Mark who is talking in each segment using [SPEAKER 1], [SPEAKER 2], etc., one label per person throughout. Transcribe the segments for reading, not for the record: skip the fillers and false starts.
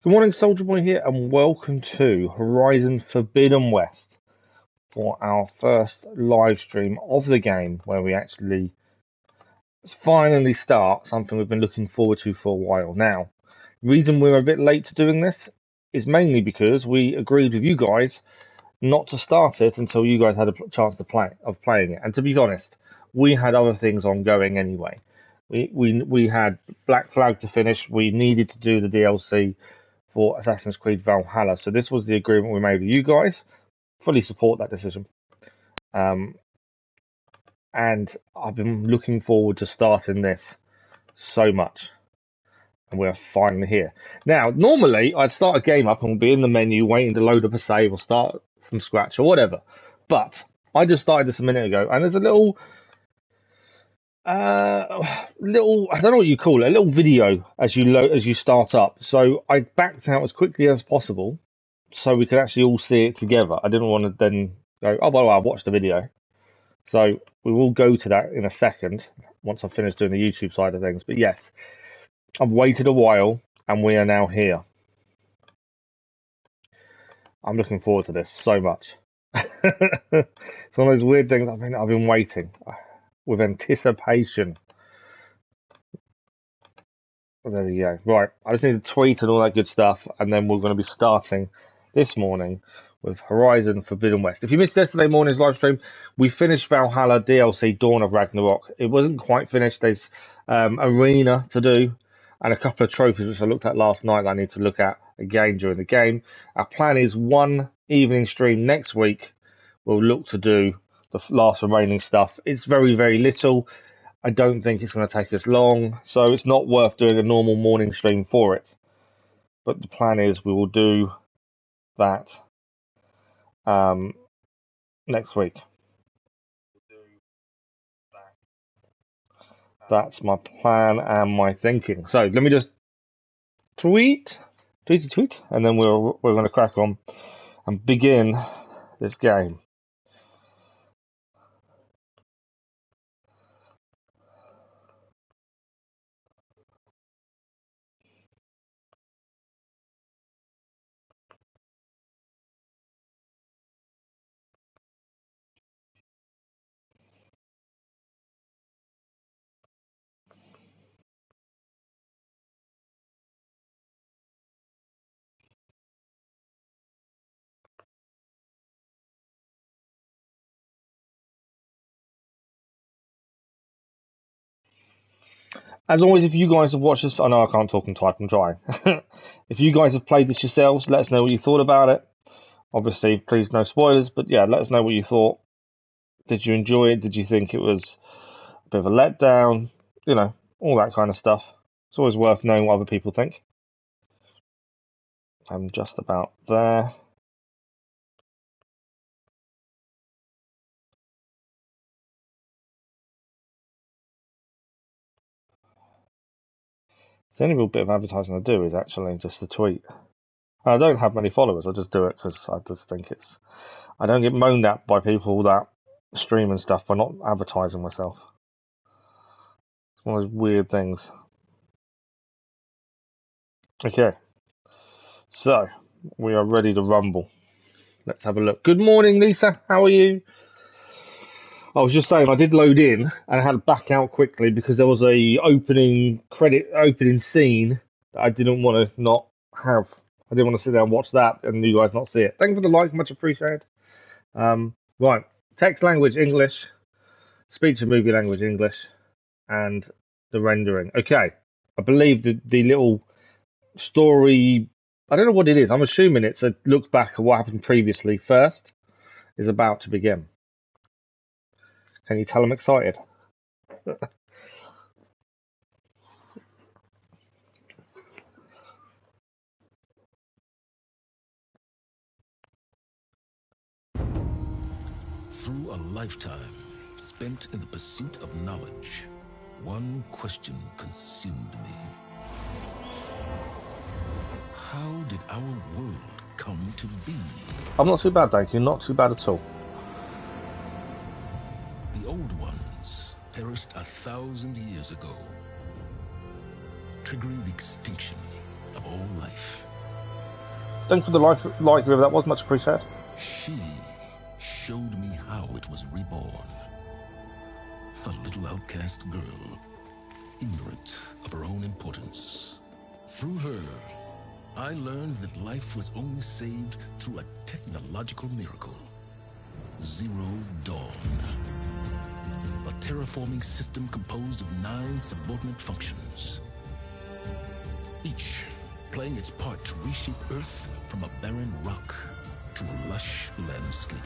[SPEAKER 1] Good morning, Soldier Boy here, and welcome to Horizon Forbidden West for our first live stream of the game, where we actually finally start something we've been looking forward to for a while now. The reason we're a bit late to doing this is mainly because we agreed with you guys not to start it until you guys had a chance to playing it. And to be honest, we had other things ongoing anyway. We had Black Flag to finish. We needed to do the DLC for Assassin's Creed Valhalla. So this was the agreement we made with you guys. Fully support that decision. And I've been looking forward to starting this so much. And we're finally here. Now, normally I'd start a game up and be in the menu waiting to load up a save or start from scratch or whatever. But I just started this a minute ago, and there's a little I don't know what you call it, a little video as you start up. So I backed out as quickly as possible so we could actually all see it together. I didn't want to then go, oh, by the way, I've watched the video. So we will go to that in a second once I've finished doing the YouTube side of things. But yes, I've waited a while and we are now here. I'm looking forward to this so much. It's one of those weird things I've been waiting with anticipation. There we go. Right, I just need to tweet and all that good stuff, and then we're going to be starting this morning with Horizon Forbidden West. If you missed yesterday morning's live stream, we finished Valhalla DLC Dawn of Ragnarok. It wasn't quite finished. There's arena to do and a couple of trophies which I looked at last night that I need to look at again during the game. Our plan is one evening stream next week. We'll look to do the last remaining stuff. It's very, very little. I don't think it's going to take us long, so it's not worth doing a normal morning stream for it. But the plan is we will do that next week. That's my plan and my thinking. So let me just tweet, and then we're going to crack on and begin this game. As always, if you guys have watched this, I know I can't talk and type, I'm trying. If you guys have played this yourselves, let us know what you thought about it. Obviously, please no spoilers, but yeah, let us know what you thought. Did you enjoy it? Did you think it was a bit of a letdown? You know, all that kind of stuff. It's always worth knowing what other people think. I'm just about there. The only real bit of advertising I do is actually just the tweet. I don't have many followers. I just do it because I just think it's. I don't get moaned at by people that stream and stuff for not advertising myself. It's one of those weird things. Okay, so we are ready to rumble. Let's have a look. Good morning, Lisa. How are you? I was just saying I did load in and I had to back out quickly because there was a opening scene that I didn't want to not have. I didn't want to sit there and watch that and you guys not see it. Thank you for the like, much appreciated. Right, text language English, speech and movie language English, and the rendering. Okay, I believe the little story. I don't know what it is. I'm assuming it's a look back at what happened previously. First is about to begin. Can you tell I'm excited?
[SPEAKER 2] Through a lifetime spent in the pursuit of knowledge, one question consumed me. How did our world come to be?
[SPEAKER 1] I'm not too bad, thank you. Not too bad at all.
[SPEAKER 2] The old ones perished 1,000 years ago, triggering the extinction of all life.
[SPEAKER 1] Thank you for the like, whoever that was. Much appreciated.
[SPEAKER 2] She showed me how it was reborn. A little outcast girl, ignorant of her own importance. Through her, I learned that life was only saved through a technological miracle. Zero Dawn. A terraforming system composed of 9 subordinate functions. Each playing its part to reshape Earth from a barren rock to a lush landscape.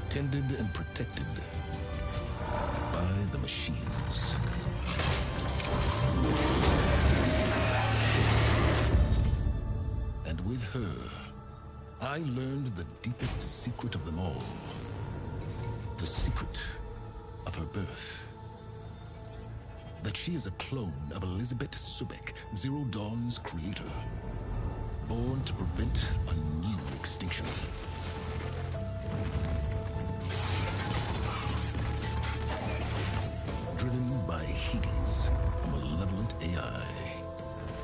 [SPEAKER 2] Tended and protected by the machines. And with her, I learned the deepest secret of them all. The secret of her birth. That she is a clone of Elizabeth Subek, Zero Dawn's creator. Born to prevent a new extinction. Driven by Hades, a malevolent AI.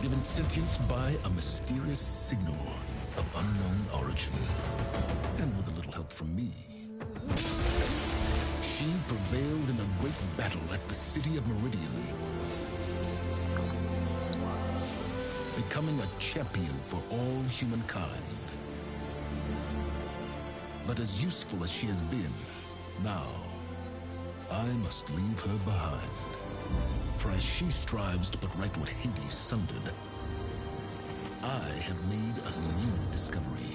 [SPEAKER 2] Given sentience by a mysterious signal of unknown origin. And with a little help from me. She prevailed in a great battle at the city of Meridian. Becoming a champion for all humankind. But as useful as she has been, now, I must leave her behind. For as she strives to put right what Hades sundered, I have made a new discovery.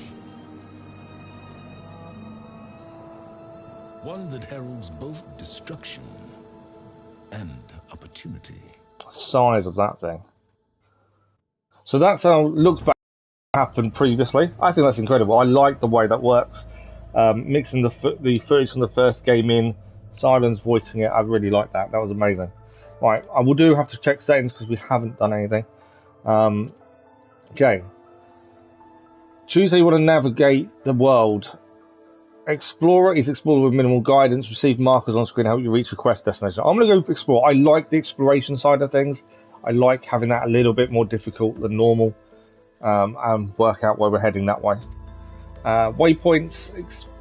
[SPEAKER 2] One that heralds both destruction and opportunity.
[SPEAKER 1] Size of that thing. So that's how looked back happened previously. I think that's incredible. I like the way that works. Mixing the footage from the first game in, Silence voicing it, I really like that. That was amazing. Right, I will have to check settings because we haven't done anything. Okay. Choose how you want to navigate the world. Explorer is explorer with minimal guidance. Receive markers on screen to help you reach your quest destination. I'm going to go for Explorer. I like the exploration side of things. I like having that a little bit more difficult than normal. And work out where we're heading that way. Waypoints.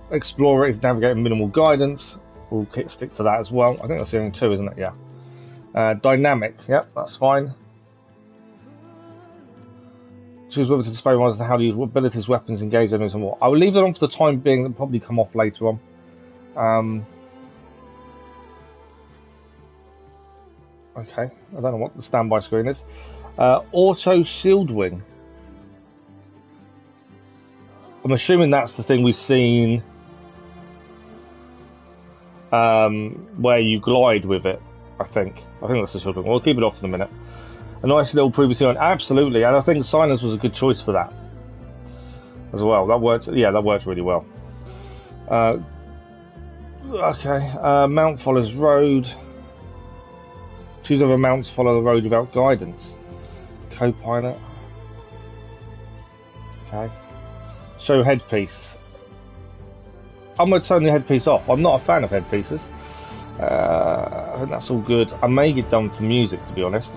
[SPEAKER 1] Explorer is navigating minimal guidance. We'll stick to that as well. I think that's the only 2, isn't it? Yeah. Dynamic. Yep, that's fine. Choose whether to display ones and how to use abilities, weapons, engage enemies, and more. I will leave that on for the time being. They'll probably come off later on. Okay, I don't know what the standby screen is. Auto shield wing. I'm assuming that's the thing we've seen where you glide with it. I think that's the shield wing. We'll keep it off in a minute. A nice little previously on, absolutely, and I think Signus was a good choice for that as well. That worked, yeah, that worked really well. Okay, mount follows road. Choose whether mounts follow the road without guidance. Co-pilot. Okay. Show headpiece. I'm going to turn the headpiece off. I'm not a fan of headpieces. I think that's all good. I may get done for music, to be honest.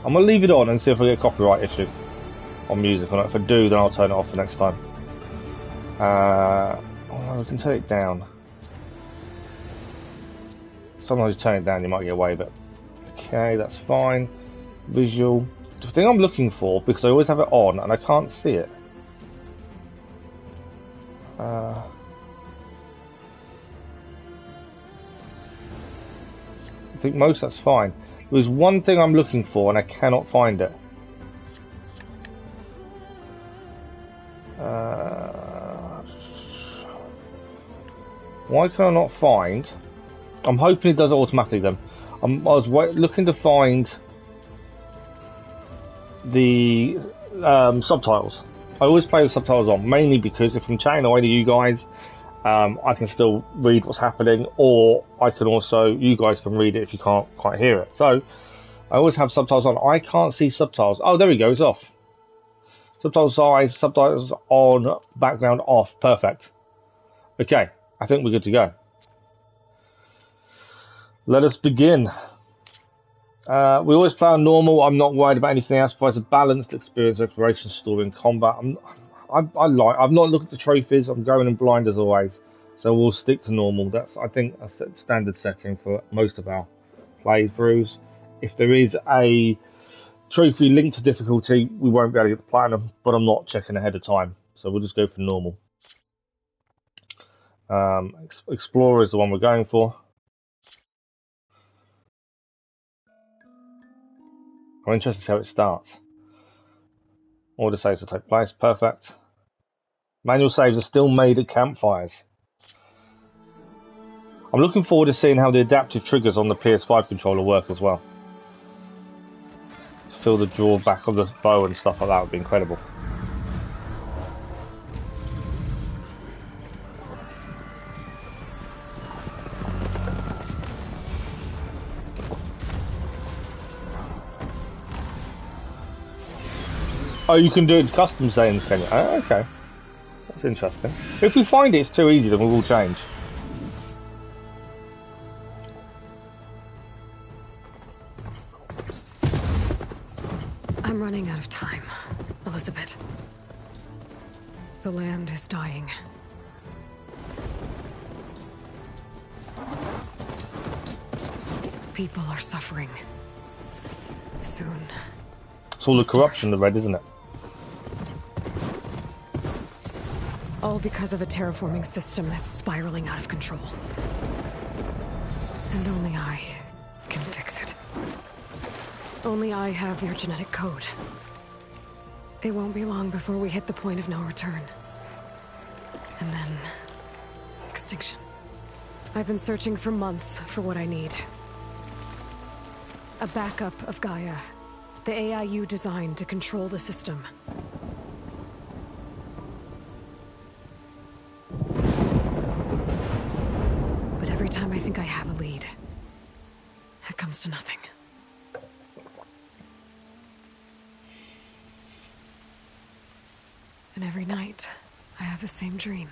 [SPEAKER 1] I'm going to leave it on and see if I get a copyright issue on music or not. If I do, then I'll turn it off for next time. Oh, we can turn it down. Sometimes you turn it down, you might get away with it. Okay, that's fine. Visual. The thing I'm looking for, because I always have it on and I can't see it. I think most that's fine. There's one thing I'm looking for and I cannot find it. Why can I not find? I'm hoping it does it automatically then. I was looking to find the subtitles. I always play with subtitles on, mainly because if I'm chatting away to you guys, I can still read what's happening, or I can also, you guys can read it if you can't quite hear it. So I always have subtitles on. I can't see subtitles. Oh, there we go, it's off. Subtitles size, subtitles on, background off. Perfect. Okay, I think we're good to go. Let us begin. We always play on normal. I'm not worried about anything else. Provides a balanced experience, exploration, story, and combat. I've not looked at the trophies. I'm going in blind as always, so we'll stick to normal. That's I think a standard setting for most of our playthroughs. If there is a trophy linked to difficulty, we won't be able to get the platinum, but I'm not checking ahead of time, so we'll just go for normal. Explorer is the one we're going for. I'm interested to see how it starts. Order saves will take place. Perfect. Manual saves are still made at campfires. I'm looking forward to seeing how the adaptive triggers on the PS5 controller work as well. To feel the drawback of the bow and stuff like that would be incredible. Oh, you can do it custom settings, can you? Oh, okay. That's interesting. If we find it's too easy, then we will change.
[SPEAKER 3] I'm running out of time, Elizabeth. The land is dying. People are suffering. Soon.
[SPEAKER 1] It's all the corruption, the red, isn't it?
[SPEAKER 3] All because of a terraforming system that's spiraling out of control. And only I can fix it. Only I have your genetic code. It won't be long before we hit the point of no return. And then... extinction. I've been searching for months for what I need. A backup of Gaia. The AI you designed to control the system. But every time I think I have a lead, it comes to nothing. And every night, I have the same dream.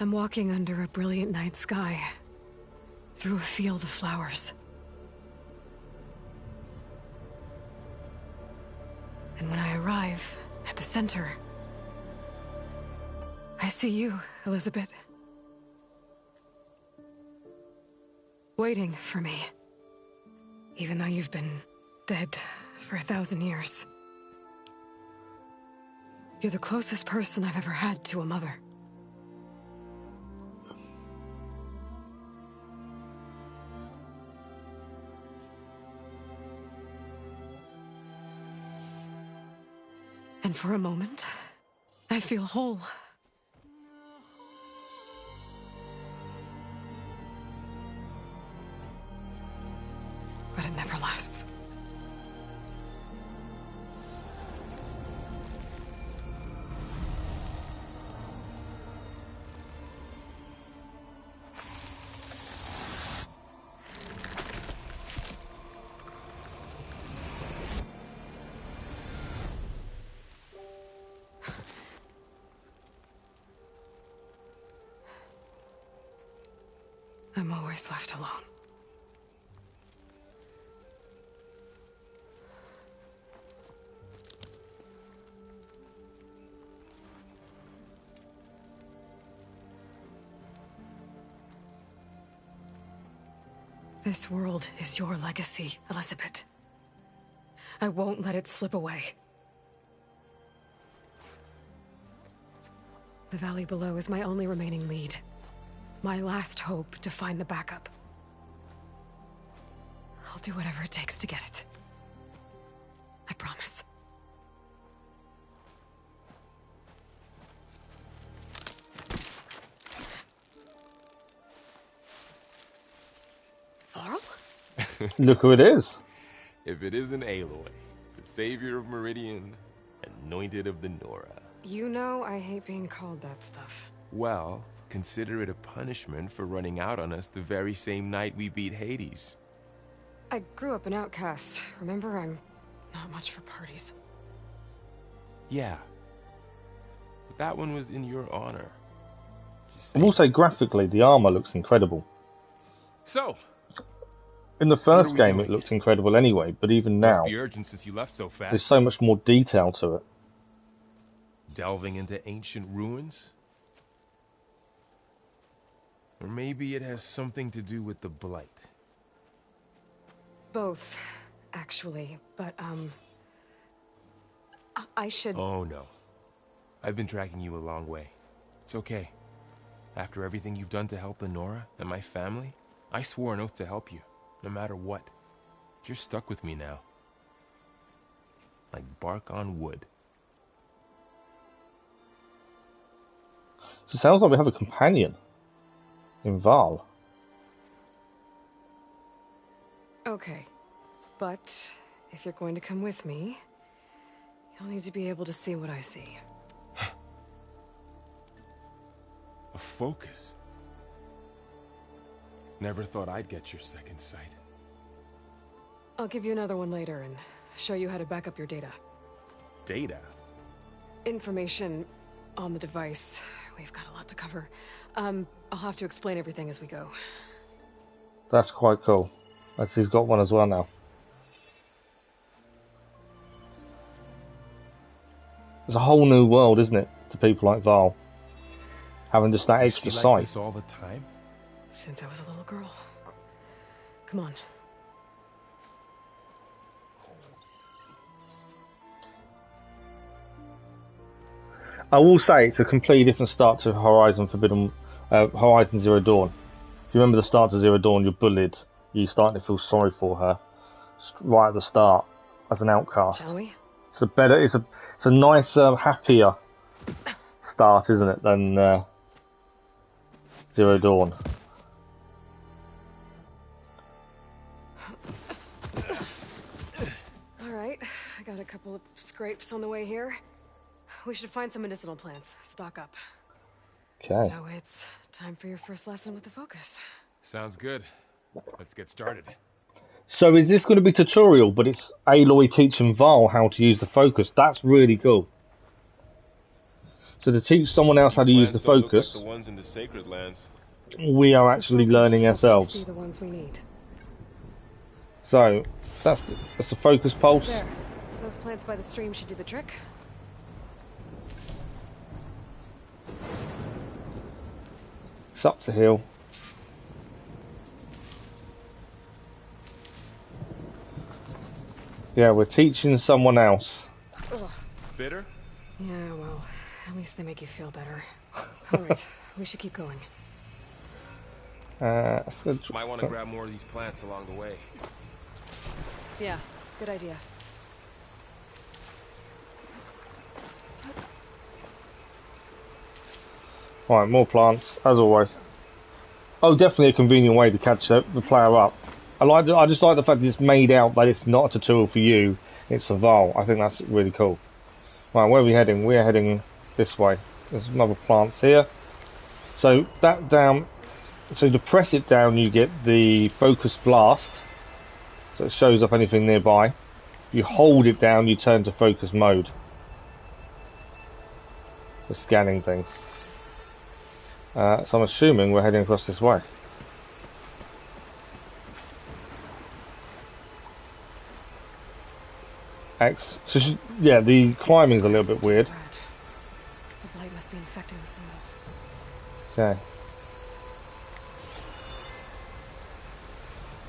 [SPEAKER 3] I'm walking under a brilliant night sky, through a field of flowers. And when I arrive at the center, I see you, Elizabeth. Waiting for me. Even though you've been dead for 1,000 years. You're the closest person I've ever had to a mother. And for a moment, I feel whole. But it never lasts. I'm always left alone. This world is your legacy, Elizabeth. I won't let it slip away. The valley below is my only remaining lead. My last hope to find the backup. I'll do whatever it takes to get it. I promise. Varl?
[SPEAKER 1] Look who it is.
[SPEAKER 4] If it isn't Aloy, the savior of Meridian, anointed of the Nora.
[SPEAKER 3] You know I hate being called that stuff.
[SPEAKER 4] Well, consider it a punishment for running out on us the very same night we beat Hades.
[SPEAKER 3] I grew up an outcast. Remember, I'm not much for parties.
[SPEAKER 4] Yeah. but that one was in your honor.
[SPEAKER 1] I will say graphically, the armor looks incredible.
[SPEAKER 4] So,
[SPEAKER 1] in the
[SPEAKER 4] what
[SPEAKER 1] first
[SPEAKER 4] are we
[SPEAKER 1] game,
[SPEAKER 4] doing?
[SPEAKER 1] it looked incredible anyway, but even
[SPEAKER 4] Must
[SPEAKER 1] now,
[SPEAKER 4] be urgent since you left so fast.
[SPEAKER 1] there's so much more detail to it.
[SPEAKER 4] Delving into ancient ruins? Or maybe it has something to do with the Blight.
[SPEAKER 3] Both, actually. But, I should...
[SPEAKER 4] Oh, no. I've been tracking you a long way. It's okay. After everything you've done to help Lenora and my family, I swore an oath to help you, no matter what. You're stuck with me now. Like bark on wood.
[SPEAKER 1] So it sounds like we have a companion in Val.
[SPEAKER 3] Okay. But, if you're going to come with me, you'll need to be able to see what I see.
[SPEAKER 4] A focus? Never thought I'd get your second sight.
[SPEAKER 3] I'll give you another one later and show you how to back up your data.
[SPEAKER 4] Data?
[SPEAKER 3] Information on the device. We've got a lot to cover. I'll have to explain everything as we go.
[SPEAKER 1] That's quite cool. He's got one as well now. It's a whole new world, isn't it, to people like Val? Having just that extra
[SPEAKER 4] You see
[SPEAKER 1] sight.
[SPEAKER 4] like this all the time?
[SPEAKER 3] Since I was a little girl. Come on.
[SPEAKER 1] I will say it's a completely different start to Horizon Zero Dawn. If you remember the start of Zero Dawn, you're bullied. You're starting to feel sorry for her right at the start as an outcast.
[SPEAKER 3] Shall we?
[SPEAKER 1] It's a nicer, happier start, isn't it, than Zero Dawn.
[SPEAKER 3] Alright, I got a couple of scrapes on the way here. We should find some medicinal plants. Stock up.
[SPEAKER 1] Okay.
[SPEAKER 3] So it's time for your first lesson with the focus.
[SPEAKER 4] Sounds good. Let's get started.
[SPEAKER 1] So is this going to be tutorial, but it's Aloy teaching Val how to use the focus? That's really cool. So to teach someone else how to use the focus,
[SPEAKER 4] Like the ones in the Sacred Lands.
[SPEAKER 1] we are actually learning ourselves.
[SPEAKER 3] See the ones we need.
[SPEAKER 1] So that's the focus pulse.
[SPEAKER 3] There. Those plants by the stream should do the trick.
[SPEAKER 1] It's up to heal. Yeah, we're teaching someone else.
[SPEAKER 3] Ugh.
[SPEAKER 4] Bitter?
[SPEAKER 3] Yeah, well, at least they make you feel better. Alright, we should keep going.
[SPEAKER 4] Might want to grab more of these plants along the way.
[SPEAKER 3] Yeah, good idea.
[SPEAKER 1] Alright, more plants, as always. Oh, definitely a convenient way to catch the player up. I just like the fact that it's made out that it's not a tutorial for you, it's for Val. I think that's really cool. Right, where are we heading? We're heading this way. There's another plants here. So that down, so to press it down you get the focus blast. So it shows up anything nearby. If you hold it down you turn to focus mode. For scanning things. So I'm assuming we're heading across this way. So yeah, the climbing's a little bit weird.
[SPEAKER 3] The blight must be infecting the soil.
[SPEAKER 1] Okay.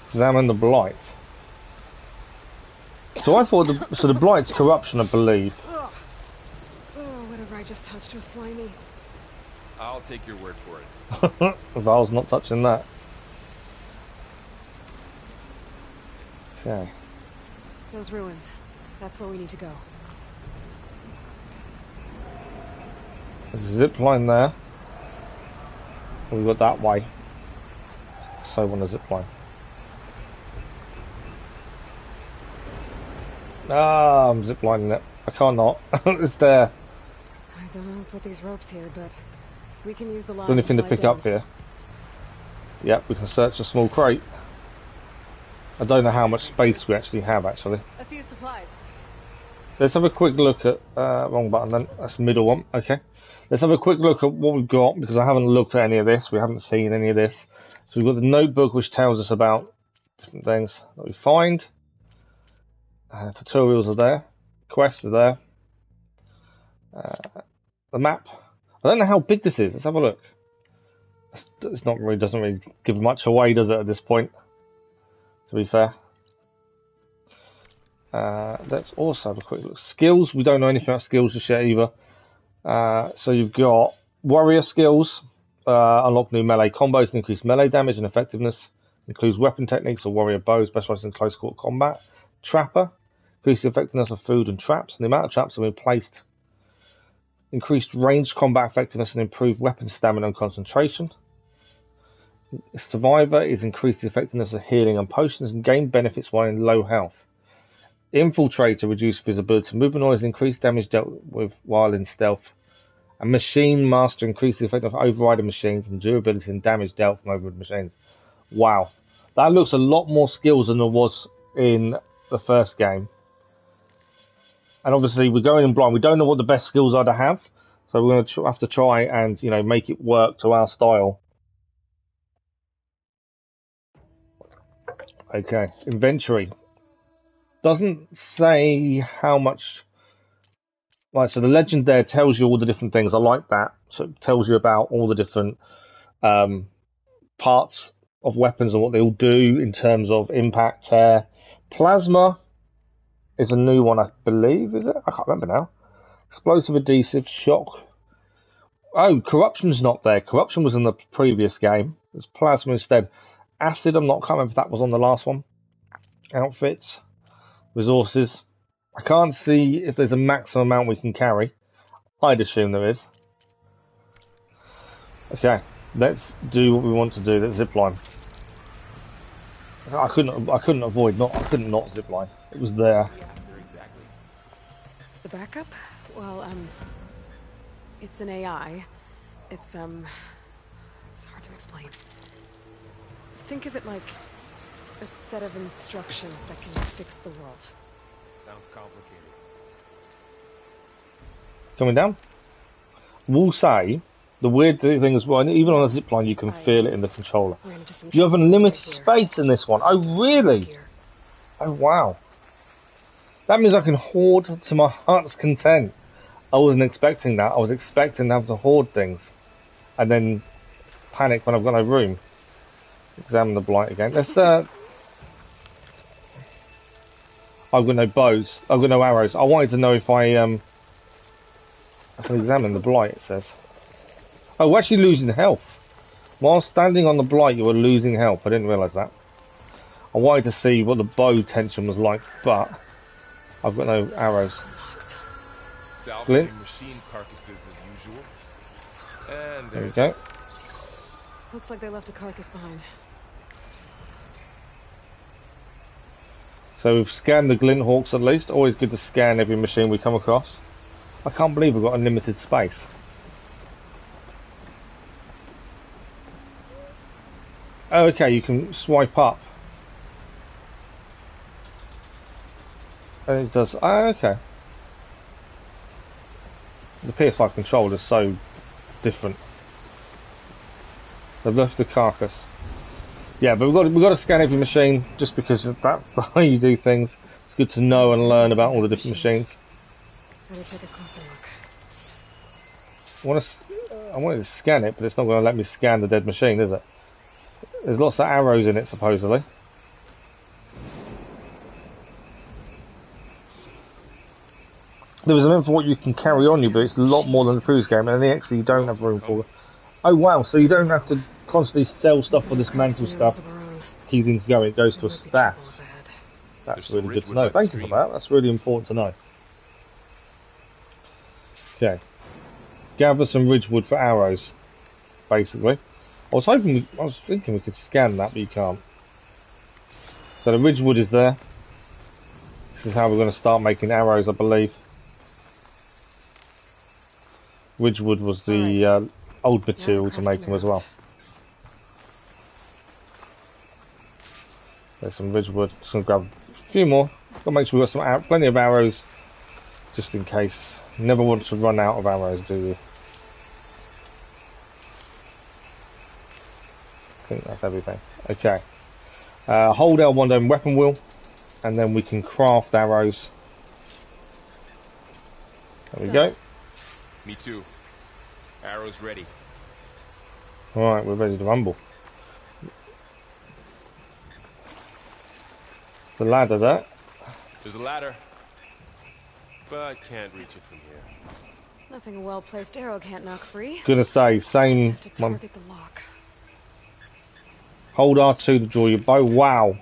[SPEAKER 1] Examine the blight. So I thought the blight's corruption, I believe.
[SPEAKER 3] Oh, whatever I just touched was slimy.
[SPEAKER 4] I'll take your word for it.
[SPEAKER 1] Val's not touching that. Okay.
[SPEAKER 3] Those ruins. That's where we need to go.
[SPEAKER 1] There's a zip line there. We got that way. So I want a zip line. Ah, I'm zip lining it. I can't not. It's there.
[SPEAKER 3] I don't know who put these ropes here, but we can use the line.
[SPEAKER 1] The only thing to
[SPEAKER 3] slide
[SPEAKER 1] pick
[SPEAKER 3] down.
[SPEAKER 1] up here. Yep, we can search a small crate. I don't know how much space we actually have, actually.
[SPEAKER 3] A few supplies.
[SPEAKER 1] Let's have a quick look at... wrong button then. That's the middle one. Okay. Let's have a quick look at what we've got, because I haven't looked at any of this. We haven't seen any of this. So we've got the notebook, which tells us about different things that we find. Tutorials are there. Quests are there. The map. I don't know how big this is. Let's have a look. It's not really, doesn't really give much away, does it, at this point? To be fair. Let's also have a quick look. Skills. We don't know anything about skills just yet either. So you've got warrior skills. Unlock new melee combos and increase melee damage and effectiveness. Includes weapon techniques or warrior bows specialized in close quarter combat. Trapper. Increase the effectiveness of food and traps. And the amount of traps have been placed. Increased ranged combat effectiveness and improved weapon stamina and concentration. Survivor is increased the effectiveness of healing and potions and gain benefits while in low health. Infiltrator reduced visibility. Movement noise increased damage dealt with while in stealth. And Machine Master increased the effect of overriding machines and durability and damage dealt from overridden machines. Wow. That looks a lot more skills than there was in the first game. And obviously we're going in blind. We don't know what the best skills are to have. So we're going to have to try and, you know, make it work to our style. Okay. Inventory. Doesn't say how much. Right, so the legend there tells you all the different things. I like that. So it tells you about all the different parts of weapons and what they all do in terms of impact, tear. Plasma is a new one, I believe, is it? I can't remember now. Explosive, adhesive, shock. Oh, corruption's not there. Corruption was in the previous game. There's plasma instead. Acid, can't remember if that was on the last one. Outfits, resources. I can't see if there's a maximum amount we can carry. I'd assume there is. Okay, let's do what we want to do. Let's zipline. I couldn't not zipline. It was there.
[SPEAKER 3] The backup? Well, it's an AI. It's hard to explain. Think of it like a set of instructions that can fix the world.
[SPEAKER 4] Sounds complicated.
[SPEAKER 1] Coming down. We'll say the weird thing as well, even on a zipline you can feel it in the controller. You have unlimited space in this one. Oh really? Oh wow. That means I can hoard to my heart's content. I wasn't expecting that. I was expecting to have to hoard things and then panic when I've got no room. Examine the blight again. Let's I've got no bows. I've got no arrows. I wanted to know if I can examine the blight, it says. Oh, we're actually losing health. While standing on the blight, you were losing health. I didn't realise that. I wanted to see what the bow tension was like, but I've got no arrows.
[SPEAKER 4] Salvaging machine carcasses as usual. And
[SPEAKER 1] there we go.
[SPEAKER 3] Looks like they left a carcass behind.
[SPEAKER 1] So we've scanned the glint hawks at least. Always good to scan every machine we come across. I can't believe we've got unlimited space. Oh, okay, you can swipe up. And it does. Oh, okay. The PS5 controller is so different. They've left the carcass. Yeah, but we've got to scan every machine just because that's the way you do things. It's good to know and learn about all the different machines.
[SPEAKER 3] Better take a closer look.
[SPEAKER 1] I wanted to scan it, but it's not going to let me scan the dead machine, is it? There's lots of arrows in it, supposedly. There was a limit for what you can carry on you, but it's a lot more than the previous game, and then actually you don't have room for it. Oh wow, so you don't have to constantly sell stuff or dismantle stuff to keep things going. It goes to a stash. That's really good to know. Thank you for that. That's really important to know. Okay. Gather some ridgewood for arrows, basically. I was thinking we could scan that, but you can't. So the ridgewood is there. This is how we're going to start making arrows, I believe. Ridgewood was the old material to make them as well. There's some ridgewood. Just going to grab a few more. Got to make sure we've got plenty of arrows, just in case. You never want to run out of arrows, do you? I think that's everything. Okay. Hold L1 down weapon wheel, and then we can craft arrows. There we go.
[SPEAKER 4] Me too. Arrows ready.
[SPEAKER 1] Alright, we're ready to rumble. The ladder there.
[SPEAKER 4] There's a ladder, but can't reach it from here.
[SPEAKER 3] Nothing a well-placed arrow can't knock free.
[SPEAKER 1] Gonna say, same
[SPEAKER 3] Just have to
[SPEAKER 1] one.
[SPEAKER 3] target the lock.
[SPEAKER 1] Hold R2 to draw your bow. Wow.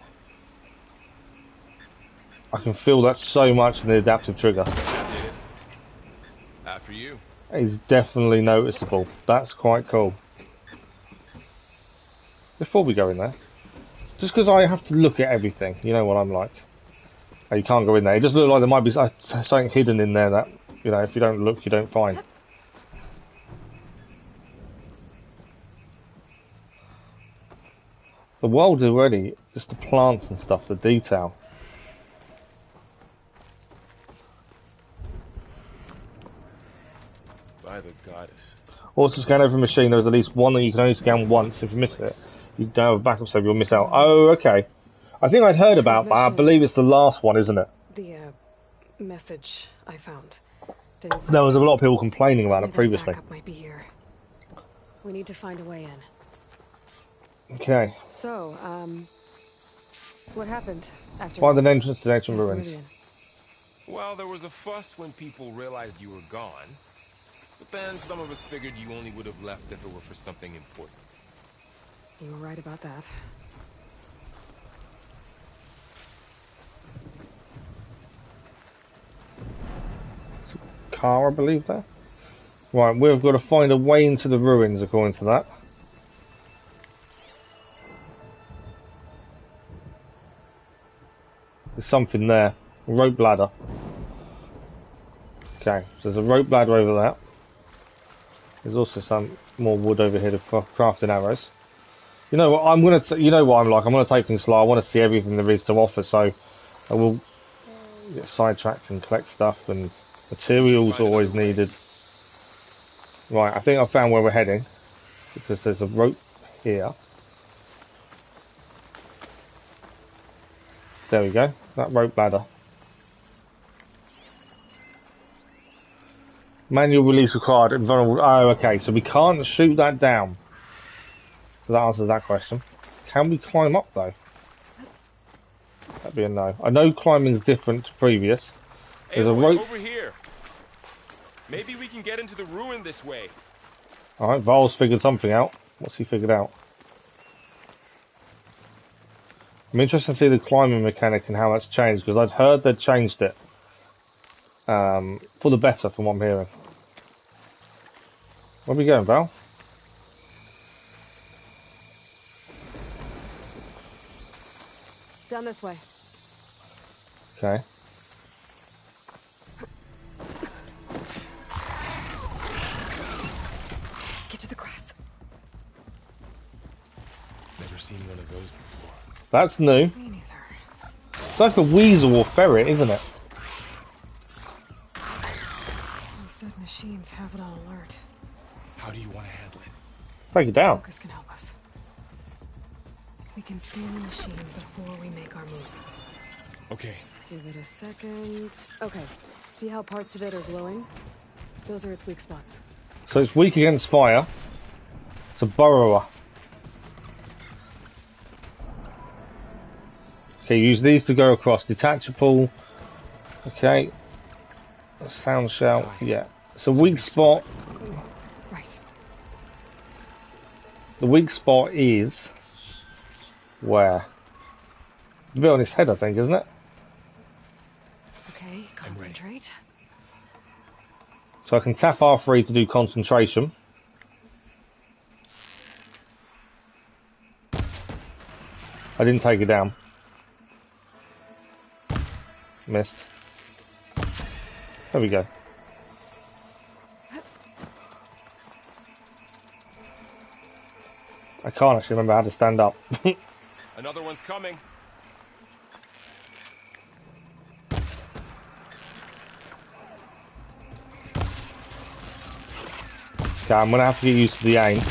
[SPEAKER 1] I can feel that so much in the adaptive trigger.
[SPEAKER 4] That did it. After you.
[SPEAKER 1] It's definitely noticeable. That's quite cool. Before we go in there, just because I have to look at everything, you know what I'm like. Oh, you can't go in there. It just looks like there might be something hidden in there that, you know, if you don't look, you don't find. The world already, just the plants and stuff, the detail.
[SPEAKER 4] By the goddess.
[SPEAKER 1] Also, scan every machine. There's at least one that you can only scan once. If you miss it, you don't have a backup save, you'll miss out. Oh, okay. I think I'd heard about that. I believe it's the last one, isn't it?
[SPEAKER 3] The message I found. Didn't say
[SPEAKER 1] There was a lot of people complaining about it
[SPEAKER 3] maybe the
[SPEAKER 1] previously.
[SPEAKER 3] backup might be here. We need to find a way in.
[SPEAKER 1] Okay.
[SPEAKER 3] So, what happened after?
[SPEAKER 1] Find an entrance to the ancient ruins.
[SPEAKER 3] Meridian?
[SPEAKER 4] Well, there was a fuss when people realized you were gone. But then some of us figured you only would have left if it were for something important.
[SPEAKER 3] You were right about that.
[SPEAKER 1] Car, I believe there. Right, we've got to find a way into the ruins according to that. There's something there. A rope ladder. Okay, so there's a rope ladder over there. There's also some more wood over here for crafting arrows. You know what? You know what I'm like. I'm gonna take things slow. I want to see everything there is to offer. So I will get sidetracked and collect stuff, and materials always needed. Right, I think I found where we're heading because there's a rope here. There we go. That rope ladder. Manual release required. Invulnerable. Oh, okay. So we can't shoot that down. So that answers that question. Can we climb up though? That'd be a no. I know climbing's different to previous. There's a rope
[SPEAKER 4] over here. Maybe we can get into the ruin this way.
[SPEAKER 1] All right, Val's figured something out. What's he figured out? I'm interested to see the climbing mechanic and how that's changed because I'd heard they'd changed it for the better, from what I'm hearing. Where are we going, Val?
[SPEAKER 3] Down this way.
[SPEAKER 1] Okay.
[SPEAKER 3] Get to the grass.
[SPEAKER 4] Never seen one of those before.
[SPEAKER 1] That's new.
[SPEAKER 3] Me neither.
[SPEAKER 1] It's like a weasel or ferret, isn't it?
[SPEAKER 3] Those dead machines have it on alert.
[SPEAKER 4] How do you want to handle it?
[SPEAKER 1] Take it down.
[SPEAKER 3] Focus can help us. We can scan the machine before we make our move.
[SPEAKER 4] Okay.
[SPEAKER 3] Give it a second. Okay. See how parts of it are glowing? Those are its weak spots.
[SPEAKER 1] So it's weak against fire. It's a burrower. Okay, use these to go across. Detachable. Okay. Sound shell. Yeah. It's a weak spot.
[SPEAKER 3] Right.
[SPEAKER 1] The weak spot is where? The bit on his head, I think, isn't it?
[SPEAKER 3] Okay, concentrate.
[SPEAKER 1] So I can tap R3 to do concentration. I didn't take it down. Missed. There we go. I can't actually remember how to stand up.
[SPEAKER 4] Another one's coming.
[SPEAKER 1] Okay, I'm gonna have to get used to the aim.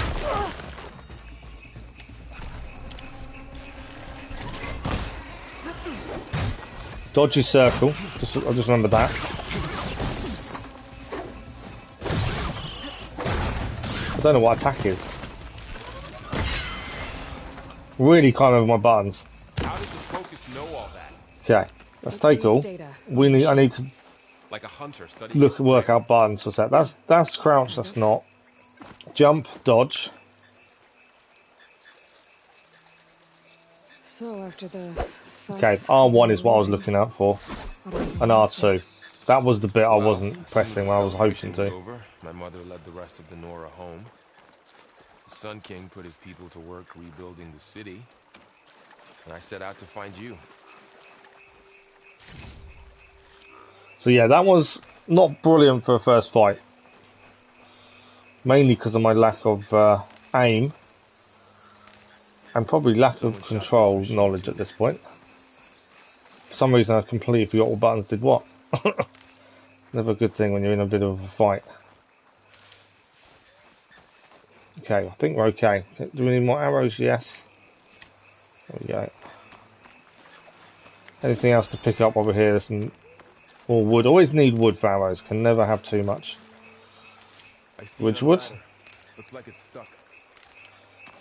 [SPEAKER 1] Dodgy circle. I'll just remember that. I don't know what attack is. Really can't remember my buttons.
[SPEAKER 4] How does the focus know all that?
[SPEAKER 1] Okay, let's take all. I need to
[SPEAKER 4] Like a hunter
[SPEAKER 1] work out buttons for that. That's crouch. That's not. Jump, dodge.
[SPEAKER 3] So after the
[SPEAKER 1] Okay, R1 is what I was looking out for, and R2. That was the bit I wasn't pressing when I was hoping to.
[SPEAKER 4] Over, my mother led the rest of the Nora home. The Sun King put his people to work rebuilding the city, and I set out to find you.
[SPEAKER 1] So yeah, that was not brilliant for a first fight. Mainly because of my lack of aim. And probably lack of control knowledge at this point. For some reason I completely forgot what buttons did what. Never a good thing when you're in a bit of a fight. Okay, I think we're okay. Do we need more arrows? Yes. There we go. Anything else to pick up over here? There's some more wood. Always need wood for arrows. Can never have too much. Which wood?
[SPEAKER 4] Looks like it's stuck.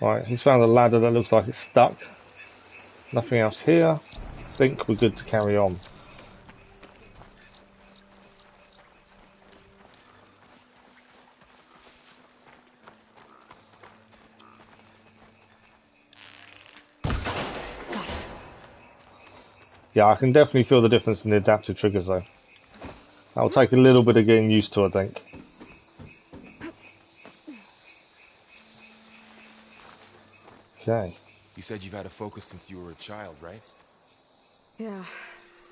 [SPEAKER 1] Right, he's found a ladder that looks like it's stuck. Nothing else here. I think we're good to carry on. Yeah, I can definitely feel the difference in the adaptive triggers though. That'll take a little bit of getting used to, I think. Okay.
[SPEAKER 4] You said you've had a focus since you were a child, right?
[SPEAKER 3] Yeah.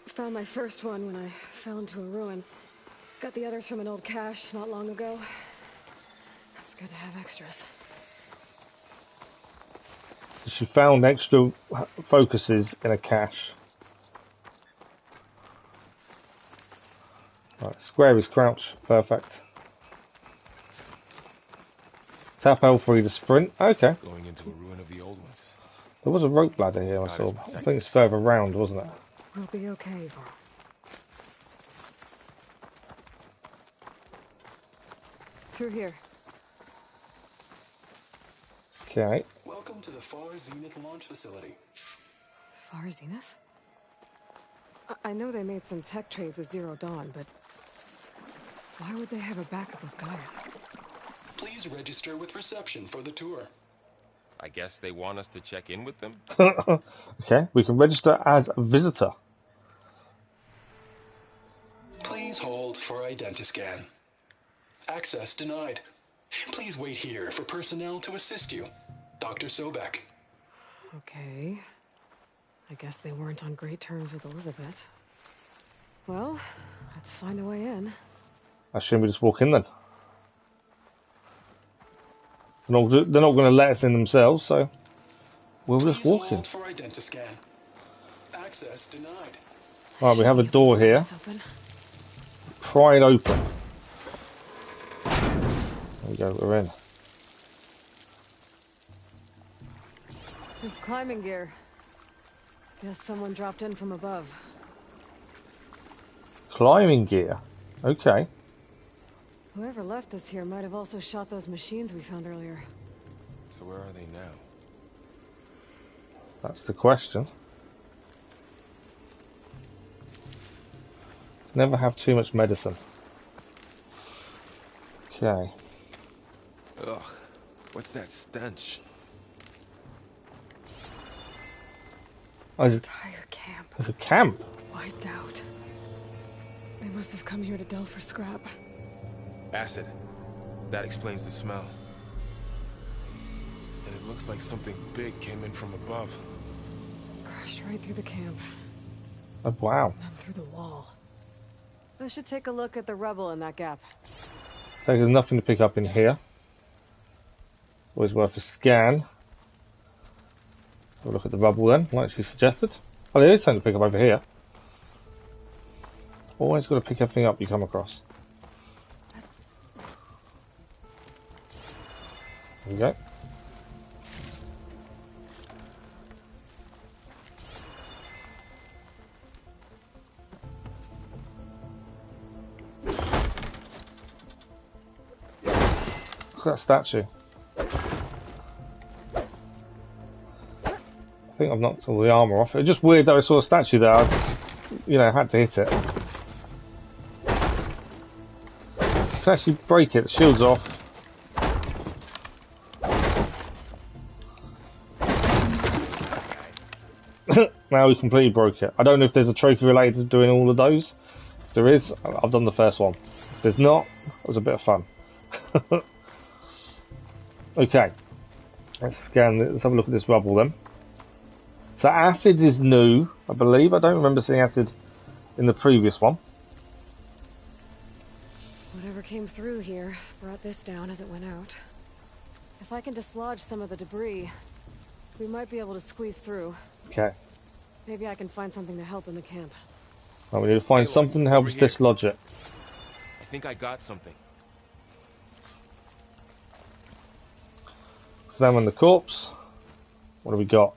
[SPEAKER 3] Found my first one when I fell into a ruin. Got the others from an old cache not long ago. It's good to have extras.
[SPEAKER 1] She found extra focuses in a cache. Right, square is crouch. Perfect. Tap L3 to sprint. Okay.
[SPEAKER 4] Going into a ruin of the old ones.
[SPEAKER 1] There was a rope ladder here I saw. I think it's further round, wasn't it?
[SPEAKER 3] We'll be okay, Varl. Through here.
[SPEAKER 1] Okay.
[SPEAKER 5] Welcome to the Far Zenith launch facility.
[SPEAKER 3] Far Zenith? I know they made some tech trades with Zero Dawn, but why would they have a backup of Gaia?
[SPEAKER 5] Please register with reception for the tour.
[SPEAKER 4] I guess they want us to check in with them?
[SPEAKER 1] Okay, we can register as a visitor.
[SPEAKER 5] Please hold for identiscan. Access denied. Please wait here for personnel to assist you. Dr. Sobek.
[SPEAKER 3] Okay. I guess they weren't on great terms with Elizabeth. Well, let's find a way in.
[SPEAKER 1] I assume we just walk in then. They're not going to let us in themselves, so we'll just walk in.
[SPEAKER 5] For identiscan. Access denied.
[SPEAKER 1] Right, we have a door here. Pry it open. There we go, we're in.
[SPEAKER 3] There's climbing gear. Guess someone dropped in from above.
[SPEAKER 1] Climbing gear. Okay.
[SPEAKER 3] Whoever left this here might have also shot those machines we found earlier.
[SPEAKER 4] So where are they now?
[SPEAKER 1] That's the question. Never have too much medicine. Okay.
[SPEAKER 4] Ugh, what's that stench?
[SPEAKER 1] Oh,
[SPEAKER 3] Entire camp.
[SPEAKER 1] there's a camp.
[SPEAKER 3] Wiped out. They must have come here to delve for scrap.
[SPEAKER 4] Acid. That explains the smell. And it looks like something big came in from above.
[SPEAKER 3] Crashed right through the camp.
[SPEAKER 1] Oh, wow.
[SPEAKER 3] And through the wall. I should take a look at the rubble in that gap.
[SPEAKER 1] There's nothing to pick up in here. Always worth a scan. Have a look at the rubble then, like she suggested. Oh, there is something to pick up over here. Always got to pick everything up you come across. There we go. Look at that statue. I think I've knocked all the armour off. It's just weird though I saw a statue there. I just, you know, had to hit it. You can actually break it. The shield's off. Now we completely broke it. I don't know if there's a trophy related to doing all of those. If there is, I've done the first one. If there's not, it was a bit of fun. Okay, let's scan. Let's have a look at this rubble then. So acid is new, I believe. I don't remember seeing acid in the previous one.
[SPEAKER 3] Whatever came through here brought this down as it went out. If I can dislodge some of the debris, we might be able to squeeze through.
[SPEAKER 1] Okay.
[SPEAKER 3] Maybe I can find something to help in the camp.
[SPEAKER 1] Well, we need to find something to help us dislodge it.
[SPEAKER 4] I think I got something.
[SPEAKER 1] Examine the corpse. What do we got?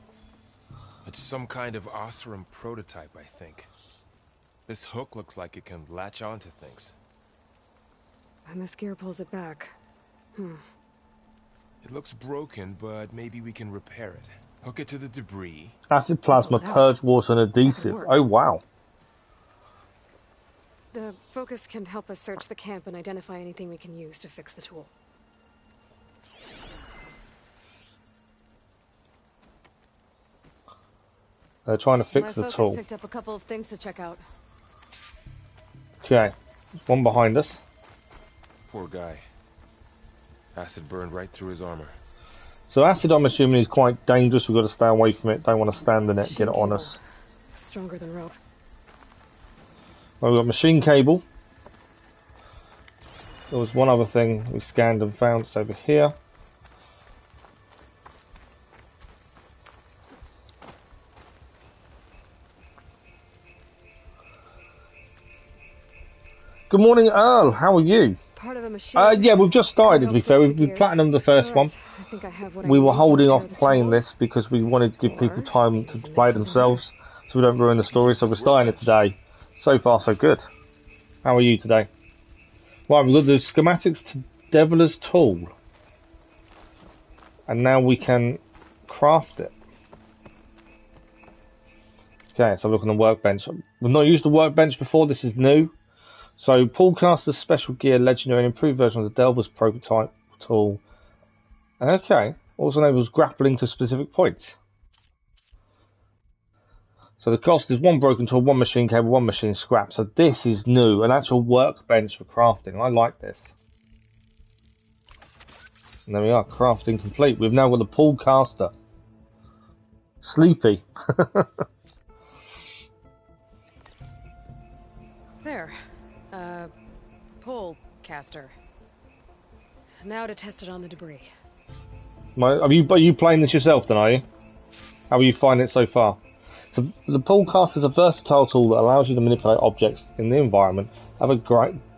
[SPEAKER 4] It's some kind of Osram prototype, I think. This hook looks like it can latch onto things.
[SPEAKER 3] And this gear pulls it back.
[SPEAKER 4] It looks broken, but maybe we can repair it. Hook it to the debris.
[SPEAKER 1] Acid plasma, purge water, and adhesive. Oh wow.
[SPEAKER 3] The focus can help us search the camp and identify anything we can use to fix the tool.
[SPEAKER 1] They're trying to fix the
[SPEAKER 3] My focus
[SPEAKER 1] tool.
[SPEAKER 3] picked up a couple of things to check out.
[SPEAKER 1] Okay, there's one behind us.
[SPEAKER 4] Poor guy. Acid burned right through his armor.
[SPEAKER 1] So acid, I'm assuming, is quite dangerous. We've got to stay away from it. Don't want to stand in it, get it on us.
[SPEAKER 3] Stronger than rope.
[SPEAKER 1] Well, we've got machine cable. There was one other thing we scanned and found. It's over here. Good morning, Earl. How are you?
[SPEAKER 3] Part of a machine.
[SPEAKER 1] Yeah, we've just started, to be fair. We've platinumed the first one. We were holding off playing this because we wanted to give people time to play it themselves so we don't ruin the story. So we're starting it today. So far, so good. How are you today? Right, we've got the schematics to Deviler's Tool. And now we can craft it. Okay, so look on the workbench. We've not used the workbench before. This is new. So, Pullcaster's special gear, legendary, and improved version of the Delver's prototype tool. Okay, also enables grappling to specific points. So the cost is one broken tool, one machine cable, one machine scrap. So this is new, an actual workbench for crafting. I like this. And there we are, crafting complete. We've now got the Pullcaster. Sleepy.
[SPEAKER 3] There. Pull caster. Now to test it on the debris.
[SPEAKER 1] Are you playing this yourself then, are you? How are you finding it so far? So the Pullcaster is a versatile tool that allows you to manipulate objects in the environment of a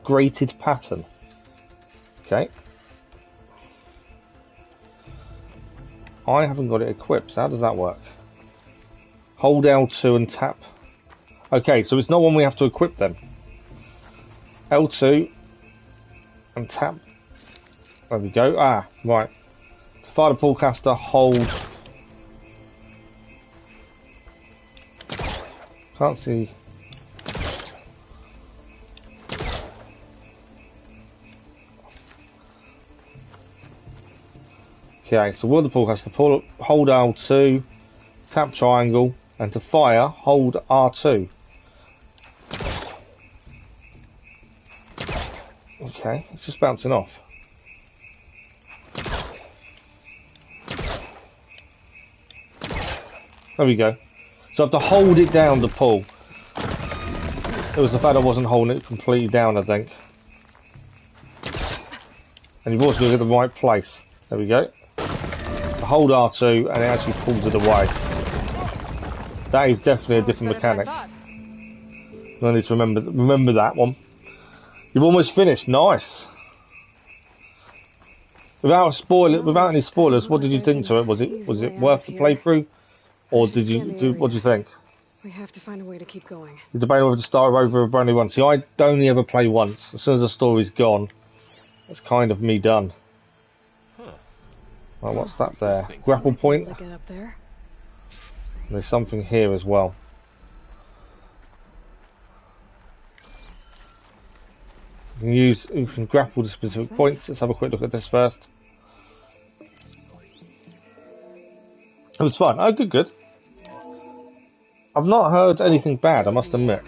[SPEAKER 1] grated pattern. Okay. I haven't got it equipped. So how does that work? Hold L2 and tap. Okay, so it's not one we have to equip then. L2 and tap. There we go. Ah, right. To fire the Pullcaster, hold. Can't see. Okay, so with the Pullcaster, hold L2, tap triangle, and to fire, hold R2. Okay, it's just bouncing off. There we go. So I have to hold it down to pull. It was the fact I wasn't holding it completely down, I think. And you've also got to get the right place. There we go. Hold R2 and it actually pulls it away. That is definitely a different mechanic. I need to remember that one. You've almost finished. Nice. Without any spoilers, what did you think to it? Was it worth the playthrough, or what do you think?
[SPEAKER 3] We have to find a way to keep going.
[SPEAKER 1] You're debating whether to start over a brand new one. See, I only ever play once. As soon as the story's gone, it's kind of me done. Well, what's that there? Grapple point.
[SPEAKER 3] To get up there.
[SPEAKER 1] There's something here as well. You can grapple to specific points. Let's have a quick look at this first. It was fun. Oh, good. I've not heard anything bad, I must admit.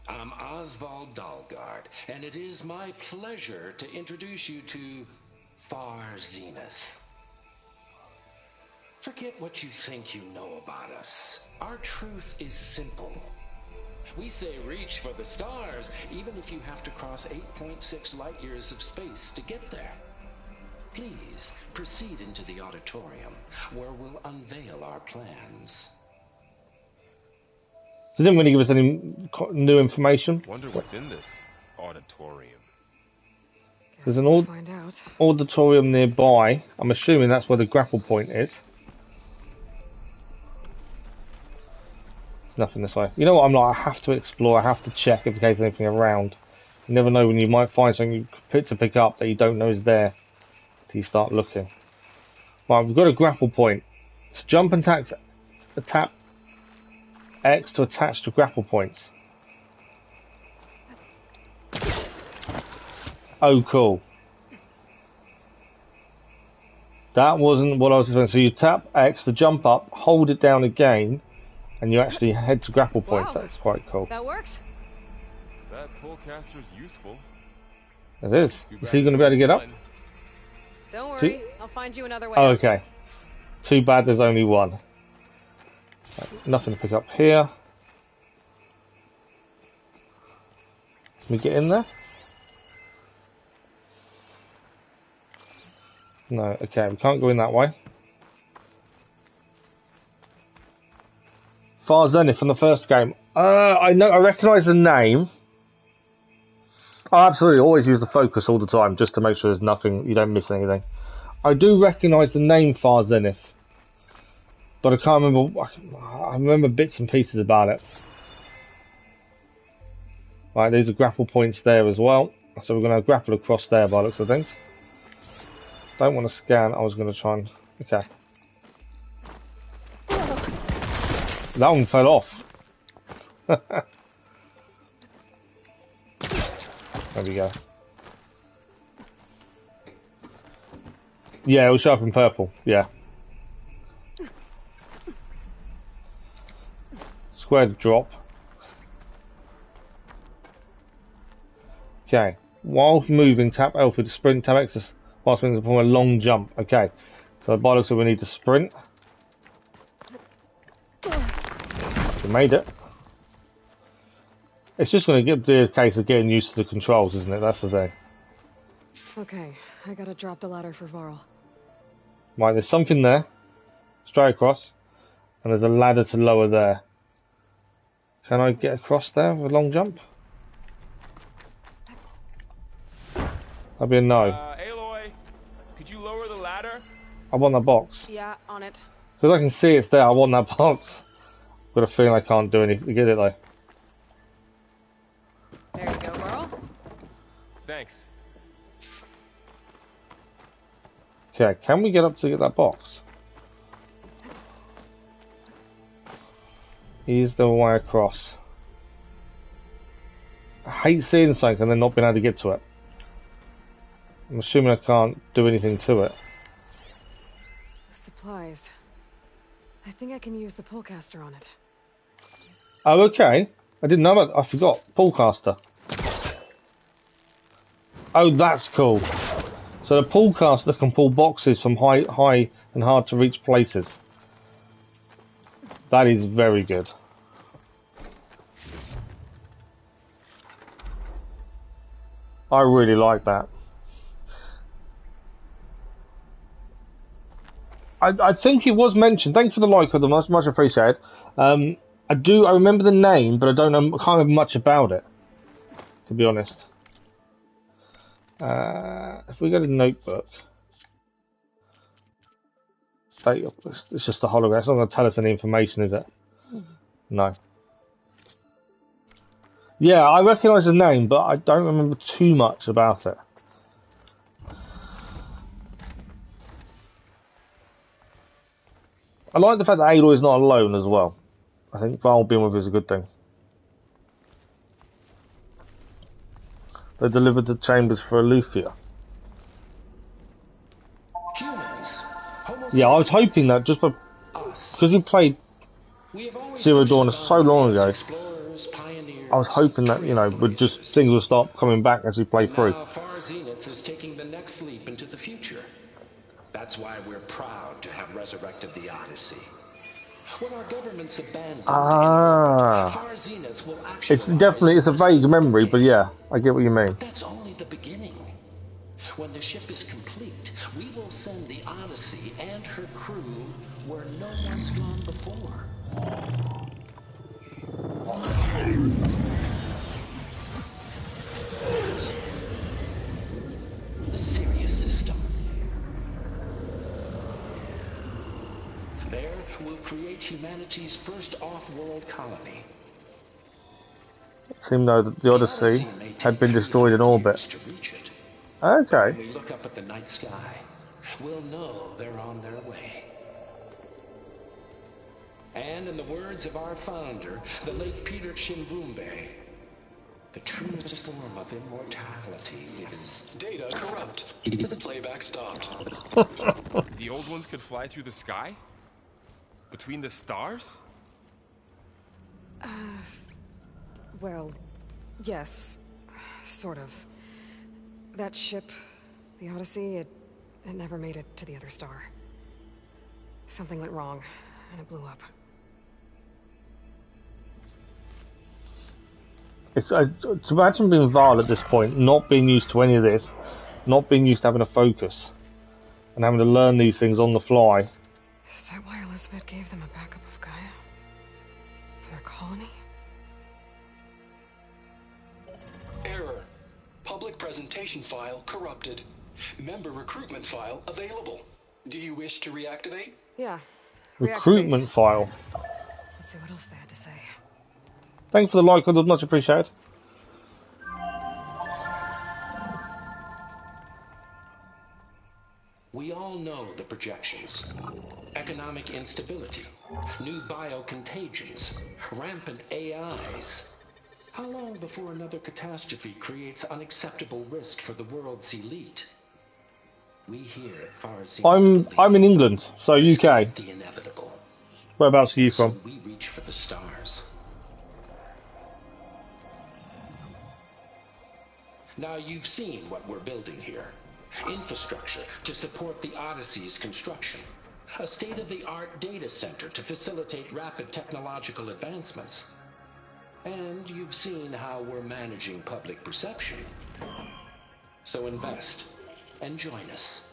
[SPEAKER 6] I'm Oswald Dalgard, and it is my pleasure to introduce you to Far Zenith. Forget what you think you know about us. Our truth is simple. We say reach for the stars, even if you have to cross 8.6 light years of space to get there. Please proceed into the auditorium, where we'll unveil our plans.
[SPEAKER 1] They didn't really give us any new information.
[SPEAKER 4] Wonder what's in this auditorium.
[SPEAKER 1] There's an
[SPEAKER 3] Find out.
[SPEAKER 1] auditorium nearby. I'm assuming that's where the grapple point is. There's nothing this way. You know what? I'm like, I have to explore. I have to check if there's anything around. You never know when you might find something to pick up that you don't know is there till you start looking. Right, we've got a grapple point. So jump and tap X to attach to grapple points. Oh, cool. That wasn't what I was expecting. So you tap X to jump up, hold it down again, and you actually head to grapple points.
[SPEAKER 3] Wow.
[SPEAKER 1] That's quite cool.
[SPEAKER 3] That works.
[SPEAKER 4] That pullcaster's useful.
[SPEAKER 1] It is. Is he going to be able to get up?
[SPEAKER 3] Don't worry, I'll find you another way.
[SPEAKER 1] Oh, okay. Too bad there's only one. Right, nothing to pick up here. Can we get in there? No, okay, we can't go in that way. Far Zenith from the first game. I recognise the name. Oh, absolutely, always use the focus all the time, just to make sure there's nothing, you don't miss anything. I do recognise the name Far Zenith, but I can't remember. I remember bits and pieces about it. Right, there's a grapple points there as well, so we're going to grapple across there by the looks of things. Don't want to scan. I was going to try and... Okay. That one fell off. There we go. Yeah, it will show up in purple. Yeah. Square to drop. Okay. While moving, tap L to sprint, tap X whilst moving from a long jump. Okay. So by the looks of it, we need to sprint. We made it. It's just going to be a case of getting used to the controls, isn't it? That's the thing.
[SPEAKER 3] Okay, I gotta drop the ladder for Varl.
[SPEAKER 1] Right, there's something there. Straight across. And there's a ladder to lower there. Can I get across there with a long jump? That'd be a no.
[SPEAKER 4] Aloy, could you lower the ladder?
[SPEAKER 1] I want that box.
[SPEAKER 3] Yeah, on it.
[SPEAKER 1] Because I can see it's there, I want that box. Got a feeling I can't do anything to get it though.
[SPEAKER 3] There you go, Varl.
[SPEAKER 4] Thanks.
[SPEAKER 1] Okay, can we get up to get that box? Is there a way across? I hate seeing something and then not being able to get to it. I'm assuming I can't do anything to it.
[SPEAKER 3] Supplies. I think I can use the pullcaster on it.
[SPEAKER 1] Oh, okay. I didn't know that. I forgot. Pullcaster. Oh, that's cool. So the pullcaster can pull boxes from high and hard to reach places. That is very good. I really like that. I think it was mentioned. Thanks for the like, of them. Much appreciated. I remember the name, but I can't remember much about it, to be honest. If we go to the notebook, it's just a hologram. It's not going to tell us any information, is it? No. Yeah, I recognise the name, but I don't remember too much about it. I like the fact that Aloy's not alone as well. I think Val being with her is a good thing. They delivered the chambers for Alufia.
[SPEAKER 6] Humans, Homo
[SPEAKER 1] Yeah, I was hoping that just because we played Zero Dawn so long ago, I was hoping that, you know, things would start coming back as we play through.
[SPEAKER 6] Now Far Zenith is taking the next leap into the future. That's why we're proud to have resurrected the Odyssey. When our governments abandoned Far Zenith will actually
[SPEAKER 1] It's a vague memory, but yeah, I get what you mean.
[SPEAKER 6] That's only the beginning. When the ship is complete, we will send the Odyssey and her crew where no one's gone before. The Sirius system. There, we'll create humanity's first off-world colony.
[SPEAKER 1] It seemed though that the Odyssey had been destroyed in orbit. Okay.
[SPEAKER 6] When we look up at the night sky, we'll know they're on their way. And in the words of our founder, the late Peter Chimvumbe, the truest form of immortality is...
[SPEAKER 5] Data corrupt. Playback stopped.
[SPEAKER 4] The old ones could fly through the sky? Between the stars?
[SPEAKER 3] Well, yes. Sort of. That ship, the Odyssey, it never made it to the other star. Something went wrong, and it blew up.
[SPEAKER 1] To imagine being Val at this point, not being used to any of this, not being used to having a focus, and having to learn these things on the fly.
[SPEAKER 3] Is that why Elizabeth gave them a backup of Gaia? For their colony?
[SPEAKER 5] Error. Public presentation file corrupted. Member recruitment file available. Do you wish to reactivate?
[SPEAKER 3] Yeah.
[SPEAKER 1] Recruitment file.
[SPEAKER 3] Let's see what else they had to say.
[SPEAKER 1] Thanks for the like, it was much appreciated.
[SPEAKER 6] We all know the projections. Economic instability, new biocontagions, rampant AIs. How long before another catastrophe creates unacceptable risk for the world's elite? We here at Far Zenith
[SPEAKER 1] I'm in England, so UK.
[SPEAKER 6] The inevitable.
[SPEAKER 1] Whereabouts are you from?
[SPEAKER 6] So we reach for the stars. Now you've seen what we're building here. Infrastructure to support the Odyssey's construction. A state-of-the-art data center to facilitate rapid technological advancements. And you've seen how we're managing public perception. So invest and join us.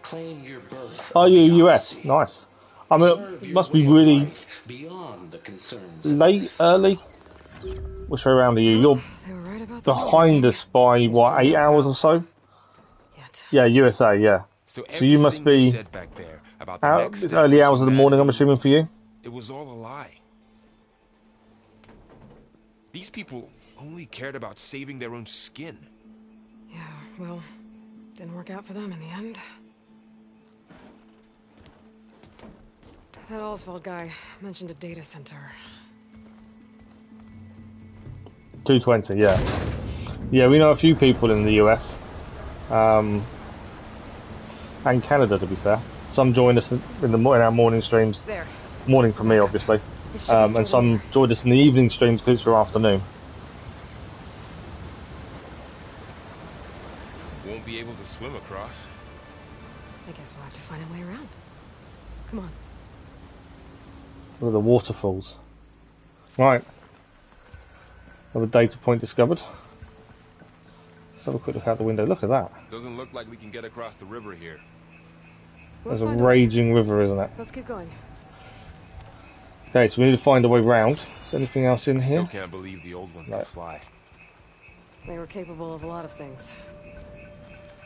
[SPEAKER 6] Claim your berth.
[SPEAKER 1] Are you US? Nice. I mean, it must be really
[SPEAKER 6] beyond the concerns
[SPEAKER 1] late, early. Which way around are you? You're behind us by, what, 8 hours or so? Yeah, USA, yeah.
[SPEAKER 4] So
[SPEAKER 1] you must be
[SPEAKER 4] back there about the next
[SPEAKER 1] early hours of the morning, I'm assuming, for you?
[SPEAKER 4] It was all a lie. These people only cared about saving their own skin.
[SPEAKER 3] Yeah, well, didn't work out for them in the end. That Oswald guy mentioned a data center.
[SPEAKER 1] 220, yeah. Yeah, we know a few people in the US. And Canada, to be fair. Some join us in our morning streams.
[SPEAKER 3] There.
[SPEAKER 1] Morning for me, obviously. And some join us in the evening streams because it's your afternoon.
[SPEAKER 4] Won't be able to swim across.
[SPEAKER 3] I guess we'll have to find a way around. Come on.
[SPEAKER 1] Look at the waterfalls. Right. Another data point discovered. Let's have a quick look out the window. Look at that.
[SPEAKER 4] Doesn't look like we can get across the river here.
[SPEAKER 1] There's a raging river, isn't it?
[SPEAKER 3] Let's keep going.
[SPEAKER 1] Okay, so we need to find a way round. Is there anything else in here?
[SPEAKER 4] Still can't believe the old ones could fly.
[SPEAKER 3] They were capable of a lot of things.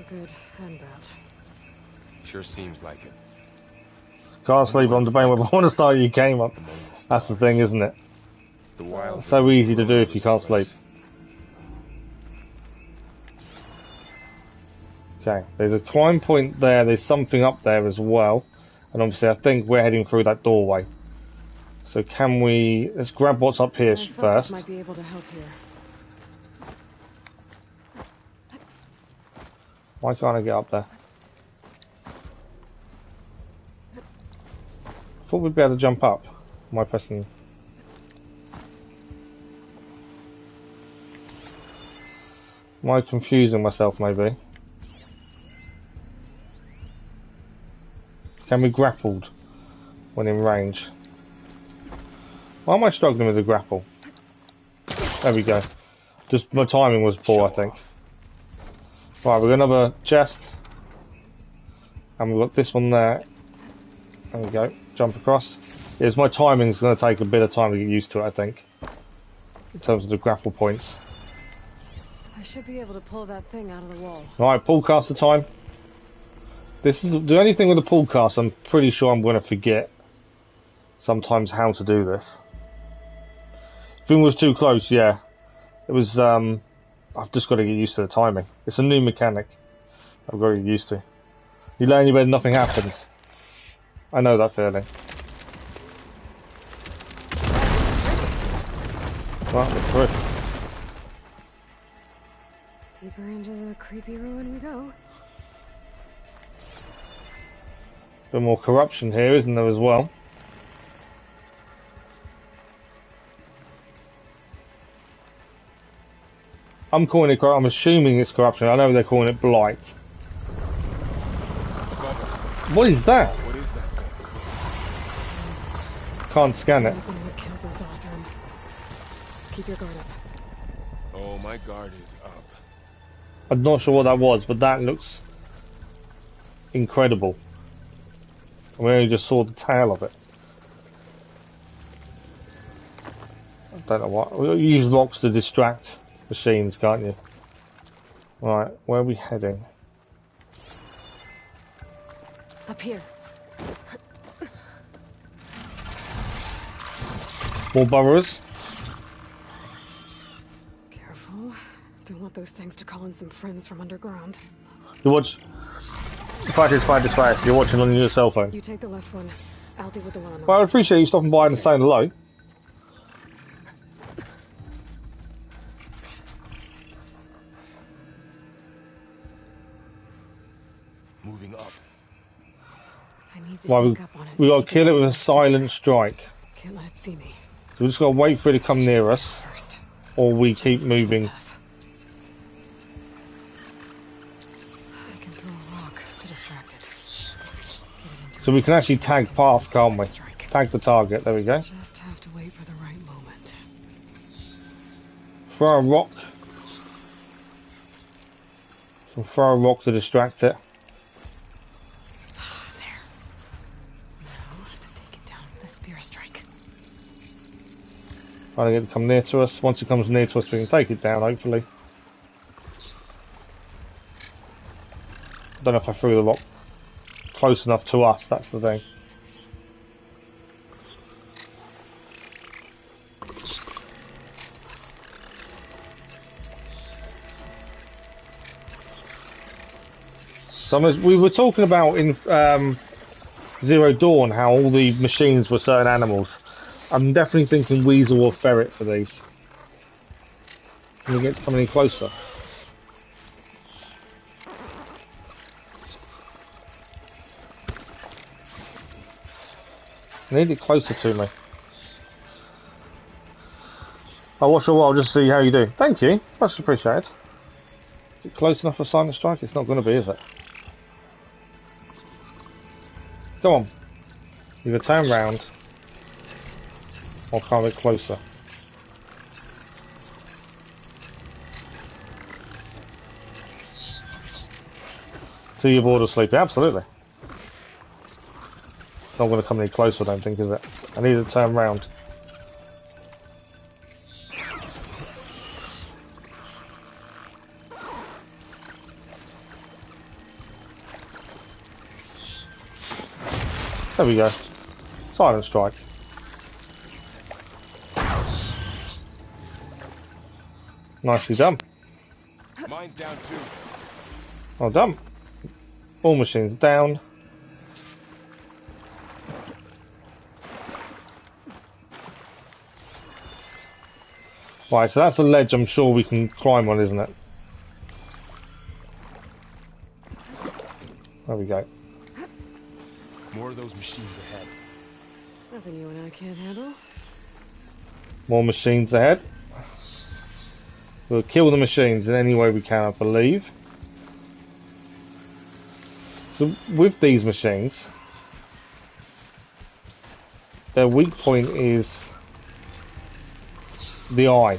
[SPEAKER 3] Good and bad.
[SPEAKER 4] Sure seems like it.
[SPEAKER 1] Can't sleep on debating whether I want to start your game up. That's the thing, isn't it?
[SPEAKER 4] The wilds
[SPEAKER 1] so easy to do if you can't sleep. Okay, there's a climb point there. There's something up there as well. And obviously I think we're heading through that doorway. So can we... Let's grab what's up here
[SPEAKER 3] My focus
[SPEAKER 1] first.
[SPEAKER 3] might be able to help here.
[SPEAKER 1] Why can't I get up there? Thought we'd be able to jump up. Am I pressing... Am I confusing myself maybe? Can be grappled when in range. Why am I struggling with the grapple? There we go. Just my timing was poor, I think. Right, we've got another chest. And we've got this one there. There we go. Jump across. Yes, my timing's going to take a bit of time to get used to it, I think. In terms of the grapple points.
[SPEAKER 3] I should be able to pull that thing out of the wall.
[SPEAKER 1] Right, pull caster time. This is the only thing with the pull cast. I'm pretty sure I'm going to forget sometimes how to do this. If it was too close, yeah. It was, I've just got to get used to the timing. It's a new mechanic I've got to get used to. You lay in your bed, nothing happens. I know that feeling. Well, we're through.
[SPEAKER 3] Deeper into the creepy ruin we go.
[SPEAKER 1] A bit more corruption here, isn't there, as well? I'm calling it, I'm assuming it's corruption. I know they're calling it blight. What is that?
[SPEAKER 4] What is that thing?
[SPEAKER 1] Can't scan it.
[SPEAKER 3] Anything would kill those Osram. Keep your guard up.
[SPEAKER 4] Oh, my guard is up.
[SPEAKER 1] I'm not sure what that was, but that looks incredible. We only just saw the tail of it. I don't know what. You use locks to distract machines, can't you? Right, where are we heading?
[SPEAKER 3] Up here.
[SPEAKER 1] More burrows?
[SPEAKER 3] Careful. Don't want those things to call in some friends from underground.
[SPEAKER 1] You watch. Fight. You're watching on your cell phone.
[SPEAKER 3] You take the left one. I'll deal with the one on the
[SPEAKER 1] Well, I
[SPEAKER 3] right.
[SPEAKER 1] appreciate you stopping by and saying hello.
[SPEAKER 4] Moving up.
[SPEAKER 3] I need to
[SPEAKER 1] Well,
[SPEAKER 3] sneak up on it.
[SPEAKER 1] we got to
[SPEAKER 3] Keep
[SPEAKER 1] kill it
[SPEAKER 3] an
[SPEAKER 1] with
[SPEAKER 3] eye
[SPEAKER 1] a
[SPEAKER 3] on
[SPEAKER 1] silent strike.
[SPEAKER 3] Can't let it see me.
[SPEAKER 1] So we just got to wait for it to come near us,
[SPEAKER 3] First.
[SPEAKER 1] or we keep
[SPEAKER 3] Just control
[SPEAKER 1] moving.
[SPEAKER 3] path. I can throw a rock to distract it. Get it into
[SPEAKER 1] So we
[SPEAKER 3] its
[SPEAKER 1] can actually
[SPEAKER 3] position
[SPEAKER 1] tag path, can't we?
[SPEAKER 3] strike.
[SPEAKER 1] Tag the target. There we go.
[SPEAKER 3] Just have to wait for the right moment.
[SPEAKER 1] Throw a rock. So throw a rock to distract it.
[SPEAKER 3] There. Now to take it down with a spear strike.
[SPEAKER 1] Trying to get it to come near to us. Once it comes near to us, we can take it down, hopefully. Don't know if I threw the rock close enough to us, that's the thing. So we were talking about in Zero Dawn how all the machines were certain animals. I'm definitely thinking weasel or ferret for these. Can we get coming in closer? I need it closer to me. I'll watch a while just to see how you do. Thank you, much appreciated. Is it close enough for silent strike? It's not going to be, is it? Come on. Either turn round or come a bit closer. So you're bored of sleeping? Absolutely. Not going to come any closer, I don't think, is it? I need to turn round. There we go. Silent strike. Nicely done.
[SPEAKER 4] Mine's down too.
[SPEAKER 1] Well done. All machines down. Right, so that's a ledge I'm sure we can climb on, isn't it? There we go.
[SPEAKER 4] More of those machines ahead.
[SPEAKER 3] Nothing you and I can't handle.
[SPEAKER 1] More machines ahead. We'll kill the machines in any way we can, I believe. So with these machines, their weak point is the eye.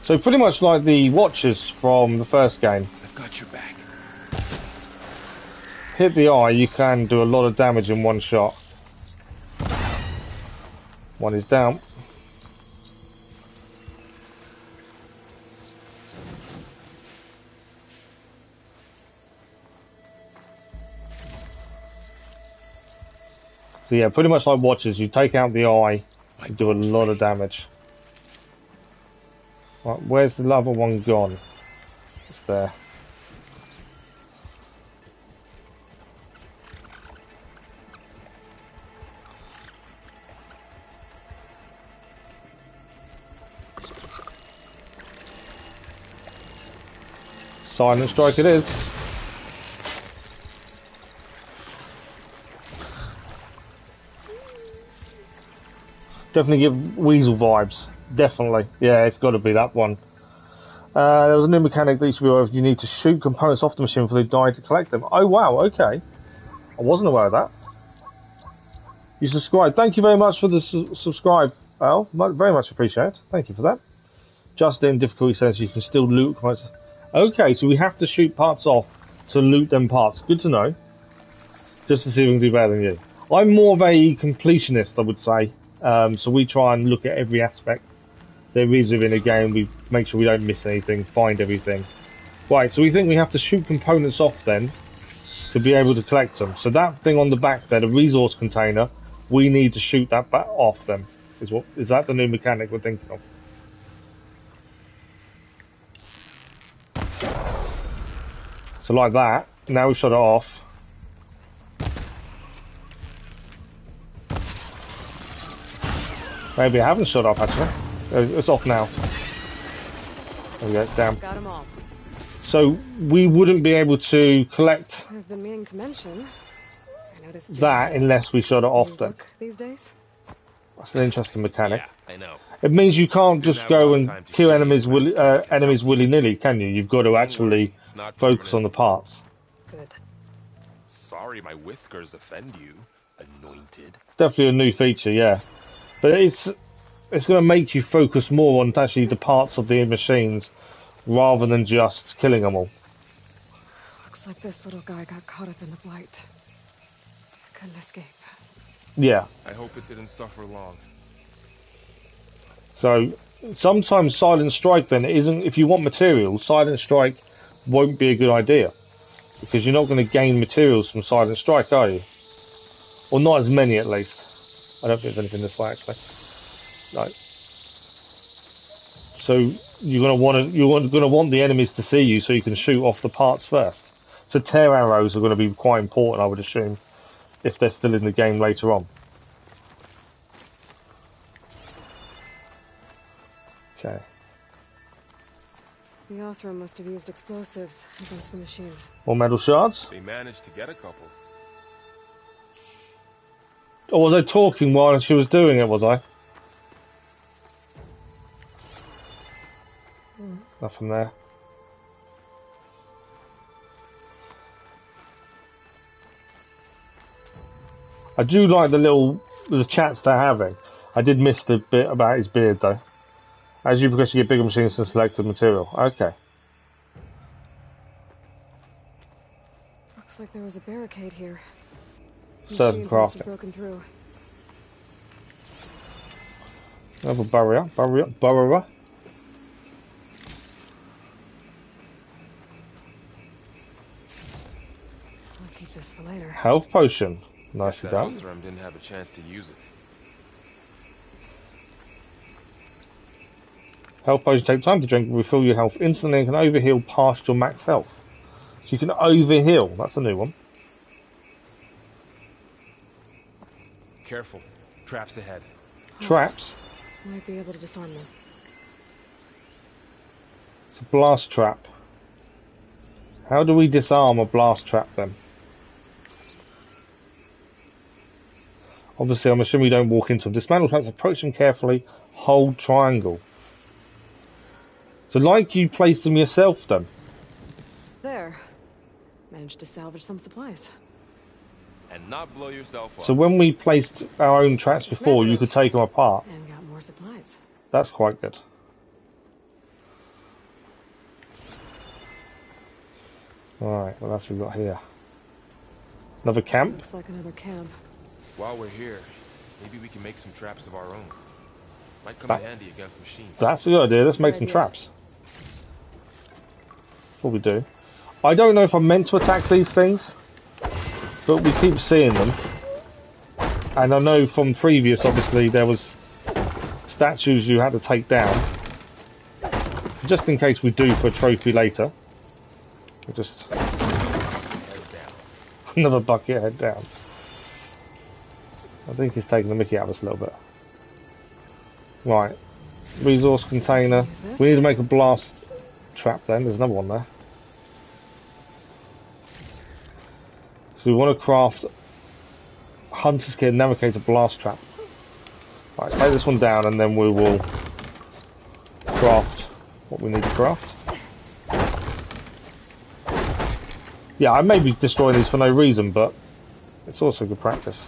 [SPEAKER 1] So pretty much like the Watchers from the first game.
[SPEAKER 4] I've got your back.
[SPEAKER 1] Hit the eye, you can do a lot of damage in one shot. One is down. So yeah, pretty much like Watchers, you take out the eye, you do a lot of damage. Right, where's the other one gone? It's there. Silent strike it is. Definitely give Weasel vibes. Definitely. Yeah, it's got to be that one. There was a new mechanic that used to be aware of. You need to shoot components off the machine before they die to collect them. Oh, wow. Okay. I wasn't aware of that. You subscribe. Thank you very much for the subscribe, Al. Very much appreciated. Thank you for that. Just in difficulty says you can still loot components. Okay, so we have to shoot parts off to loot them parts. Good to know. Just to see if we can do better than you. I'm more of a completionist, I would say. So we try and look at every aspect there is within a game. We make sure we don't miss anything, find everything. Right, so we think we have to shoot components off then to be able to collect them. So that thing on the back there, the resource container, we need to shoot that back off them. Is that the new mechanic we're thinking of? So like that. Now we've shot it off. Maybe I haven't shut off actually. It's off now. There we go, it's down.
[SPEAKER 3] Got 'em all.
[SPEAKER 1] So we wouldn't be able to collect
[SPEAKER 3] I've been meaning to mention. I noticed
[SPEAKER 1] that unless we shut it off then.
[SPEAKER 3] These days.
[SPEAKER 1] That's an interesting mechanic.
[SPEAKER 4] Yeah, I know.
[SPEAKER 1] It means you can't
[SPEAKER 4] Didn't
[SPEAKER 1] just
[SPEAKER 4] have a
[SPEAKER 1] go
[SPEAKER 4] lot of
[SPEAKER 1] and
[SPEAKER 4] time to
[SPEAKER 1] kill
[SPEAKER 4] shoot
[SPEAKER 1] enemies
[SPEAKER 4] it.
[SPEAKER 1] willy-nilly, can you? You've got to actually
[SPEAKER 4] It's not
[SPEAKER 1] focus
[SPEAKER 4] permanent.
[SPEAKER 1] on the parts.
[SPEAKER 3] Good.
[SPEAKER 4] Sorry my whiskers offend you, anointed.
[SPEAKER 1] Definitely a new feature, yeah. But it's going to make you focus more on actually the parts of the machines rather than just killing them all.
[SPEAKER 3] Looks like this little guy got caught up in the blight. Couldn't escape.
[SPEAKER 1] Yeah.
[SPEAKER 4] I hope it didn't suffer long.
[SPEAKER 1] So sometimes Silent Strike then isn't. If you want materials, Silent Strike won't be a good idea because you're not going to gain materials from Silent Strike, are you? Or not as many at least. I don't think there's anything this way actually. No. So you're going to want the enemies to see you so you can shoot off the parts first. So tear arrows are going to be quite important, I would assume, if they're still in the game later on. Okay.
[SPEAKER 3] The Osram must have used explosives against the machines.
[SPEAKER 1] More metal shards.
[SPEAKER 4] They managed to get a couple.
[SPEAKER 1] Or was I talking while she was doing it, was I? Nothing there. I do like the chats they're having. I did miss the bit about his beard though. As you progress, you get bigger machines and selected material. Okay.
[SPEAKER 3] Looks like there was a barricade here.
[SPEAKER 1] Certain
[SPEAKER 3] Machines must have
[SPEAKER 1] crafting.
[SPEAKER 3] broken through.
[SPEAKER 1] Another barrier. Barrier.
[SPEAKER 3] I'll keep this for later.
[SPEAKER 1] Health potion. Nicely
[SPEAKER 4] That
[SPEAKER 1] done.
[SPEAKER 4] Osram didn't have a chance to use it.
[SPEAKER 1] Health potion take time to drink and refill your health instantly and can overheal past your max health. So you can overheal. That's a new one.
[SPEAKER 4] Careful. Traps ahead.
[SPEAKER 1] Traps.
[SPEAKER 3] Might be able to disarm them.
[SPEAKER 1] blast trap. How do we disarm a blast trap then? Obviously, I'm assuming we don't walk into them. Dismantle traps, approach them carefully, hold triangle. So like you placed them yourself then?
[SPEAKER 3] There. Managed to salvage some supplies.
[SPEAKER 4] And not blow yourself up.
[SPEAKER 1] So when we placed our own traps before, you could take them apart.
[SPEAKER 3] And got more supplies.
[SPEAKER 1] That's quite good. Alright, what else have we got here? Another camp?
[SPEAKER 3] Looks like another camp.
[SPEAKER 4] While we're here, maybe we can make some traps of our own. Might come in handy against machines.
[SPEAKER 1] That's a good idea. Let's make some traps. That's what we do. I don't know if I'm meant to attack these things, but we keep seeing them. And I know from previous, obviously, there was statues you had to take down. Just in case we do for a trophy later. We'll just...
[SPEAKER 4] Head down.
[SPEAKER 1] Another bucket, head down. I think he's taking the mickey out of us a little bit. Right. Resource container. We need to make a blast trap then. There's another one there. So we want to craft Hunter's Kit Navigator blast trap. Right, let's take this one down and then we will craft what we need to craft. Yeah, I may be destroying these for no reason, but it's also good practice.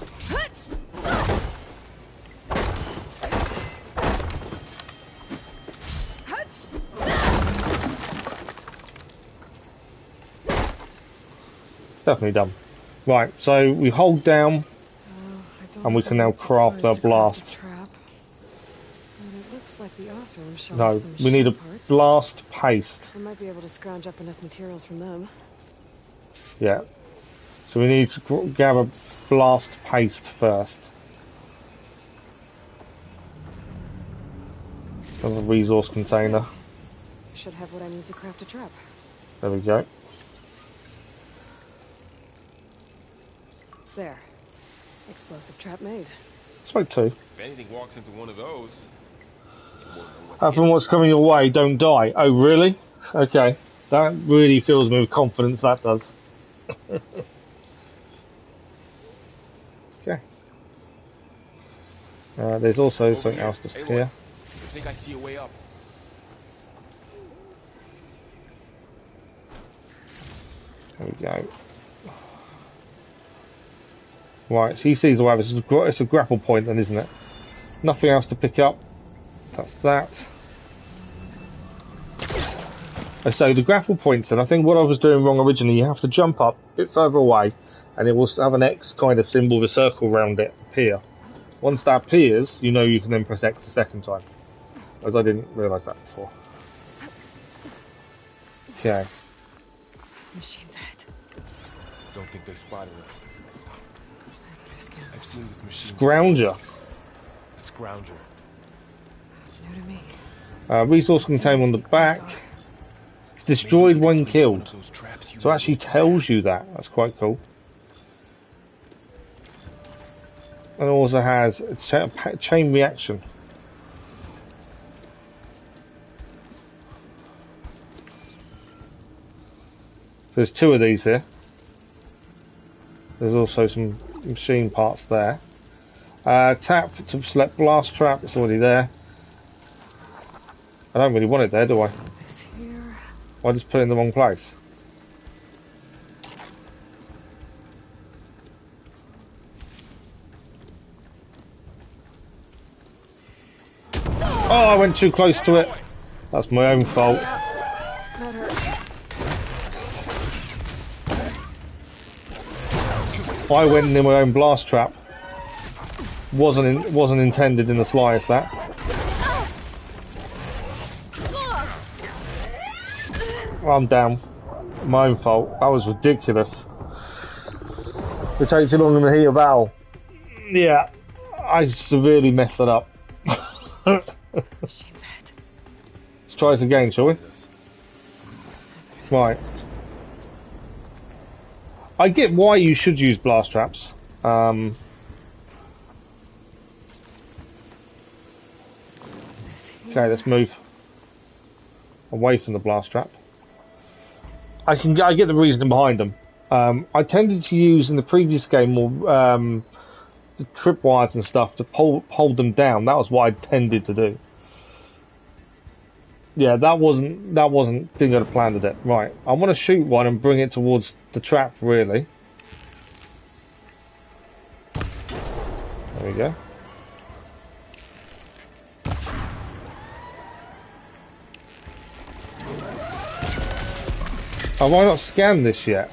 [SPEAKER 1] Definitely done. Right, so we hold down and we can now craft our blast. No, we need a blast paste.
[SPEAKER 3] I might be able to scrounge up enough materials from them.
[SPEAKER 1] Yeah. So we need to gather blast paste first. Another resource container.
[SPEAKER 3] Should have what I need to craft a trap.
[SPEAKER 1] There we go.
[SPEAKER 3] There. Explosive trap made.
[SPEAKER 1] Let's make two.
[SPEAKER 4] If anything walks into one of those, it won't know what's
[SPEAKER 1] From what's coming your way, don't die. Oh, really? Okay. That really fills me with confidence, that does. Okay. There's also something else just here.
[SPEAKER 4] I think I see a way up.
[SPEAKER 1] There we go. Right, he sees the way. It's a grapple point then, isn't it? Nothing else to pick up. That's that. So the grapple points, and I think what I was doing wrong originally, you have to jump up a bit further away, and it will have an X kind of symbol with a circle around it appear. Once that appears, you know you can then press X a second time. As I didn't realise that before. Okay.
[SPEAKER 3] Machine's ahead.
[SPEAKER 4] Don't think they spotted us. I've seen this machine.
[SPEAKER 1] Grounger.
[SPEAKER 4] A scrounger.
[SPEAKER 3] That's new to me.
[SPEAKER 1] Resource container on the back. It's destroyed when killed. So it actually tells you that. That's quite cool. And it also has a chain reaction. So there's two of these here. There's also some machine parts there. Tap to select blast trap. It's already there. I don't really want it there, do I? I just put it in the wrong place. Oh, I went too close to it. That's my own fault. I went in my own blast trap. Wasn't intended in the slightest. That. I'm down. My own fault. That was ridiculous. It takes too long in the heat of battle. Yeah, I severely messed that up. Let's try this again, shall we? Right. I get why you should use blast traps. Okay, let's move. away from the blast trap. I get the reasoning behind them. I tended to use in the previous game more the tripwires and stuff to hold them down. That was what I tended to do. Yeah, that wasn't didn't go to plan, did it? Right, I want to shoot one and bring it towards the trap. Really. There we go. Have I not scanned this yet?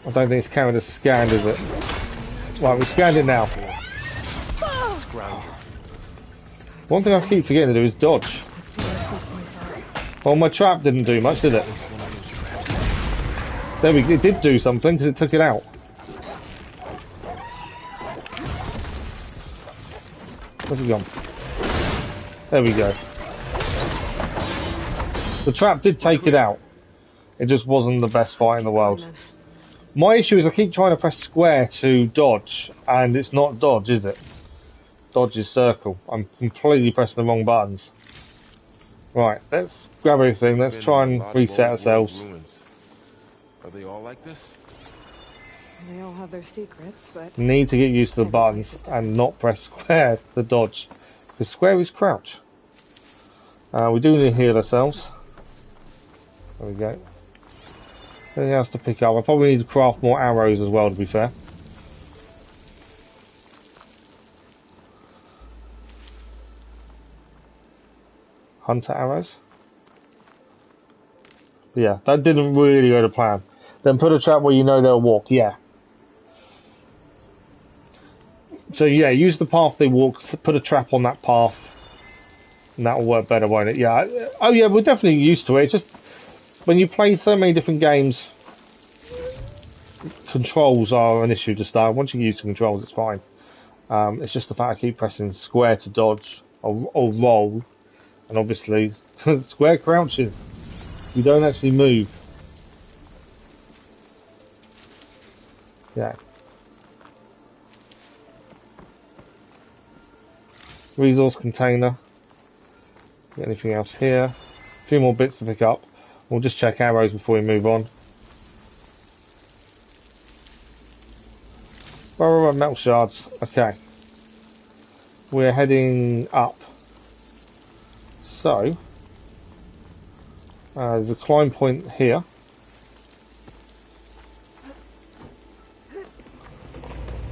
[SPEAKER 1] I don't think it's counted as scanned, is it? Right, we scanned it now. One thing I keep forgetting to do is dodge. Well, my trap didn't do much, did it? There we go. It did do something because it took it out. Where's it gone? There we go. The trap did take it out. It just wasn't the best fight in the world. My issue is I keep trying to press square to dodge, and it's not dodge, is it? Dodge is circle. I'm completely pressing the wrong buttons. Right, let's grab everything. Let's try and reset ourselves.
[SPEAKER 4] Are they all like this?
[SPEAKER 3] They all have their secrets, but
[SPEAKER 1] Need to get used to the buttons and not press square to dodge. Because square is crouch. We do need to heal ourselves. There we go. Anything else to pick up? I probably need to craft more arrows as well, to be fair. Hunter arrows. Yeah, that didn't really go to plan. Then put a trap where you know they'll walk. Yeah. So yeah, use the path they walk. Put a trap on that path, and that will work better, won't it? Yeah. Oh yeah, we're definitely used to it. It's just when you play so many different games, controls are an issue to start. Once you use the controls, it's fine. It's just the fact I keep pressing square to dodge or roll, and obviously square crouches. You don't actually move. Yeah. Resource container. Got anything else here? A few more bits to pick up. We'll just check arrows before we move on. Right, metal shards. Okay. We're heading up. So, there's a climb point here.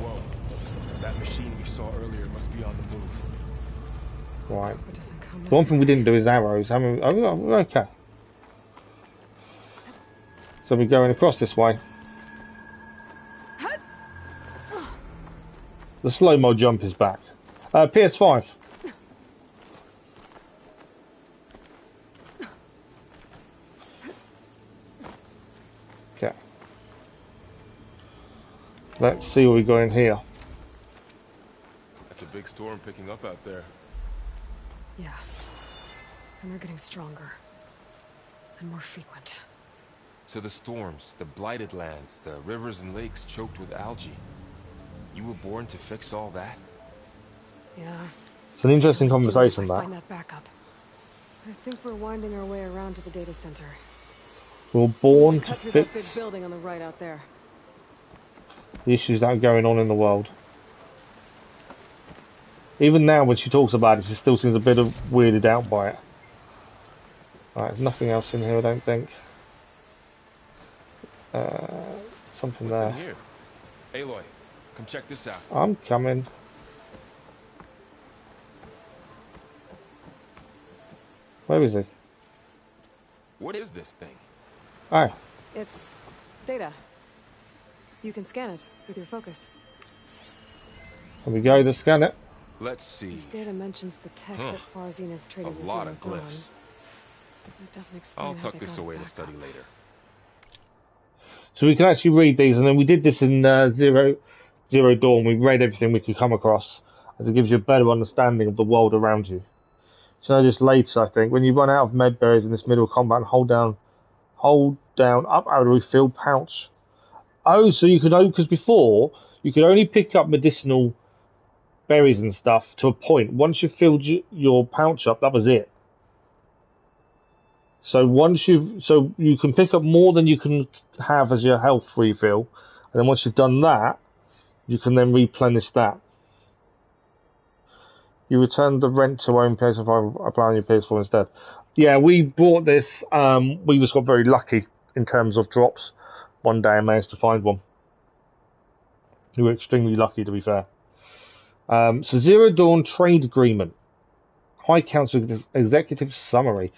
[SPEAKER 4] Whoa. That machine we saw earlier must be on the move.
[SPEAKER 1] Right. One thing we didn't do is arrows. I mean, oh, okay. So we're going across this way. The slow-mo jump is back. PS5. Okay. Let's see what we got in here.
[SPEAKER 4] That's a big storm picking up out there.
[SPEAKER 3] yeah, and they're getting stronger and more frequent.
[SPEAKER 4] So the storms, the blighted lands, the rivers and lakes choked with algae. You were born to fix all that?
[SPEAKER 3] Yeah.
[SPEAKER 1] It's an interesting conversation, that.
[SPEAKER 3] Find that backup. I think we're winding our way around to the data center.
[SPEAKER 1] We're born to
[SPEAKER 3] Cut through that big
[SPEAKER 1] fix
[SPEAKER 3] building on the right out there.
[SPEAKER 1] the issues that are going on in the world. Even now, when she talks about it, she still seems a bit weirded out by it. Right, there's nothing else in here, I don't think. Something
[SPEAKER 4] What's
[SPEAKER 1] there.
[SPEAKER 4] in here? Aloy, come check this out.
[SPEAKER 1] I'm coming. Where is he?
[SPEAKER 4] What is this thing?
[SPEAKER 1] Oh,
[SPEAKER 3] It's data. You can scan it with your focus.
[SPEAKER 1] here we go, to scan it.
[SPEAKER 4] Let's see.
[SPEAKER 3] This data mentions the tech that Far Zenith
[SPEAKER 4] A
[SPEAKER 3] traded with
[SPEAKER 4] lot
[SPEAKER 3] Zero
[SPEAKER 4] of
[SPEAKER 3] Dawn.
[SPEAKER 4] glyphs.
[SPEAKER 3] It doesn't explain
[SPEAKER 4] I'll
[SPEAKER 3] how
[SPEAKER 4] tuck
[SPEAKER 3] they
[SPEAKER 4] this
[SPEAKER 3] got it
[SPEAKER 4] away to
[SPEAKER 3] back
[SPEAKER 4] study
[SPEAKER 3] up.
[SPEAKER 4] later.
[SPEAKER 1] So we can actually read these, and then we did this in Zero Dawn. We read everything we could come across, as it gives you a better understanding of the world around you. So notice later, I think, when you run out of med berries in this middle of combat, and hold down up arrow to refill pouch. Oh, so you could, because before you could only pick up medicinal berries and stuff to a point. Once you filled your pouch up, that was it. So so you can pick up more than you can have as your health refill, and then once you've done that, you can then replenish that. You return the rent to own PS5, applying your PS4 instead. Yeah, we bought this. We just got very lucky in terms of drops. One day I managed to find one. We were extremely lucky, to be fair. So Zero Dawn Trade Agreement. High Council Executive Summary.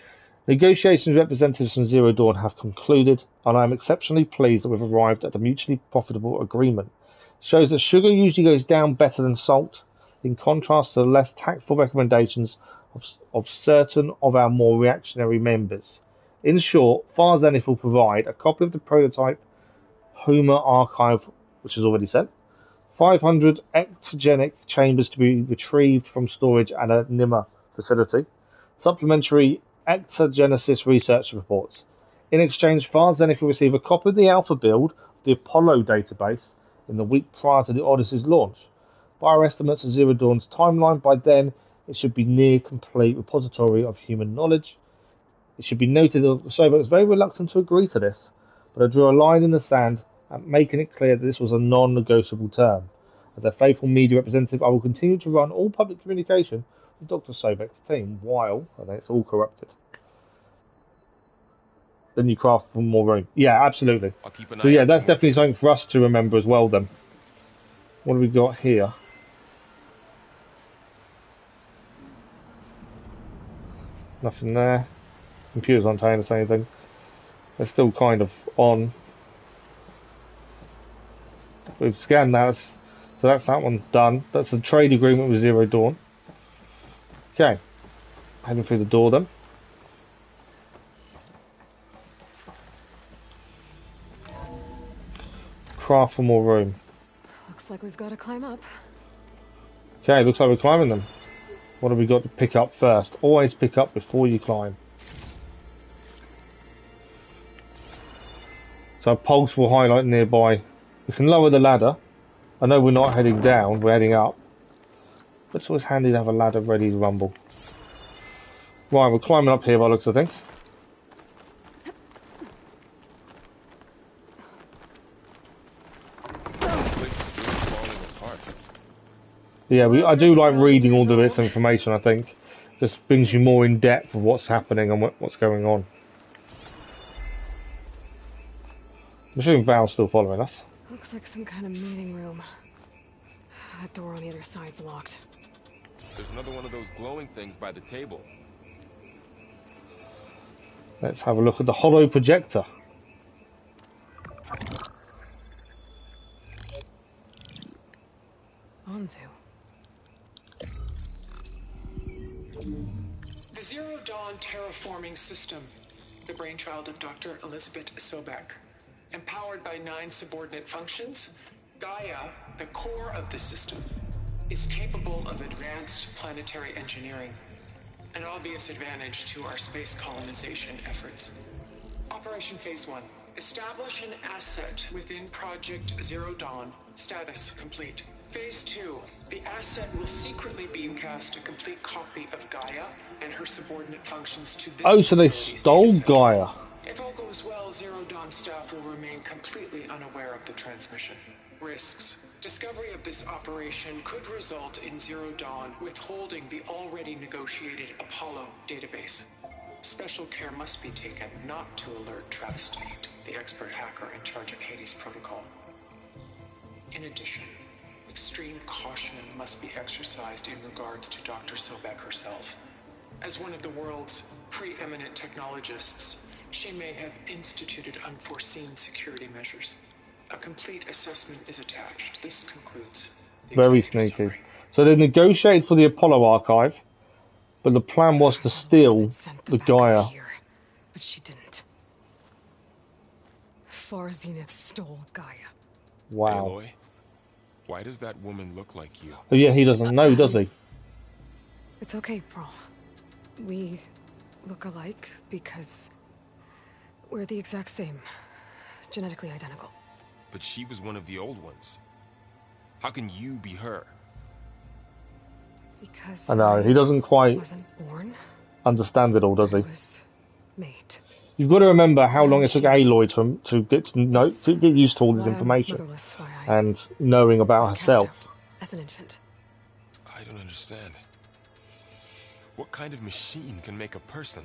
[SPEAKER 1] Negotiations representatives from Zero Dawn have concluded, and I am exceptionally pleased that we've arrived at a mutually profitable agreement. It shows that sugar usually goes down better than salt, in contrast to the less tactful recommendations of certain of our more reactionary members. In short, Far Zenith will provide a copy of the prototype Homer archive, which is already sent, 500 ectogenic chambers to be retrieved from storage at a NIMA facility, supplementary ectogenesis research reports. In exchange, Far Zenith will receive a copy of the alpha build of the Apollo database in the week prior to the Odyssey's launch. By our estimates of Zero Dawn's timeline, by then it should be near complete repository of human knowledge. It should be noted that Sobek was very reluctant to agree to this, but I drew a line in the sand and making it clear that this was a non-negotiable term. As a faithful media representative, I will continue to run all public communication with Dr. Sobek's team while, and it's all corrupted. Then you craft for more room. Yeah, absolutely. So yeah, that's definitely something for us to remember as well then. What have we got here? Nothing there. Computers aren't telling us anything. They're still kind of on. We've scanned that, so that's that one done. That's a trade agreement with Zero Dawn. Okay, heading through the door then. Craft for more room.
[SPEAKER 3] Looks like we've got to climb up.
[SPEAKER 1] Okay, looks like we're climbing them. What have we got to pick up first? Always pick up before you climb. So a pulse will highlight nearby. We can lower the ladder. I know we're not heading down, we're heading up. But it's always handy to have a ladder ready to rumble. Right, we're climbing up here by the looks of things. Yeah, I do like reading all the bits of information, I think. Just brings you more in depth of what's happening and what's going on. I'm assuming Val's still following us.
[SPEAKER 3] Looks like some kind of meeting room. That door on the other side's locked.
[SPEAKER 4] There's another one of those glowing things by the table.
[SPEAKER 1] Let's have a look at the hollow projector.
[SPEAKER 3] Onzu.
[SPEAKER 7] The Zero Dawn terraforming system, the brainchild of Dr. Elizabeth Sobek. Empowered by 9 subordinate functions, Gaia, the core of the system, is capable of advanced planetary engineering, an obvious advantage to our space colonization efforts. Operation Phase 1. Establish an asset within Project Zero Dawn. Status complete. Phase 2. The asset will secretly beamcast a complete copy of Gaia and her subordinate functions to this
[SPEAKER 1] Oh, so they
[SPEAKER 7] facility's
[SPEAKER 1] stole
[SPEAKER 7] data center.
[SPEAKER 1] Gaia.
[SPEAKER 7] If all goes well, Zero Dawn staff will remain completely unaware of the transmission. Risks. Discovery of this operation could result in Zero Dawn withholding the already negotiated Apollo database. Special care must be taken not to alert Travis Tate, the expert hacker in charge of Hades' protocol. In addition, extreme caution must be exercised in regards to Dr. Sobek herself. As one of the world's preeminent technologists, she may have instituted unforeseen security measures. A complete assessment is attached. This concludes the
[SPEAKER 1] Very
[SPEAKER 7] executive
[SPEAKER 1] sneaky.
[SPEAKER 7] summary.
[SPEAKER 1] So they negotiated for the Apollo archive, but the plan was to steal the Gaia.
[SPEAKER 3] Here, but she didn't. Far Zenith stole Gaia.
[SPEAKER 1] Wow.
[SPEAKER 4] Aloy, why does that woman look like you?
[SPEAKER 1] Oh yeah, he doesn't know, does he?
[SPEAKER 3] It's okay, Pearl. We look alike because we're the exact same. Genetically identical.
[SPEAKER 4] But she was one of the old ones. How can you be her?
[SPEAKER 3] Because
[SPEAKER 1] I know, he doesn't quite
[SPEAKER 3] wasn't born.
[SPEAKER 1] understand it all, does
[SPEAKER 3] I
[SPEAKER 1] he?
[SPEAKER 3] was mate.
[SPEAKER 1] You've got to remember how long it took
[SPEAKER 3] She-
[SPEAKER 1] Aloy to get to get used to all this
[SPEAKER 3] Why I'm
[SPEAKER 1] information
[SPEAKER 3] motherless, why I
[SPEAKER 1] and knowing about
[SPEAKER 3] was cast
[SPEAKER 1] herself.
[SPEAKER 3] out as an infant.
[SPEAKER 4] I don't understand. What kind of machine can make a person?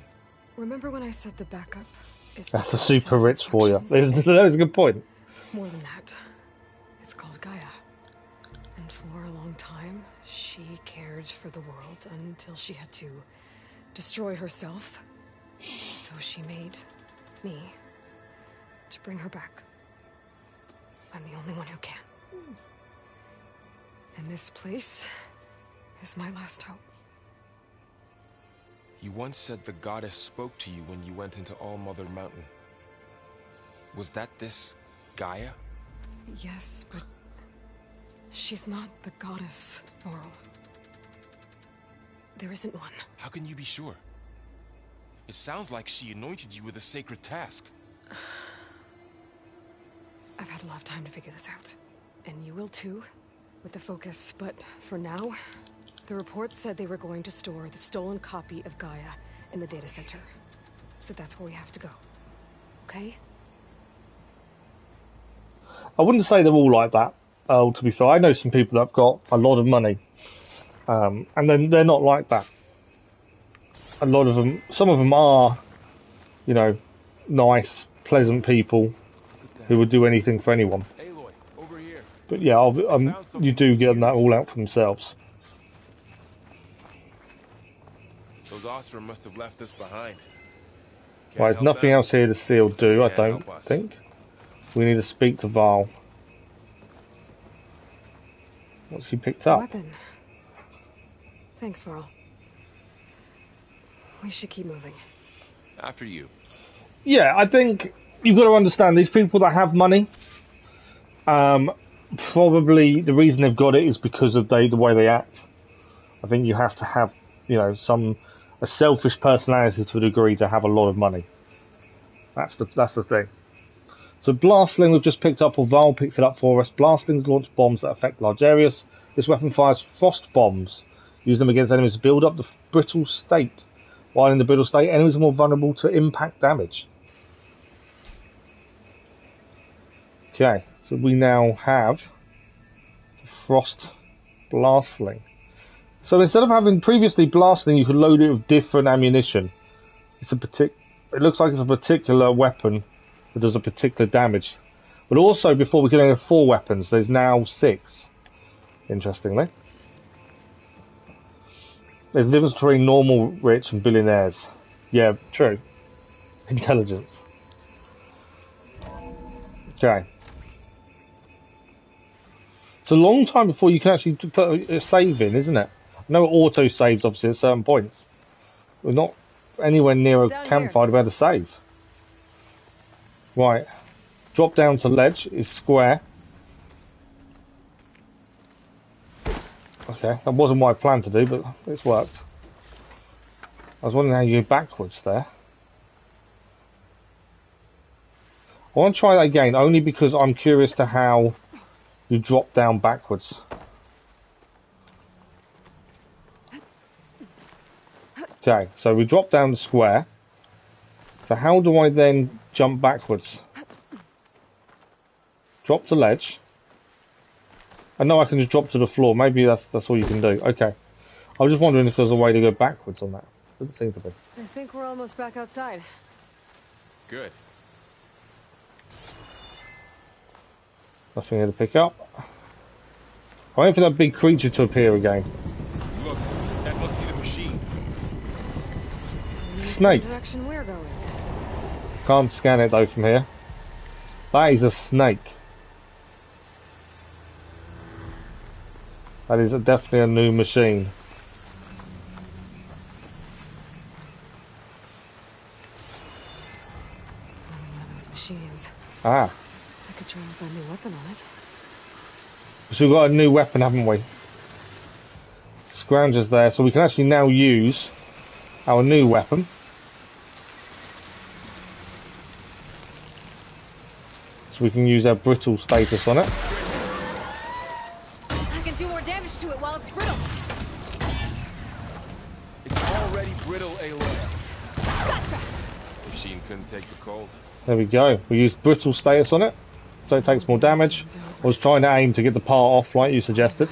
[SPEAKER 3] Remember when I said the backup is
[SPEAKER 1] That's
[SPEAKER 3] the
[SPEAKER 1] the super rich for you.
[SPEAKER 3] self-instructions?
[SPEAKER 1] That's a good point.
[SPEAKER 3] More than that. It's called Gaia. And for a long time, she cared for the world until she had to destroy herself. So she made me to bring her back. I'm the only one who can. And this place is my last hope.
[SPEAKER 4] You once said the goddess spoke to you when you went into All Mother Mountain. Was that this Gaia?
[SPEAKER 3] Yes, but she's not the goddess, Laurel. There isn't one.
[SPEAKER 4] How can you be sure? It sounds like she anointed you with a sacred task.
[SPEAKER 3] I've had a lot of time to figure this out. And you will too, with the focus. But for now, the reports said they were going to store the stolen copy of Gaia in the data center. So that's where we have to go. Okay?
[SPEAKER 1] I wouldn't say they're all like that. To be fair, I know some people that have got a lot of money, and then they're not like that. A lot of them, some of them are, you know, nice, pleasant people who would do anything for anyone.
[SPEAKER 4] Aloy, over here.
[SPEAKER 1] But yeah, you do get that all out for themselves.
[SPEAKER 4] Those Ostrom must have left us behind. Can't
[SPEAKER 1] Right, there's
[SPEAKER 4] help
[SPEAKER 1] nothing
[SPEAKER 4] them.
[SPEAKER 1] else here to see or do, I
[SPEAKER 4] Can't
[SPEAKER 1] don't
[SPEAKER 4] help us.
[SPEAKER 1] think. We need to speak to Val. What's he picked up?
[SPEAKER 3] Weapon. Thanks, Varl. We should keep moving.
[SPEAKER 4] After you.
[SPEAKER 1] Yeah, I think you've got to understand these people that have money. Probably the reason they've got it is because of the way they act. I think you have to have, you know, a selfish personality to a degree to have a lot of money. That's the thing. So Blastling we've just picked up, or Val picked it up for us. Blastlings launch bombs that affect large areas. This weapon fires frost bombs. Use them against enemies to build up the brittle state. While in the brittle state, enemies are more vulnerable to impact damage. Okay, so we now have Frost Blastling. So instead of having previously Blastling, you could load it with different ammunition. It looks like it's a particular weapon that does a particular damage. But also, before we could only have 4 weapons, there's now 6. Interestingly. There's a difference between normal rich and billionaires. Yeah, true. Intelligence. Okay. It's a long time before you can actually put a save in, isn't it? No auto saves, obviously, at certain points. We're not anywhere near a campfire to be able to save. Right. Drop down to ledge is square. Okay, that wasn't what I planned to do, but it's worked. I was wondering how you go backwards there. I want to try that again, only because I'm curious to how you drop down backwards. Okay, so we drop down the square. So how do I then jump backwards? Drop to ledge. I know I can just drop to the floor. Maybe that's all you can do. Okay. I was just wondering if there's a way to go backwards on that. Doesn't seem to be.
[SPEAKER 3] I think we're almost back outside.
[SPEAKER 4] Good.
[SPEAKER 1] Nothing here to pick up. I'm waiting for that big creature to appear again.
[SPEAKER 4] Look, that must be the machine.
[SPEAKER 1] Snake.
[SPEAKER 3] The direction we're going.
[SPEAKER 1] Can't scan it though from here. That is a snake. That is definitely a new machine.
[SPEAKER 3] One of those machines.
[SPEAKER 1] Ah.
[SPEAKER 3] I could try with a new weapon on it.
[SPEAKER 1] So we've got a new weapon, haven't we? Scrounger's there, so we can actually now use our new weapon. So we can use our brittle status on it.
[SPEAKER 3] I can do more damage to it while it's brittle.
[SPEAKER 4] It's already brittle, Aloy.
[SPEAKER 3] Gotcha!
[SPEAKER 4] Machine couldn't take the cold.
[SPEAKER 1] There we go. We used brittle status on it, so it takes more damage. I was trying to aim to get the part off like you suggested.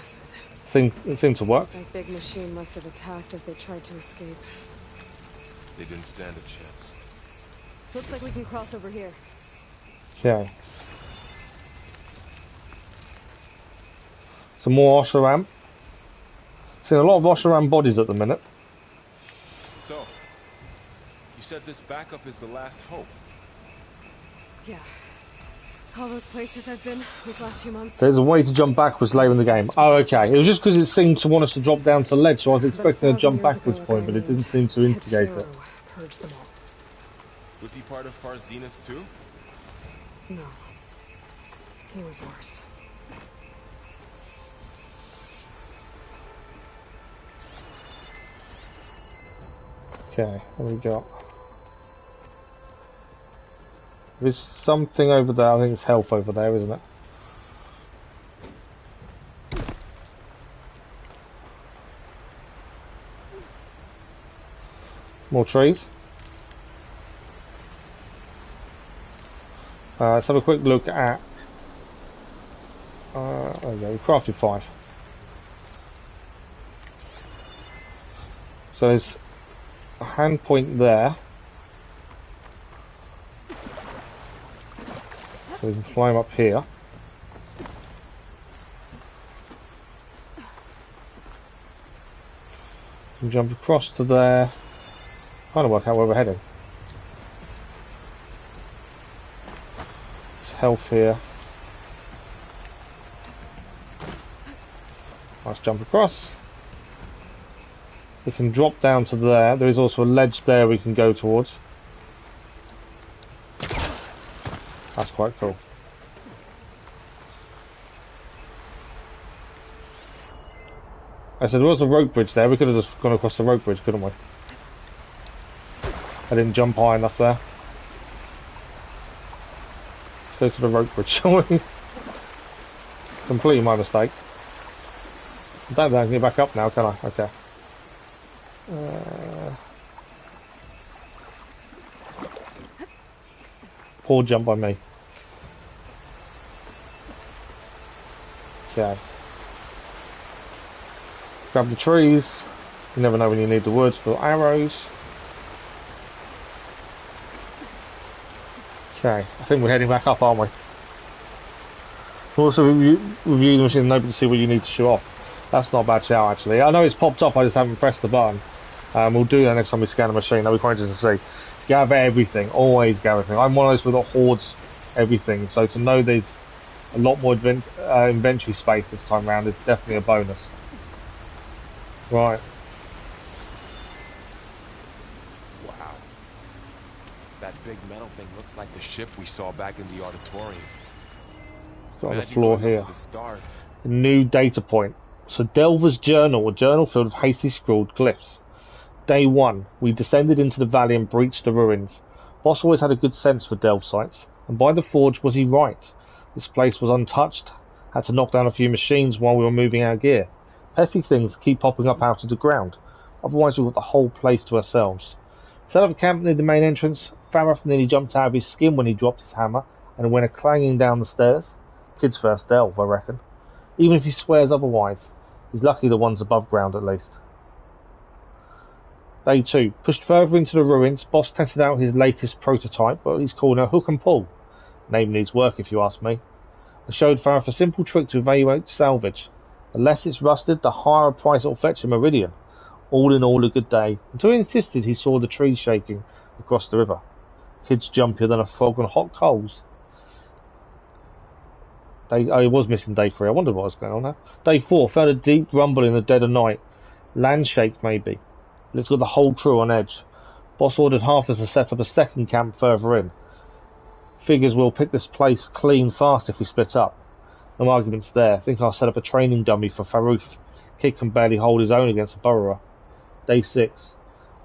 [SPEAKER 1] It seemed to work.
[SPEAKER 3] That big machine must have attacked as they tried to escape.
[SPEAKER 4] They didn't stand a chance.
[SPEAKER 3] Looks like we can cross over here.
[SPEAKER 1] Okay. Some more Osharam. Seeing a lot of Osharam bodies at the minute.
[SPEAKER 4] So, you said this backup is the last hope.
[SPEAKER 3] Yeah. All those places I've been these last few months.
[SPEAKER 1] There's a way to jump backwards later in the game. Oh, okay. It was just because it seemed to want us to drop down to the ledge, so I was expecting a jump backwards point, but it didn't seem to instigate it.
[SPEAKER 3] Purge them all.
[SPEAKER 4] Was he part of Far Zenith too?
[SPEAKER 3] No. He was worse.
[SPEAKER 1] Okay, what do we got? There's something over there. I think it's health over there, isn't it? More trees. Let's have a quick look at... there we go, we crafted 5. So there's a hand point there. So we can climb up here. And jump across to there. Trying to work out where we're heading. There's health here. Let's jump across. We can drop down to there. There is also a ledge there we can go towards. That's quite cool. I said there was a rope bridge there. We could have just gone across the rope bridge, couldn't we? I didn't jump high enough there. Let's go to the rope bridge, shall we? Completely my mistake. I don't think I can get back up now, can I? Okay. Poor jump by me. Okay. Grab the trees. You never know when you need the woods for arrows. Okay, I think we're heading back up, aren't we? Also review the machine and open to see what you need to show off. That's not a bad shout actually. I know it's popped up, I just haven't pressed the button. We'll do that next time we scan the machine. That'll be quite interesting to see. Gather everything, always gather everything. I'm one of those that hoards everything, so to know there's a lot more inventory space this time around is definitely a bonus. Right.
[SPEAKER 4] Wow. That big metal thing looks like the ship we saw back in the auditorium.
[SPEAKER 1] Got on the
[SPEAKER 4] Imagine
[SPEAKER 1] floor
[SPEAKER 4] going
[SPEAKER 1] here.
[SPEAKER 4] up to the stars.
[SPEAKER 1] A new data point. So Delver's journal, a journal filled with hastily scrawled glyphs. Day 1, we descended into the valley and breached the ruins. Boss always had a good sense for delve sites, and by the forge was he right. This place was untouched. Had to knock down a few machines while we were moving our gear. Pesky things keep popping up out of the ground. Otherwise we've got the whole place to ourselves. Set up a camp near the main entrance. Farah nearly jumped out of his skin when he dropped his hammer and went clanging down the stairs. Kid's first delve, I reckon. Even if he swears otherwise, he's lucky the ones above ground at least. Day 2. Pushed further into the ruins, Boss tested out his latest prototype, what he's calling a hook and pull. Name needs work if you ask me. I showed Farah a simple trick to evaluate salvage. The less it's rusted, the higher a price it'll fetch a meridian. All in all, a good day, until he insisted he saw the trees shaking across the river. Kid's jumpier than a frog on hot coals. I was missing day 3. I wondered what was going on there. Day 4. Felt a deep rumble in the dead of night. Land shake, maybe. It's got the whole crew on edge. Boss ordered half us to set up a second camp further in. Figures we'll pick this place clean fast if we split up. No arguments there. Think I'll set up a training dummy for Farouk. Kid can barely hold his own against a burrower. Day 6.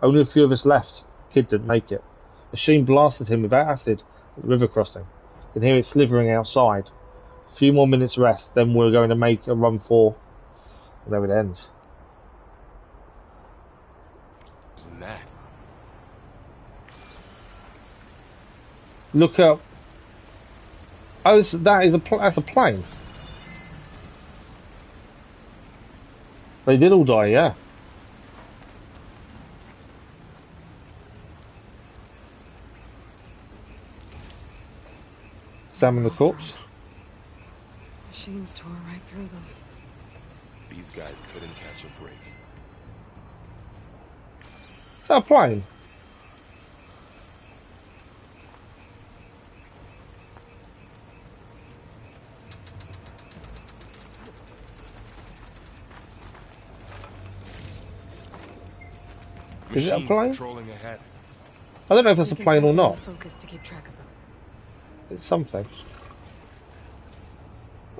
[SPEAKER 1] Only a few of us left. Kid didn't make it. Machine blasted him with acid at the river crossing. Can hear it slithering outside. A few more minutes rest, then we're going to make a run for... And there it ends.
[SPEAKER 4] Isn't that?
[SPEAKER 1] Look up. Oh, that's a plane. They did all die, yeah. Examine the corpse.
[SPEAKER 3] Machines tore right through them.
[SPEAKER 4] These guys couldn't catch a break.
[SPEAKER 1] Is that a plane? Is it a plane?
[SPEAKER 4] Patrolling ahead.
[SPEAKER 1] I don't know if that's a plane or not.
[SPEAKER 3] Focus to keep track of them.
[SPEAKER 1] It's something.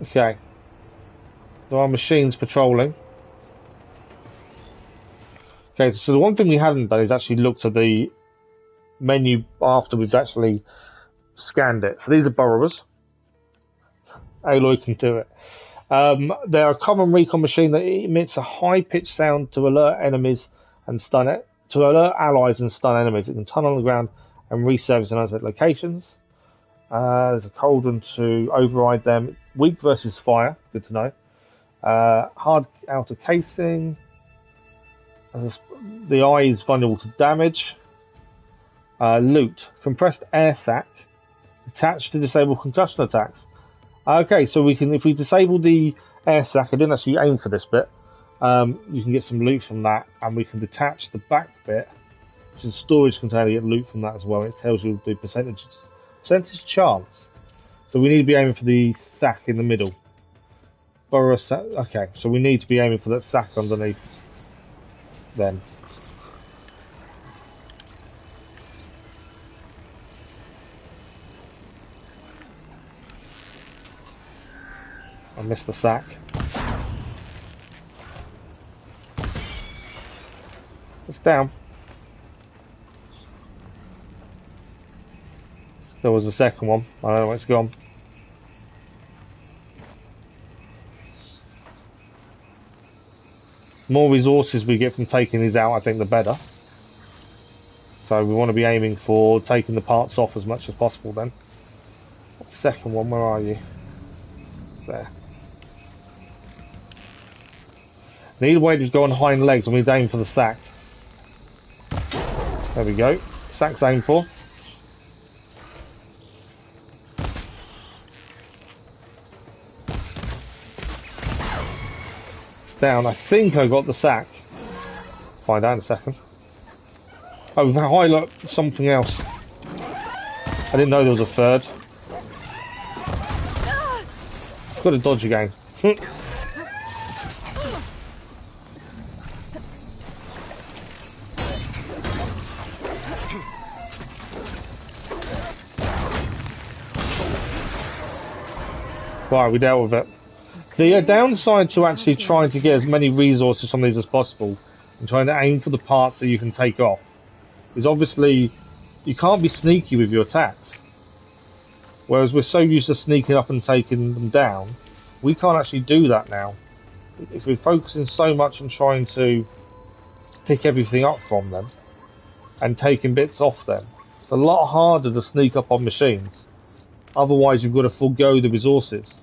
[SPEAKER 1] Okay. There are machines patrolling. Okay, so the one thing we hadn't done is actually looked at the menu after we've actually scanned it. So these are burrowers. Aloy can do it. They're a common recon machine that emits a high-pitched sound to alert enemies and stun it. To alert allies and stun enemies. It can tunnel on the ground and resurface in unexpected locations. There's a cauldron to override them. Weak versus fire. Good to know. Hard outer casing. The eye is vulnerable to damage. Loot. Compressed air sac. Attached to disable concussion attacks. Okay, so we can, if we disable the air sac, I didn't actually aim for this bit. You can get some loot from that, and we can detach the back bit, which is a storage container. Get loot from that as well. It tells you the percentage chance. So we need to be aiming for the sack in the middle. Burrow sack. Okay, so we need to be aiming for that sack underneath. Then. I missed the sack. It's down. There was a second one. I don't know where it's gone. The more resources we get from taking these out, I think the better. So we want to be aiming for taking the parts off as much as possible then. Second one, where are you? There. Need a way to go on hind legs, and we need to aim for the sack. There we go. Sack's aimed for. It's down. I think I got the sack. Find out in a second. Oh, we've highlighted something else. I didn't know there was a third. Got to dodge again. Right, we dealt with it. The downside to actually trying to get as many resources from these as possible and trying to aim for the parts that you can take off is obviously you can't be sneaky with your attacks. Whereas we're so used to sneaking up and taking them down, we can't actually do that now. If we're focusing so much on trying to pick everything up from them and taking bits off them, it's a lot harder to sneak up on machines. Otherwise, you've got to forego the resources.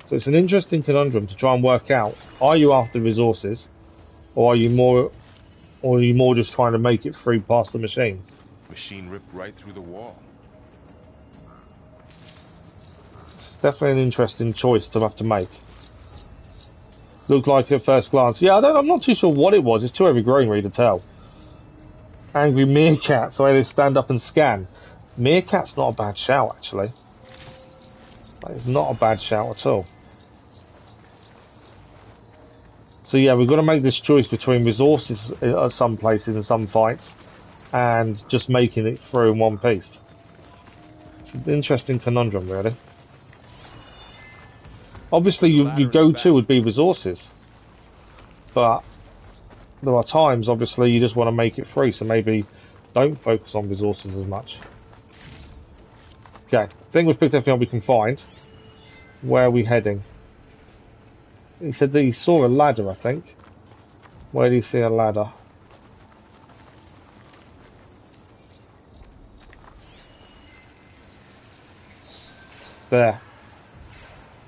[SPEAKER 1] So it's an interesting conundrum to try and work out: are you after resources, or are you more just trying to make it through past the machines?
[SPEAKER 4] Machine ripped right through the wall.
[SPEAKER 1] It's definitely an interesting choice to have to make. Looked like at first glance, yeah. I'm not too sure what it was. It's too overgrown, really, to tell. Angry meerkat, so I had to stand up and scan. Meerkat's not a bad shout, actually. That is not a bad shout at all. So yeah, we've got to make this choice between resources at some places and some fights, and just making it through in one piece. It's an interesting conundrum, really. Obviously, your go-to would be resources, but there are times, obviously, you just want to make it free, so maybe don't focus on resources as much. Okay, I think we've picked everything up we can find. Where are we heading? He said that he saw a ladder, I think. Where do you see a ladder? There.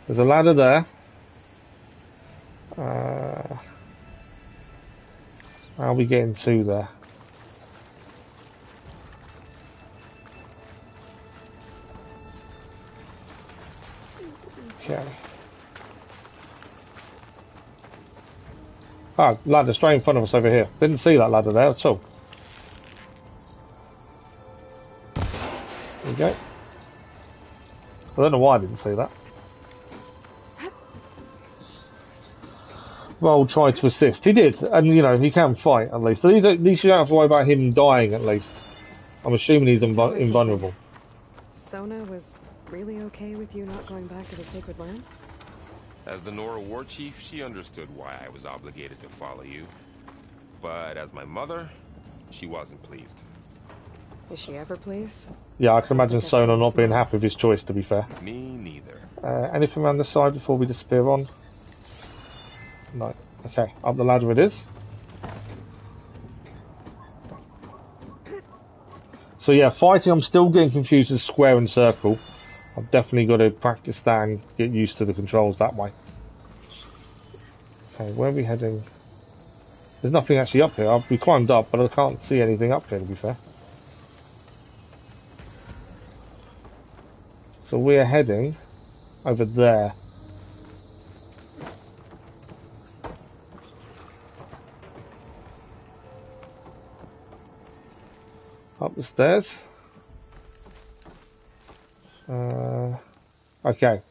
[SPEAKER 1] There's a ladder there. How are we getting to there? Okay. Ah, ladder straight in front of us over here. Didn't see that ladder there at all. There we go. I don't know why I didn't see that. Vol tried to assist. He did, and you know, he can fight at least. At least you don't have to worry about him dying at least. I'm assuming he's invulnerable.
[SPEAKER 3] Sona was really okay with you not going back to the Sacred Lands?
[SPEAKER 4] As the Nora war chief, she understood why I was obligated to follow you. But as my mother, she wasn't pleased.
[SPEAKER 3] Is she ever pleased?
[SPEAKER 1] Yeah, I can imagine Sona not being happy with his choice, to be fair.
[SPEAKER 4] Me neither.
[SPEAKER 1] Anything around this side before we disappear on? No. Okay, up the ladder it is. So yeah, fighting, I'm still getting confused with square and circle. I've definitely got to practice that and get used to the controls that way. Okay, where are we heading? There's nothing actually up here. We climbed up, but I can't see anything up here, to be fair. So we're heading over there. Up the stairs. Okay.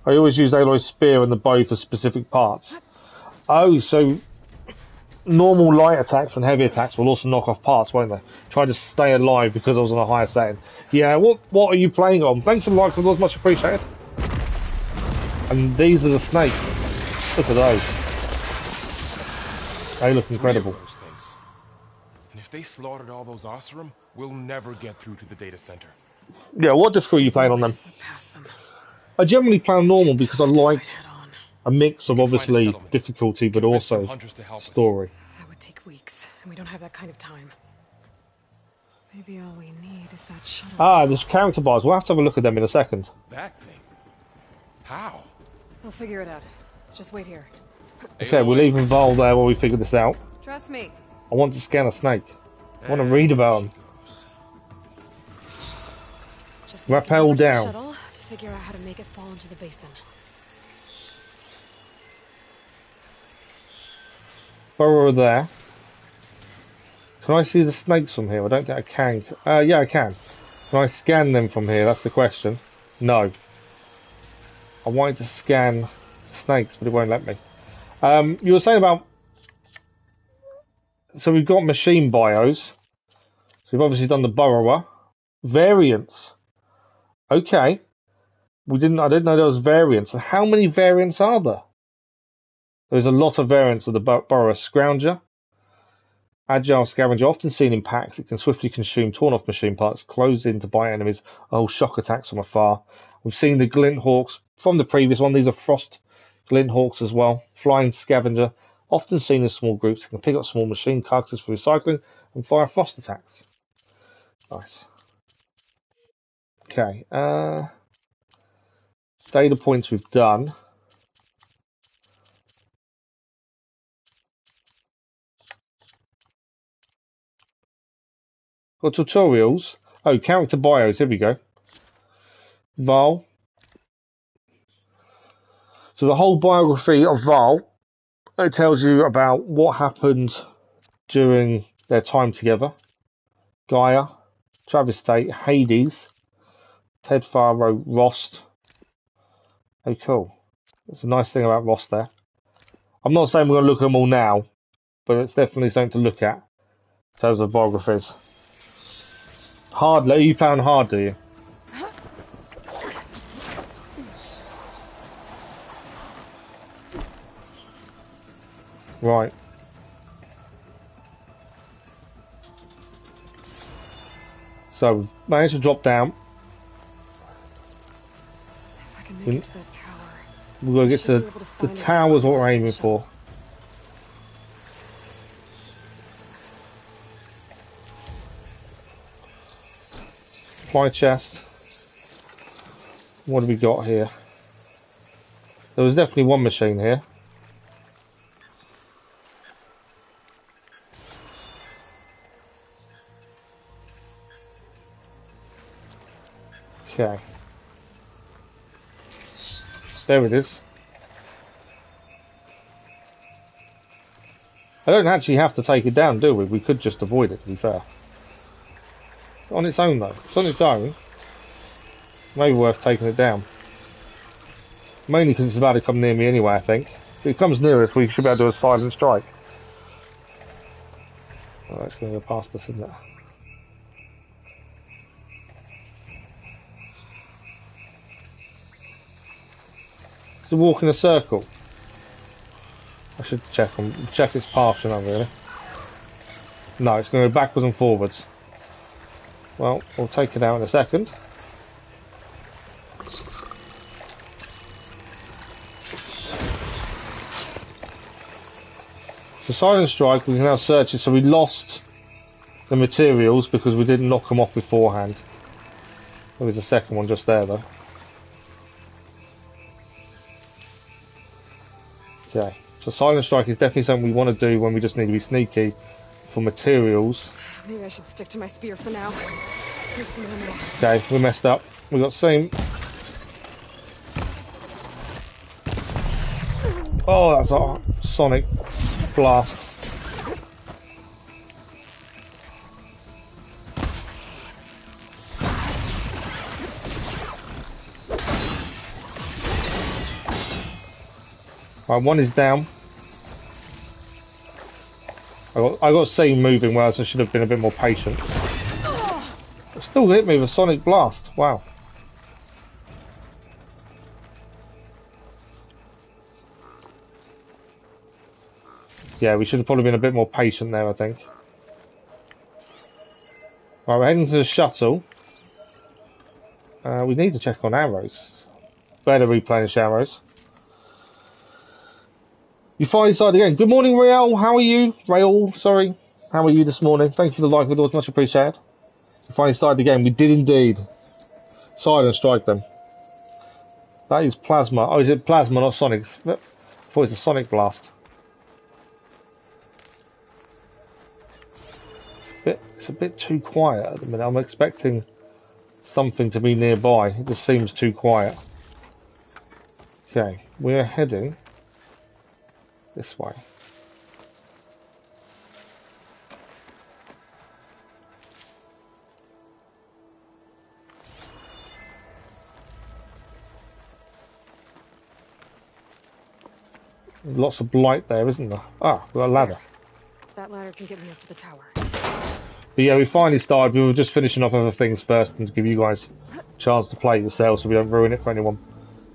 [SPEAKER 1] I always use Aloy's spear and the bow for specific parts. Oh, so normal light attacks and heavy attacks will also knock off parts, won't they? Try to stay alive because I was on a higher setting. Yeah, what are you playing on? Thanks for the like, was much appreciated. And these are the snakes. Look at those. They look incredible.
[SPEAKER 4] And if they slaughtered all those Oseram, we'll never get through to the data center.
[SPEAKER 1] Yeah, what difficulty are you playing on them? I generally play on normal because I like a mix of obviously difficulty but also story.
[SPEAKER 3] That would take weeks, and we don't have that kind of time. Maybe all we need is that shuttle.
[SPEAKER 1] Ah, there's character bars. We'll have to have a look at them in a second.
[SPEAKER 4] That thing? How?
[SPEAKER 3] I'll figure it out. Just wait here.
[SPEAKER 1] Okay, we're leaving Val there while we figure this out.
[SPEAKER 3] Trust me.
[SPEAKER 1] I want to scan a snake. I want to read about them.
[SPEAKER 3] Just
[SPEAKER 1] rappel down.
[SPEAKER 3] Shuttle to figure out how to make it fall into the basin.
[SPEAKER 1] Burrow there. Can I see the snakes from here? I don't think I can. Yeah, I can. Can I scan them from here? That's the question. No. I wanted to scan snakes, but it won't let me. You were saying about... So we've got machine bios. So we've obviously done the burrower. Variants. Okay. I didn't know there was variants. And how many variants are there? There's a lot of variants of the burrower. Scrounger. Agile scavenger, often seen in packs. It can swiftly consume torn off machine parts, close in to bite enemies, or shock attacks from afar. We've seen the glint hawks from the previous one. These are frost glint hawks as well. Flying scavenger, often seen in small groups. It can pick up small machine carcasses for recycling and fire frost attacks. Nice. Okay. Data points we've done. Got tutorials. Oh, character bios. Here we go. Val. So the whole biography of Val, it tells you about what happened during their time together. Gaia, Travis Tate, Hades, Ted Faro, Rost. Oh, cool. That's a nice thing about Rost there. I'm not saying we're going to look at them all now, but it's definitely something to look at in terms of biographies. Hard, you found hard, do you? Right. So, we've managed to drop down.
[SPEAKER 3] If I can make it to that tower.
[SPEAKER 1] We've got to get to the tower is what we're aiming for. Supply chest. What do we got here? There was definitely one machine here. Okay. There it is. I don't actually have to take it down, do we? We could just avoid it, to be fair. On its own, though. It's on its own. Maybe worth taking it down. Mainly because it's about to come near me anyway, I think. If it comes near us, we should be able to do a silent strike. Oh, that's going to go past us, isn't it? To walk in a circle. I should check its path, shouldn't I, really? No, it's going to go backwards and forwards. Well, we'll take it out in a second. So silent strike, we can now search it. So we lost the materials because we didn't knock them off beforehand. There was a second one just there, though. Okay, so silent strike is definitely something we want to do when we just need to be sneaky for materials.
[SPEAKER 3] Maybe I should stick to my spear for now. Save some ammo.
[SPEAKER 1] Okay, we messed up. We got same. Oh, that's a sonic blast. Right, one is down. I got C moving well, so I should have been a bit more patient. It still hit me with a sonic blast. Wow. Yeah, we should have probably been a bit more patient there, I think. Right, we're heading to the shuttle. We need to check on arrows. Better replenish arrows. You finally started again. Good morning, Rael. How are you? Rael, sorry. How are you this morning? Thank you for the like, it was much appreciated. You finally started again. We did indeed. Silent strike them. That is plasma. Oh, is it plasma, not sonic? I thought it was a sonic blast. It's a bit too quiet at the minute. I'm expecting something to be nearby. It just seems too quiet. Okay, we're heading this way. Lots of blight there, isn't there? Ah, we've got a ladder.
[SPEAKER 3] That ladder can get me up to the tower.
[SPEAKER 1] But yeah, we finally started. We were just finishing off other things first and to give you guys a chance to play yourselves so we don't ruin it for anyone.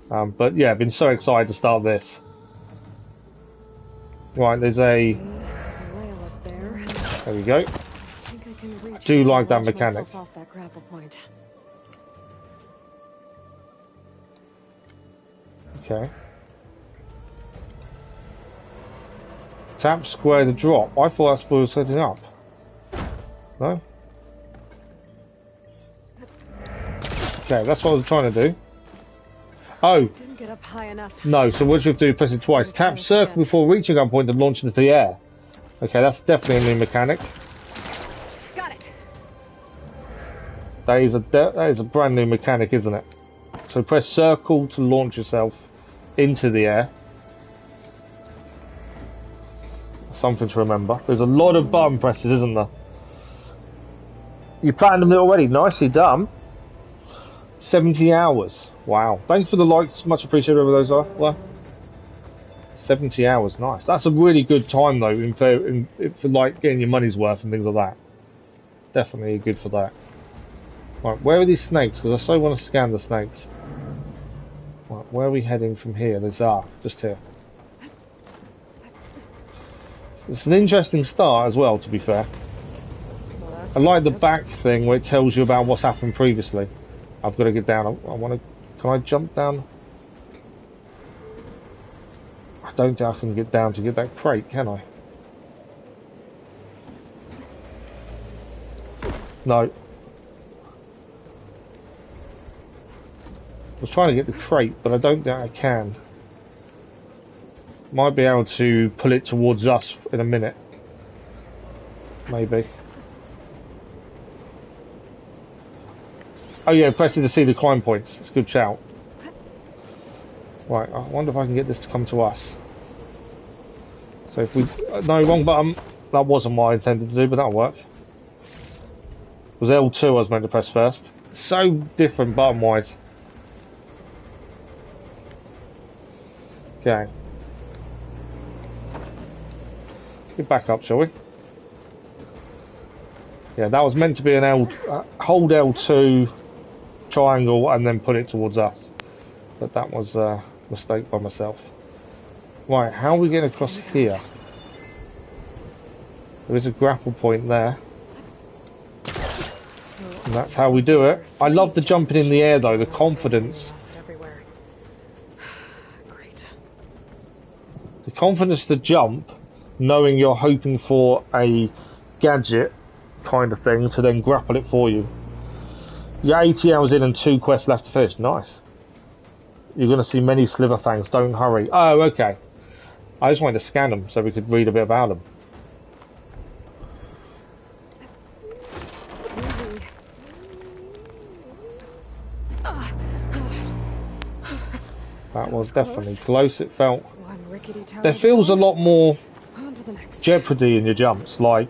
[SPEAKER 1] But yeah, I've been so excited to start this. Right, there's a whale up there. There we go. I think I can reach. I do like that mechanic.
[SPEAKER 3] Off that grapple point.
[SPEAKER 1] Okay. Tap square to drop. I thought that's what was setting up. No? Okay, that's what I was trying to do. Oh!
[SPEAKER 3] Didn't get up high enough.
[SPEAKER 1] No, so what you have to do, press it twice. Tap circle before reaching gun point to launch into the air. Okay, that's definitely a new mechanic.
[SPEAKER 3] Got it.
[SPEAKER 1] That is a brand new mechanic, isn't it? So press circle to launch yourself into the air. Something to remember. There's a lot of button presses, isn't there? You platinumed it already. Nicely done. 70 hours. Wow. Thanks for the likes. Much appreciated whoever those are. Well, 70 hours. Nice. That's a really good time, though, for like getting your money's worth and things like that. Definitely good for that. Right, where are these snakes? Because I so want to scan the snakes. Right, where are we heading from here? There's just here. It's an interesting start as well, to be fair. Well, I like the back thing where it tells you about what's happened previously. I've got to get down. I want to. Can I jump down? I don't think I can get down to get that crate, can I? No. I was trying to get the crate, but I don't think I can. Might be able to pull it towards us in a minute. Maybe. Oh yeah, pressing to see the climb points. It's a good shout. Right, I wonder if I can get this to come to us. So if we... no, wrong button. That wasn't what I intended to do, but that'll work. It was L2 I was meant to press first. So different button-wise. Okay. Get back up, shall we? Yeah, that was meant to be an hold L2 triangle and then put it towards us. But that was a mistake by myself. Right, how are we getting across here? There is a grapple point there. And that's how we do it. I love the jumping in the air though, the confidence. The confidence to jump, knowing you're hoping for a gadget kind of thing to then grapple it for you. You're 80 hours in and 2 quests left to finish. Nice. You're going to see many sliver fangs. Don't hurry. Oh, okay. I just wanted to scan them so we could read a bit about them. That was definitely close. It felt. There feels a lot more jeopardy in your jumps. Like,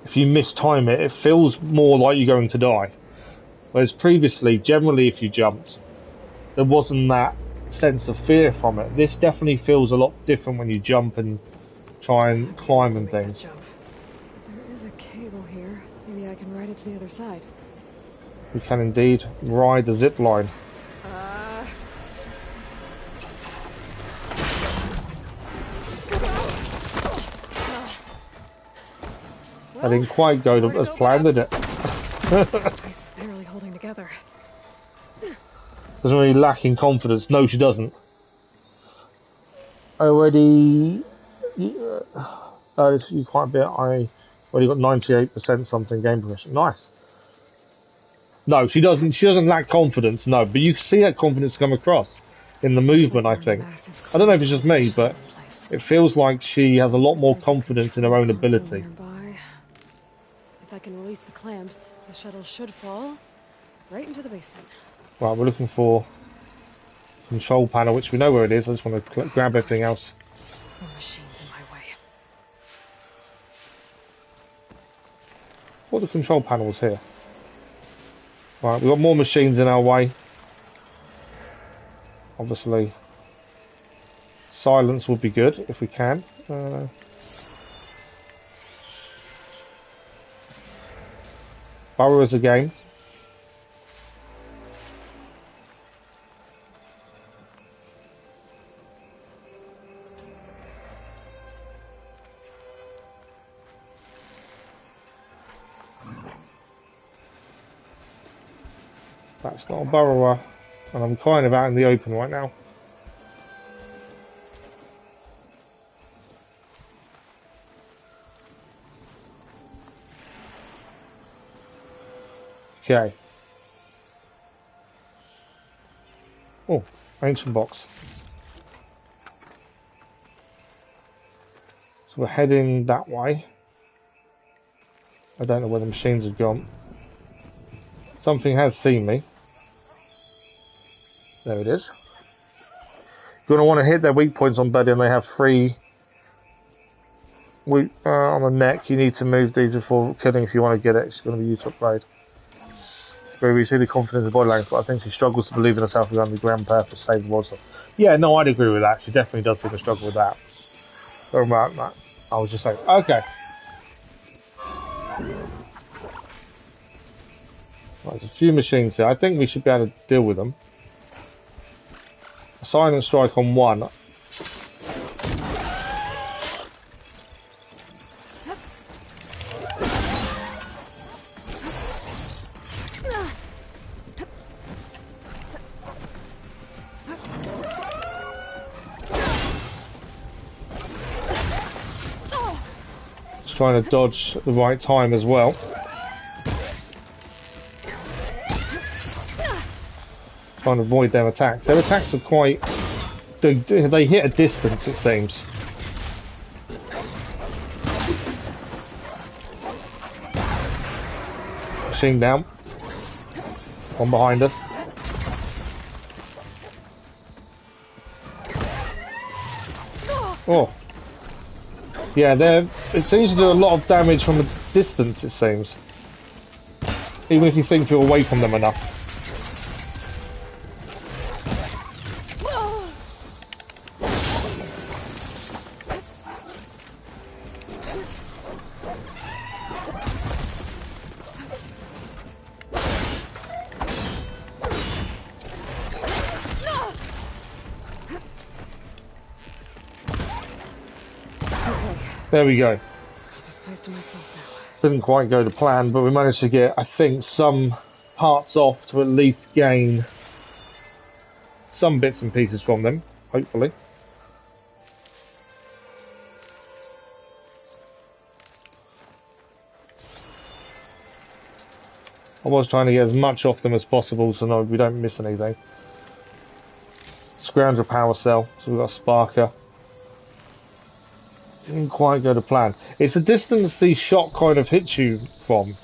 [SPEAKER 1] if you mistime it, it feels more like you're going to die. Whereas previously, generally, if you jumped, there wasn't that sense of fear from it. This definitely feels a lot different when you jump and try and climb and things.
[SPEAKER 3] There is a cable here. Maybe I can ride it to the other side.
[SPEAKER 1] We can indeed ride the zip line. I didn't quite go as planned, did it?
[SPEAKER 3] This place is barely holding together.
[SPEAKER 1] Doesn't really lack in confidence. No, she doesn't. Already, you quite a bit. I already got 98% something game progression. Nice. No, she doesn't. She doesn't lack confidence. No, but you can see that confidence come across in the movement. I think. I don't know if it's just me, but it feels like she has a lot more confidence in her own ability.
[SPEAKER 3] If I can release the clamps, the shuttle should fall right into the basin.
[SPEAKER 1] Right, we're looking for control panel, which we know where it is. I just want to grab everything else.
[SPEAKER 3] More machines in my way.
[SPEAKER 1] What are the control panels here? Right, we've got more machines in our way. Obviously, silence would be good if we can. Burrows again. That's not a burrower, and I'm kind of out in the open right now. Okay. Oh, ancient box. So we're heading that way. I don't know where the machines have gone. Something has seen me. There it is. You're going to want to hit their weak points on Buddy, and they have 3 weak on the neck. You need to move these before killing if you want to get it. It's going to be used to upgrade. Where we see the confidence of body language, but I think she struggles to believe in herself and the grand purpose saves the world. Yeah, no, I'd agree with that. She definitely does seem to struggle with that. Don't about that. I was just saying, okay. Right, there's a few machines here. I think we should be able to deal with them. A silent strike on one. Trying to dodge at the right time as well. Trying Trying to avoid their attacks. Their attacks are quite... They hit a distance, it seems. Machine down. One behind us. Oh. Yeah, it seems to do a lot of damage from a distance, it seems. Even if you think you're away from them enough. There we go.
[SPEAKER 3] This place to myself now.
[SPEAKER 1] Didn't quite go to plan, but we managed to get, I think, some parts off to at least gain some bits and pieces from them, hopefully. I was trying to get as much off them as possible so no, we don't miss anything. Scrounger power cell, so we've got a sparker. Didn't quite go to plan. It's the distance the shot kind of hits you from.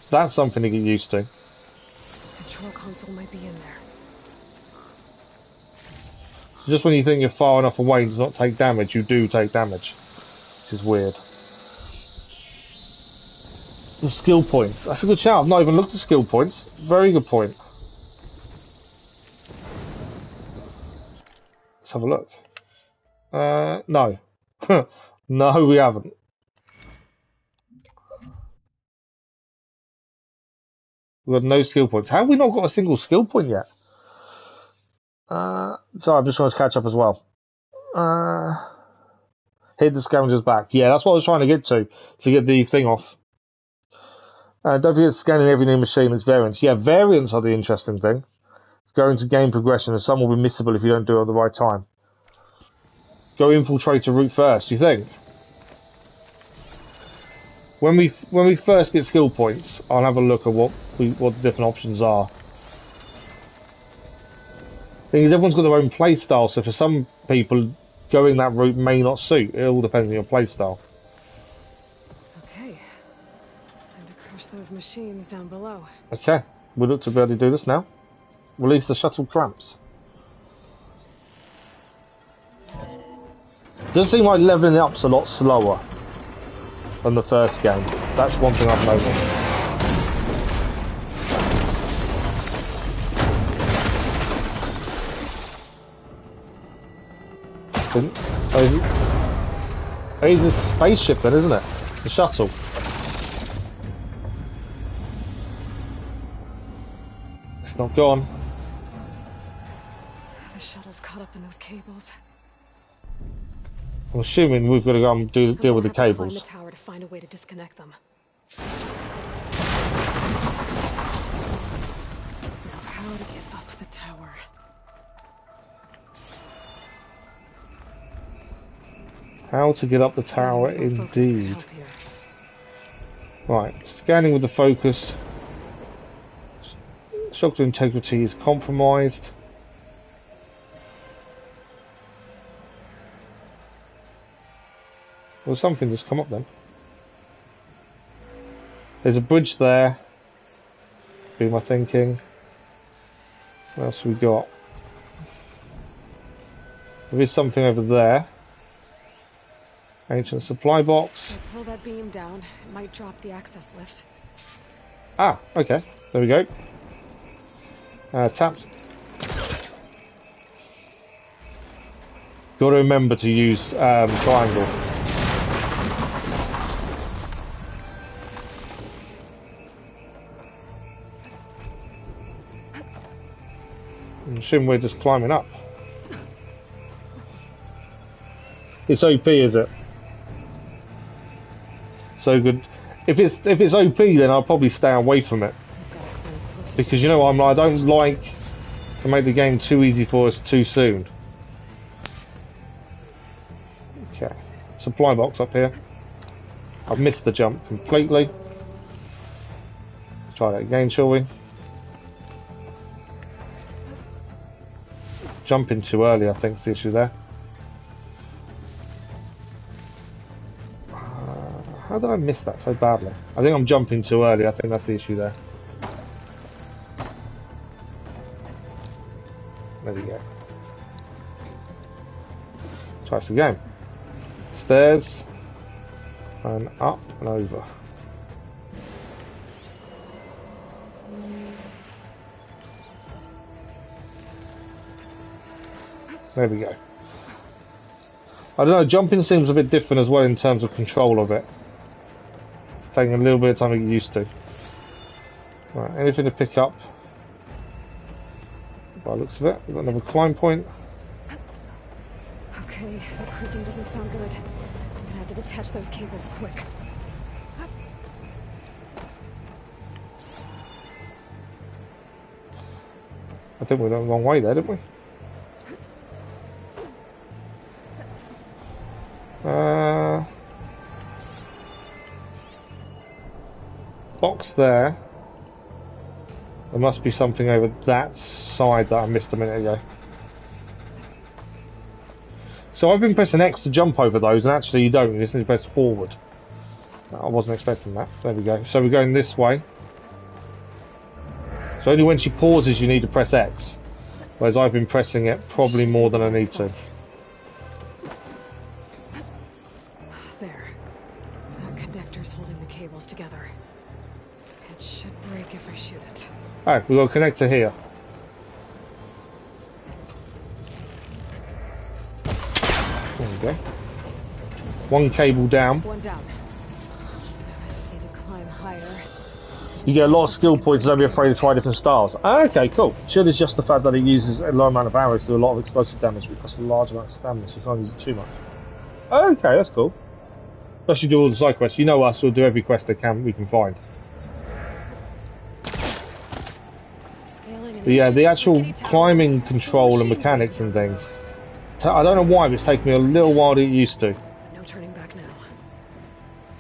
[SPEAKER 1] That's something to get used to.
[SPEAKER 3] Control console might be in there.
[SPEAKER 1] Just when you think you're far enough away to not take damage, you do take damage. Which is weird. The skill points. That's a good shout. I've not even looked at skill points. Very good point. Let's have a look. No. No, we haven't. We've got no skill points. How have we not got a single skill point yet? Sorry, I'm just trying to catch up as well. Hit the scavengers back. Yeah, that's what I was trying to get to get the thing off. Don't forget scanning every new machine its variants. Yeah, variants are the interesting thing. It's going to game progression, and some will be missable if you don't do it at the right time. Go infiltrator route first, do you think? When we first get skill points, I'll have a look at what the different options are. Thing is, everyone's got their own playstyle, so for some people, going that route may not suit. It all depends on your playstyle.
[SPEAKER 3] Okay. Time to crush those machines down below.
[SPEAKER 1] Okay, we look to be able to do this now. Release the shuttle clamps. Does seem like leveling it up's a lot slower than the first game. That's one thing I've noticed. It's a spaceship then, isn't it? The shuttle. It's not gone.
[SPEAKER 3] The shuttle's caught up in those cables.
[SPEAKER 1] I'm assuming we've got to go and deal with the cables.
[SPEAKER 3] Climb the tower to find a way to disconnect them. Now, how to get up the tower?
[SPEAKER 1] How to get up the tower, indeed. Right, scanning with the focus. Shock to integrity is compromised. Well, something just come up then. There's a bridge there. Be my thinking. What else have we got? There is something over there. Ancient supply box.
[SPEAKER 3] If I pull that beam down, it might drop the access lift.
[SPEAKER 1] Ah, okay. There we go. Tap. Got to remember to use triangle. I'm assuming we're just climbing up. It's OP, is it? So good. If it's OP, then I'll probably stay away from it. Because you know I don't like to make the game too easy for us too soon. Okay. Supply box up here. I've missed the jump completely. Let's try that again, shall we? Jumping too early, I think, is the issue there. How did I miss that so badly? I think I'm jumping too early. I think that's the issue there. There we go. Try this again. Stairs. And up and over. There we go. I don't know, jumping seems a bit different as well in terms of control of it. It's taking a little bit of time to get used to. Right, anything to pick up? By the looks of it, we've got another climb point.
[SPEAKER 3] Okay, the creaking doesn't sound good. I'm gonna have to detach those cables quick.
[SPEAKER 1] I think we went the wrong way there, didn't we? Box there. There must be something over that side that I missed a minute ago. So I've been pressing X to jump over those, and actually you don't. You just need to press forward. I wasn't expecting that. There we go. So we're going this way. So only when she pauses you need to press X. Whereas I've been pressing it probably more than I need to.
[SPEAKER 3] There. The connector's holding the cables together. It should break if I shoot it.
[SPEAKER 1] Alright, we've got a connector here. There we go. One cable down.
[SPEAKER 3] One down. I just need to climb higher.
[SPEAKER 1] You get a lot of skill points, don't be afraid to try different styles. Okay, cool. Should is just the fact that it uses a low amount of arrows to do a lot of explosive damage, but costs a large amount of stamina, so you can't use it too much. Okay, that's cool. Especially do all the side quests. You know us, we'll do every quest we can find. But yeah, the actual climbing control and mechanics and things. I don't know why, but it's taken me a little while to get used to.
[SPEAKER 3] No turning back now.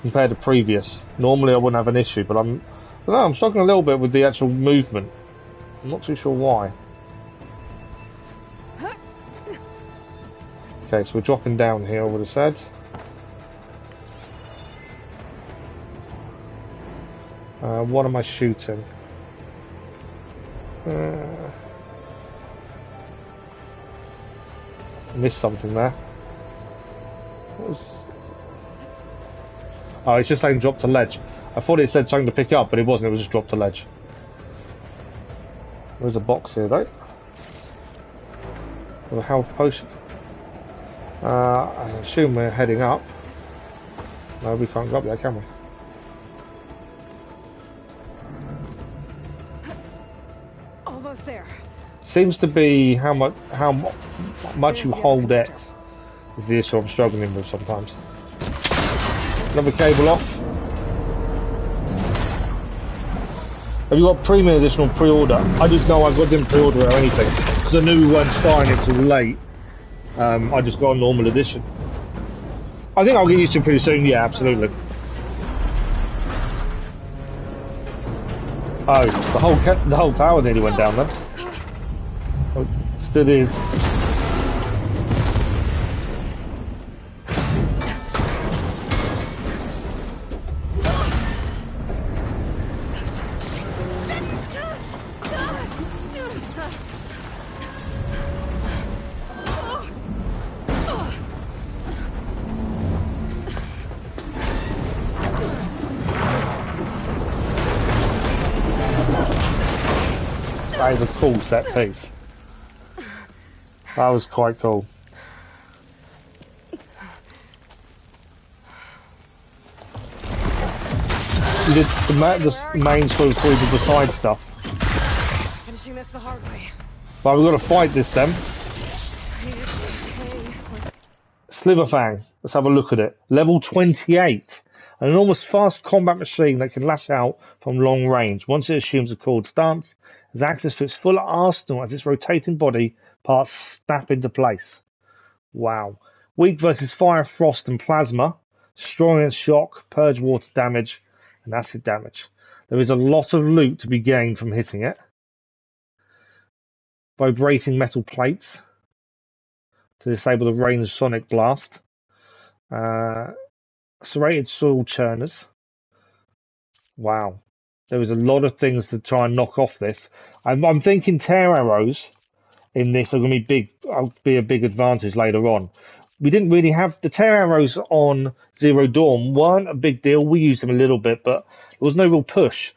[SPEAKER 1] Compared to previous. Normally I wouldn't have an issue, but I don't know, I'm struggling a little bit with the actual movement. I'm not too sure why. Okay, so we're dropping down here, I would have said. What am I shooting? Missed something there. What was... Oh, it's just saying drop to ledge. I thought it said something to pick up, but it wasn't, it was just drop to ledge. There's a box here though. With a health potion. I assume we're heading up. No, we can't go up there, can we?
[SPEAKER 3] Almost there.
[SPEAKER 1] Seems to be how much you hold X is the issue I'm struggling with sometimes. Another cable off. Have you got premium edition or pre-order? I just know I didn't pre-order or anything because I knew we weren't starting it too late. I just got a normal edition. I think I'll get used to it pretty soon. Yeah, absolutely. Oh, the whole tower nearly went down there. Oh, still is. That is a cool set piece. That was quite cool. You did the main story before you did the side stuff.
[SPEAKER 3] Finishing this the hard way.
[SPEAKER 1] But we've got to fight this then. Sliverfang. Let's have a look at it. Level 28. An enormous fast combat machine that can lash out from long range. Once it assumes a called stance, has access to its full arsenal as its rotating body parts snap into place. Wow. Weak versus fire, frost and plasma. Strong against shock, purge water damage and acid damage. There is a lot of loot to be gained from hitting it. Vibrating metal plates. to disable the range sonic blast. Serrated soil churners. Wow. There is a lot of things to try and knock off this. I'm thinking tear arrows in this are going to be big. Be a big advantage later on. We didn't really have the tear arrows on Zero Dawn weren't a big deal. We used them a little bit, but there was no real push.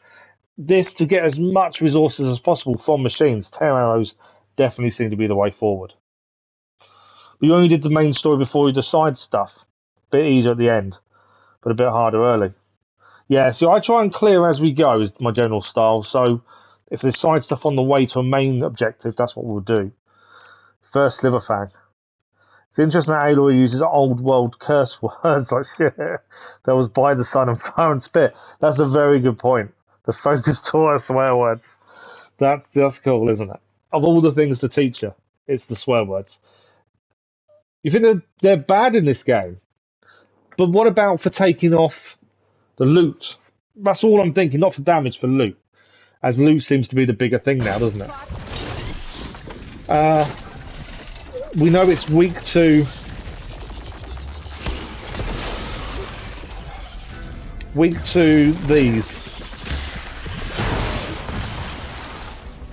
[SPEAKER 1] This to get as much resources as possible from machines. Tear arrows definitely seem to be the way forward. We only did the main story before we did the side stuff. Bit easier at the end, but a bit harder early. Yeah, so I try and clear as we go is my general style. So if there's side stuff on the way to a main objective, that's what we'll do. First liver fang. It's interesting that Aloy uses old world curse words like shit. That was by the sun and fire and spit. That's a very good point. The focus taught us swear words. That's cool, isn't it? Of all the things to teach you, it's the swear words. You think they're bad in this game? But what about for taking off the loot? That's all I'm thinking, not for damage, for loot. As loot seems to be the bigger thing now, doesn't it? We know it's weak to... these.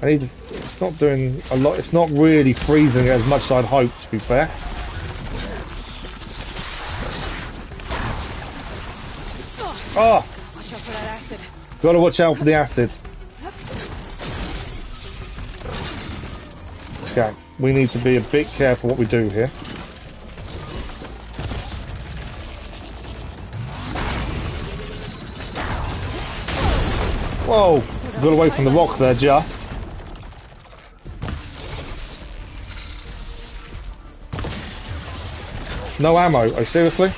[SPEAKER 1] It's not doing a lot. It's not really freezing as much as I'd hoped, to be fair. Oh!
[SPEAKER 3] Watch out for that acid.
[SPEAKER 1] Gotta watch out for the acid. Okay, we need to be a bit careful what we do here. Whoa! Got away from the rock there, just. No ammo. Oh, seriously?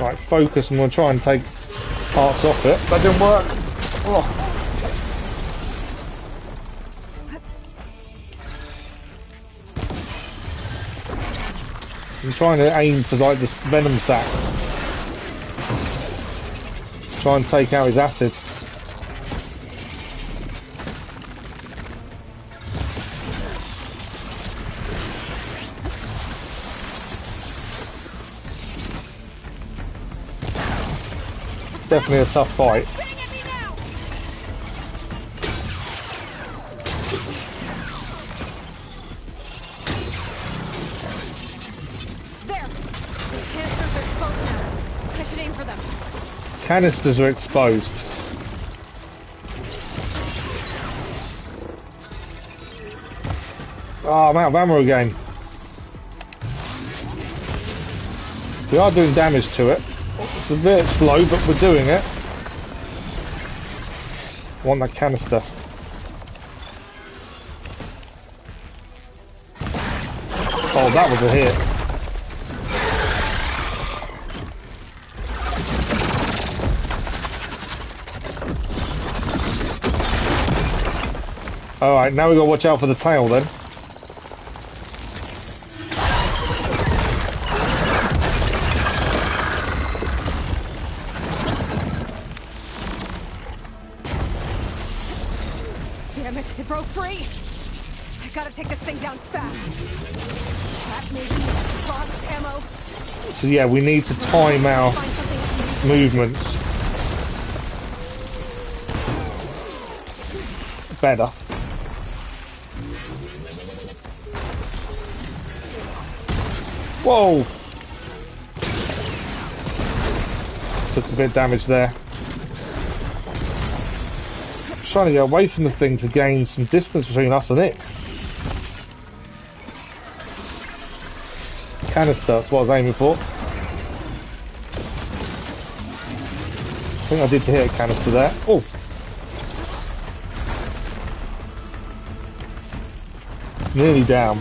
[SPEAKER 1] Right, focus, and we'll try and take parts off it. That didn't work. Oh. I'm trying to aim for like this venom sac. Try and take out his acid. Definitely a tough fight.
[SPEAKER 3] There! The canisters are exposed now. I should aim for them.
[SPEAKER 1] Canisters are exposed. Oh, I'm out of ammo again. We are doing damage to it. It's a bit slow, but we're doing it. I want that canister. Oh, that was a hit. Alright, now we've got to watch out for the tail then.
[SPEAKER 3] Damn it, it broke free! I gotta take this thing down fast. Trap maybe, frost ammo.
[SPEAKER 1] So yeah, we need to time our movements better. Whoa! Took a bit of damage there. Trying to get away from the thing to gain some distance between us and it. Canister, that's what I was aiming for. I think I did hit a canister there. Oh! It's nearly down.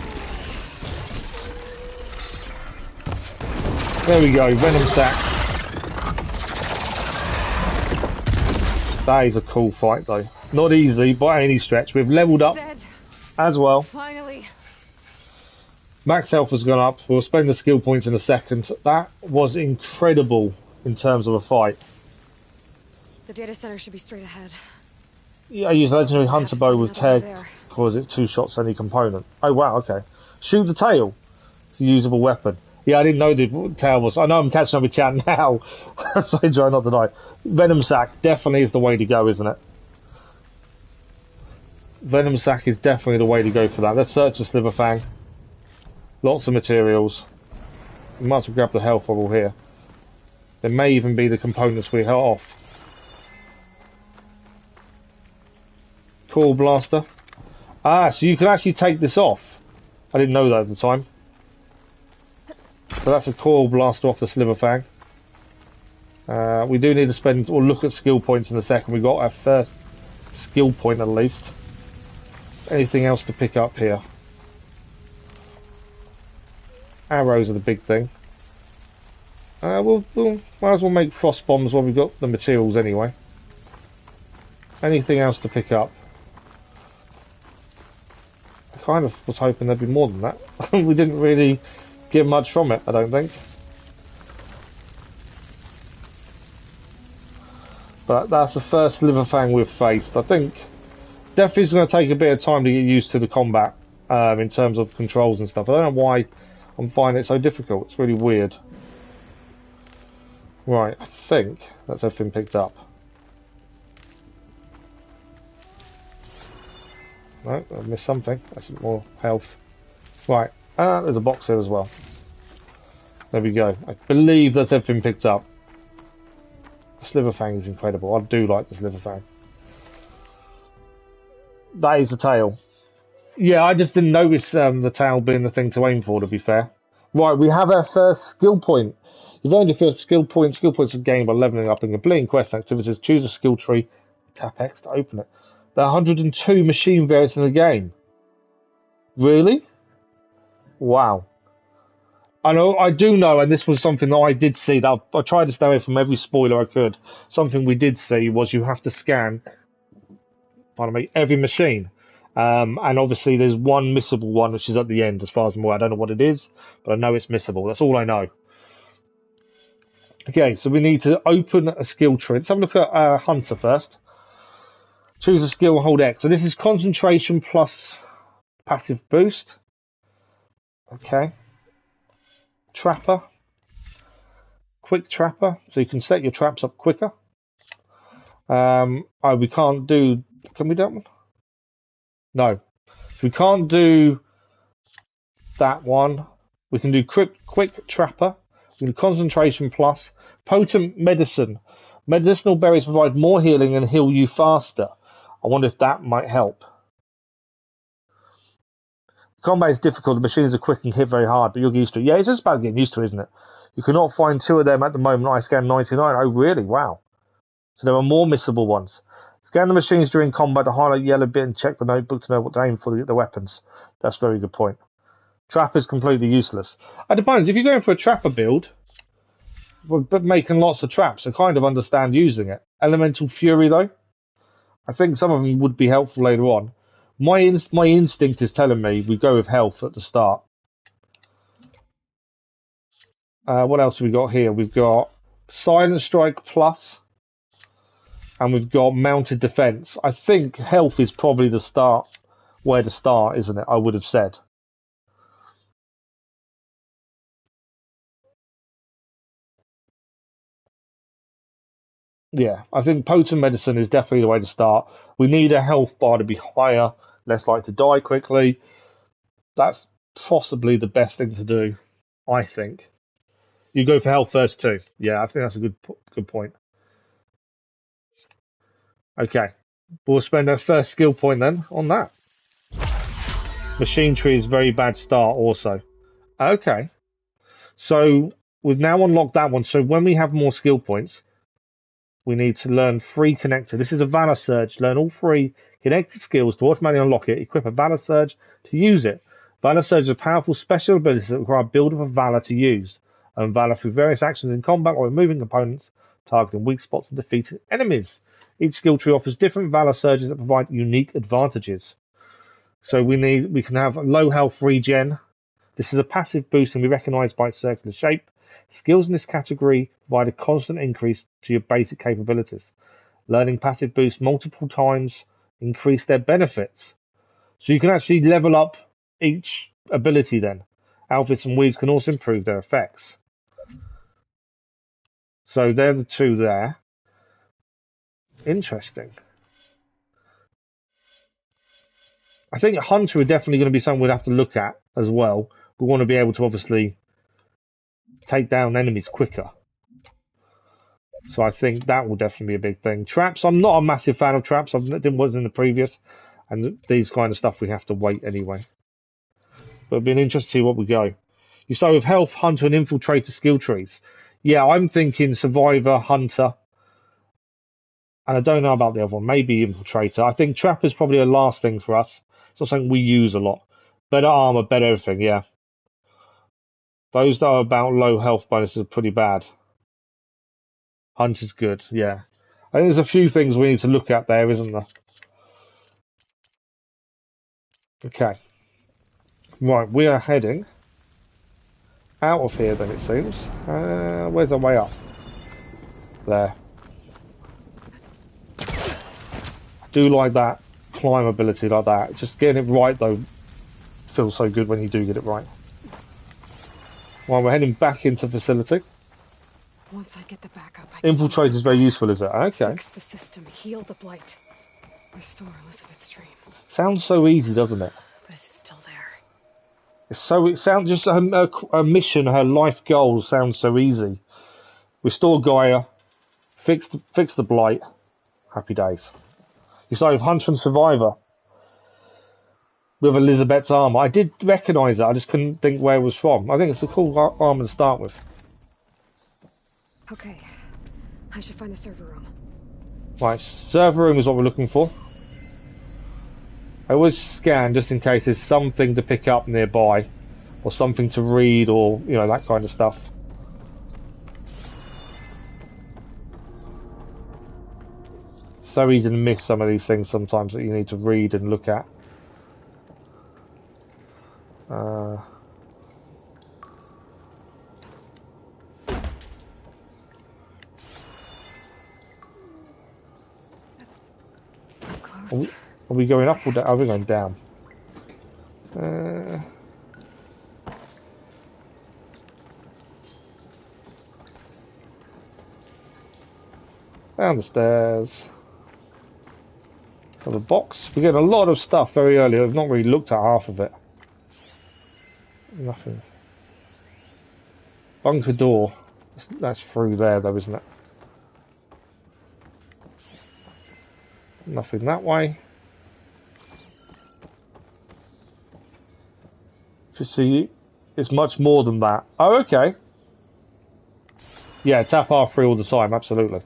[SPEAKER 1] There we go, venom sac. That is a cool fight though. Not easy by any stretch. We've leveled up as well.
[SPEAKER 3] Finally.
[SPEAKER 1] Max health has gone up. We'll spend the skill points in a second. That was incredible in terms of a fight.
[SPEAKER 3] The data center should be straight ahead.
[SPEAKER 1] Yeah, I use legendary hunter bow with tear
[SPEAKER 3] there.
[SPEAKER 1] cause it 2 shots any component. Oh wow, okay. Shoot the tail. It's a usable weapon. Yeah, I didn't know the tail was. I know I'm catching up with chat now. So try not to die. Venom sac definitely is the way to go, isn't it? Venom sac is definitely the way to go for that. Let's search the Sliver Fang. Lots of materials. We might as well grab the health bubble here. There may even be the components we held off. Cool blaster. Ah, so you can actually take this off. I didn't know that at the time. So that's a coil blaster off the Sliver Fang. We do need to spend or look at skill points in a second. We got our first skill point at least. Anything else to pick up here? Arrows are the big thing. We'll might as well make frost bombs while we've got the materials anyway. Anything else to pick up? I kind of was hoping there'd be more than that. We didn't really get much from it, I don't think. But that's the first Sliver Fang we've faced. I think definitely it's going to take a bit of time to get used to the combat in terms of controls and stuff. I don't know why I'm finding it so difficult. It's really weird. Right, I think that's everything picked up. No, I missed something. That's more health. Right, there's a box here as well. There we go. I believe that's everything picked up. The Sliver Fang is incredible. I do like the Sliver Fang. That is the tail. Yeah, I just didn't notice the tail being the thing to aim for, to be fair. Right, we have our first skill point. You've earned your first skill point. Skill points are gained by leveling up and completing quest activities. Choose a skill tree. Tap X to open it. There are 102 machine variants in the game. Really? Wow. I do know, and this was something that I did see, that I tried to stay away from every spoiler I could. Something we did see was you have to scan, pardon me, every machine. And obviously there's one missable one, which is at the end, as far as I'm aware. I don't know what it is, but I know it's missable. That's all I know. Okay, so we need to open a skill tree. Let's have a look at Hunter first. Choose a skill, hold X. So this is concentration plus passive boost. Okay. Trapper. Quick trapper. So you can set your traps up quicker. We can't do... Can we do that one? No. So we can't do that one. We can do quick trapper. We can do concentration plus. Potent medicine. Medicinal berries provide more healing and heal you faster. I wonder if that might help. Combat is difficult. The machines are quick and hit very hard, but you'll get used to it. Yeah, it's just about getting used to it, isn't it? You cannot find 2 of them at the moment. I scanned 99. Oh, really? Wow. So there are more missable ones. Scan the machines during combat to highlight yellow bit and check the notebook to know what to aim for the weapons. That's a very good point. Trap is completely useless. It depends. If you're going for a trapper build, but making lots of traps, I kind of understand using it. Elemental Fury, though, I think some of them would be helpful later on. My instinct is telling me we go with health at the start. What else have we got here? We've got Silent Strike Plus, and we've got Mounted Defense. I think health is probably the start, where to start, isn't it? I would have said. Yeah, I think potent medicine is definitely the way to start. We need a health bar to be higher, less likely to die quickly. That's possibly the best thing to do, I think. You go for health first too. Yeah, I think that's a good point. Okay, we'll spend our first skill point then on that. Machine tree is very bad start also. Okay, so we've now unlocked that one. So when we have more skill points, we need to learn 3 connector. This is a Valor Surge. Learn all 3 connected skills to automatically unlock it. Equip a Valor Surge to use it. Valor Surge is a powerful special ability that require a build of a Valor to use. And Valor through various actions in combat or removing components, targeting weak spots and defeating enemies. Each skill tree offers different Valor Surges that provide unique advantages. So we can have low health regen. This is a passive boost and be recognized by its circular shape. Skills in this category provide a constant increase to your basic capabilities. Learning passive boosts multiple times increase their benefits. So you can actually level up each ability then. Outfits and weaves can also improve their effects. So they're the two there. Interesting. I think Hunter are definitely going to be something we'd have to look at as well. We want to be able to obviously take down enemies quicker. So I think that will definitely be a big thing. Traps, I'm not a massive fan of traps. I wasn't in the previous. And these kind of stuff we have to wait anyway. But it'll be an interest to see what we go. You start with Health, Hunter, and Infiltrator skill trees. Yeah, I'm thinking Survivor, Hunter. And I don't know about the other one. Maybe Infiltrator. I think Trap is probably the last thing for us. It's not something we use a lot. Better armor, better everything, yeah. Those that are about low health bonuses are pretty bad. Hunter's good, yeah. I think there's a few things we need to look at there, isn't there? Okay. Right, we are heading out of here then, it seems. Where's our way up? There. I do like that climb ability like that. Just getting it right, though, feels so good when you do get it right. Well, we're heading back into the facility.
[SPEAKER 3] Once I get the backup, I can
[SPEAKER 1] Infiltrate is very useful, is it? Okay.
[SPEAKER 3] fix the system, heal the blight, restore Elizabeth's dream.
[SPEAKER 1] Sounds so easy, doesn't it?
[SPEAKER 3] But is it still there?
[SPEAKER 1] It sounds just her mission, her life goals sound so easy. Restore Gaia, fix the blight. Happy days. You start with Hunter and Survivor with Elizabeth's armor. I did recognise it. I just couldn't think where it was from. I think it's a cool armor to start with.
[SPEAKER 3] Okay, I should find the server room.
[SPEAKER 1] Right, server room is what we're looking for. I always scan just in case there's something to pick up nearby, or something to read, or that kind of stuff. So easy to miss some of these things sometimes that you need to read and look at.
[SPEAKER 3] Close.
[SPEAKER 1] Are we going up or down? Are we going down? Down the stairs. Have a box. We're getting a lot of stuff very early. I've not really looked at half of it. Nothing. Bunker door. That's through there though, isn't it? Nothing that way. Just see, it's much more than that. Oh, okay. Yeah, tap R3 all the time, absolutely.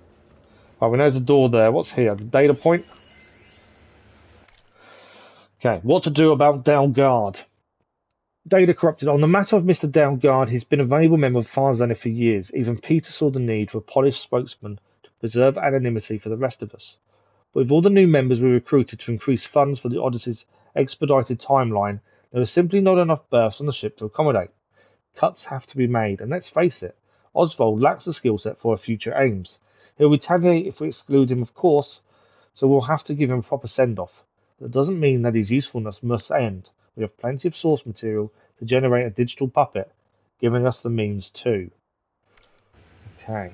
[SPEAKER 1] Right, well, there's a door there. What's here? The data point. Okay, what to do about Dalgard? Data corrupted. On the matter of Mr. Dalgard, he's been a valuable member of Farzana for years. Even Peter saw the need for a polished spokesman to preserve anonymity for the rest of us. But with all the new members we recruited to increase funds for the Odyssey's expedited timeline, there is simply not enough berths on the ship to accommodate. Cuts have to be made, and let's face it, Oswald lacks the skill set for our future aims. He'll retaliate if we exclude him, of course, so we'll have to give him a proper send-off. That doesn't mean that his usefulness must end. We have plenty of source material to generate a digital puppet, giving us the means too. Okay.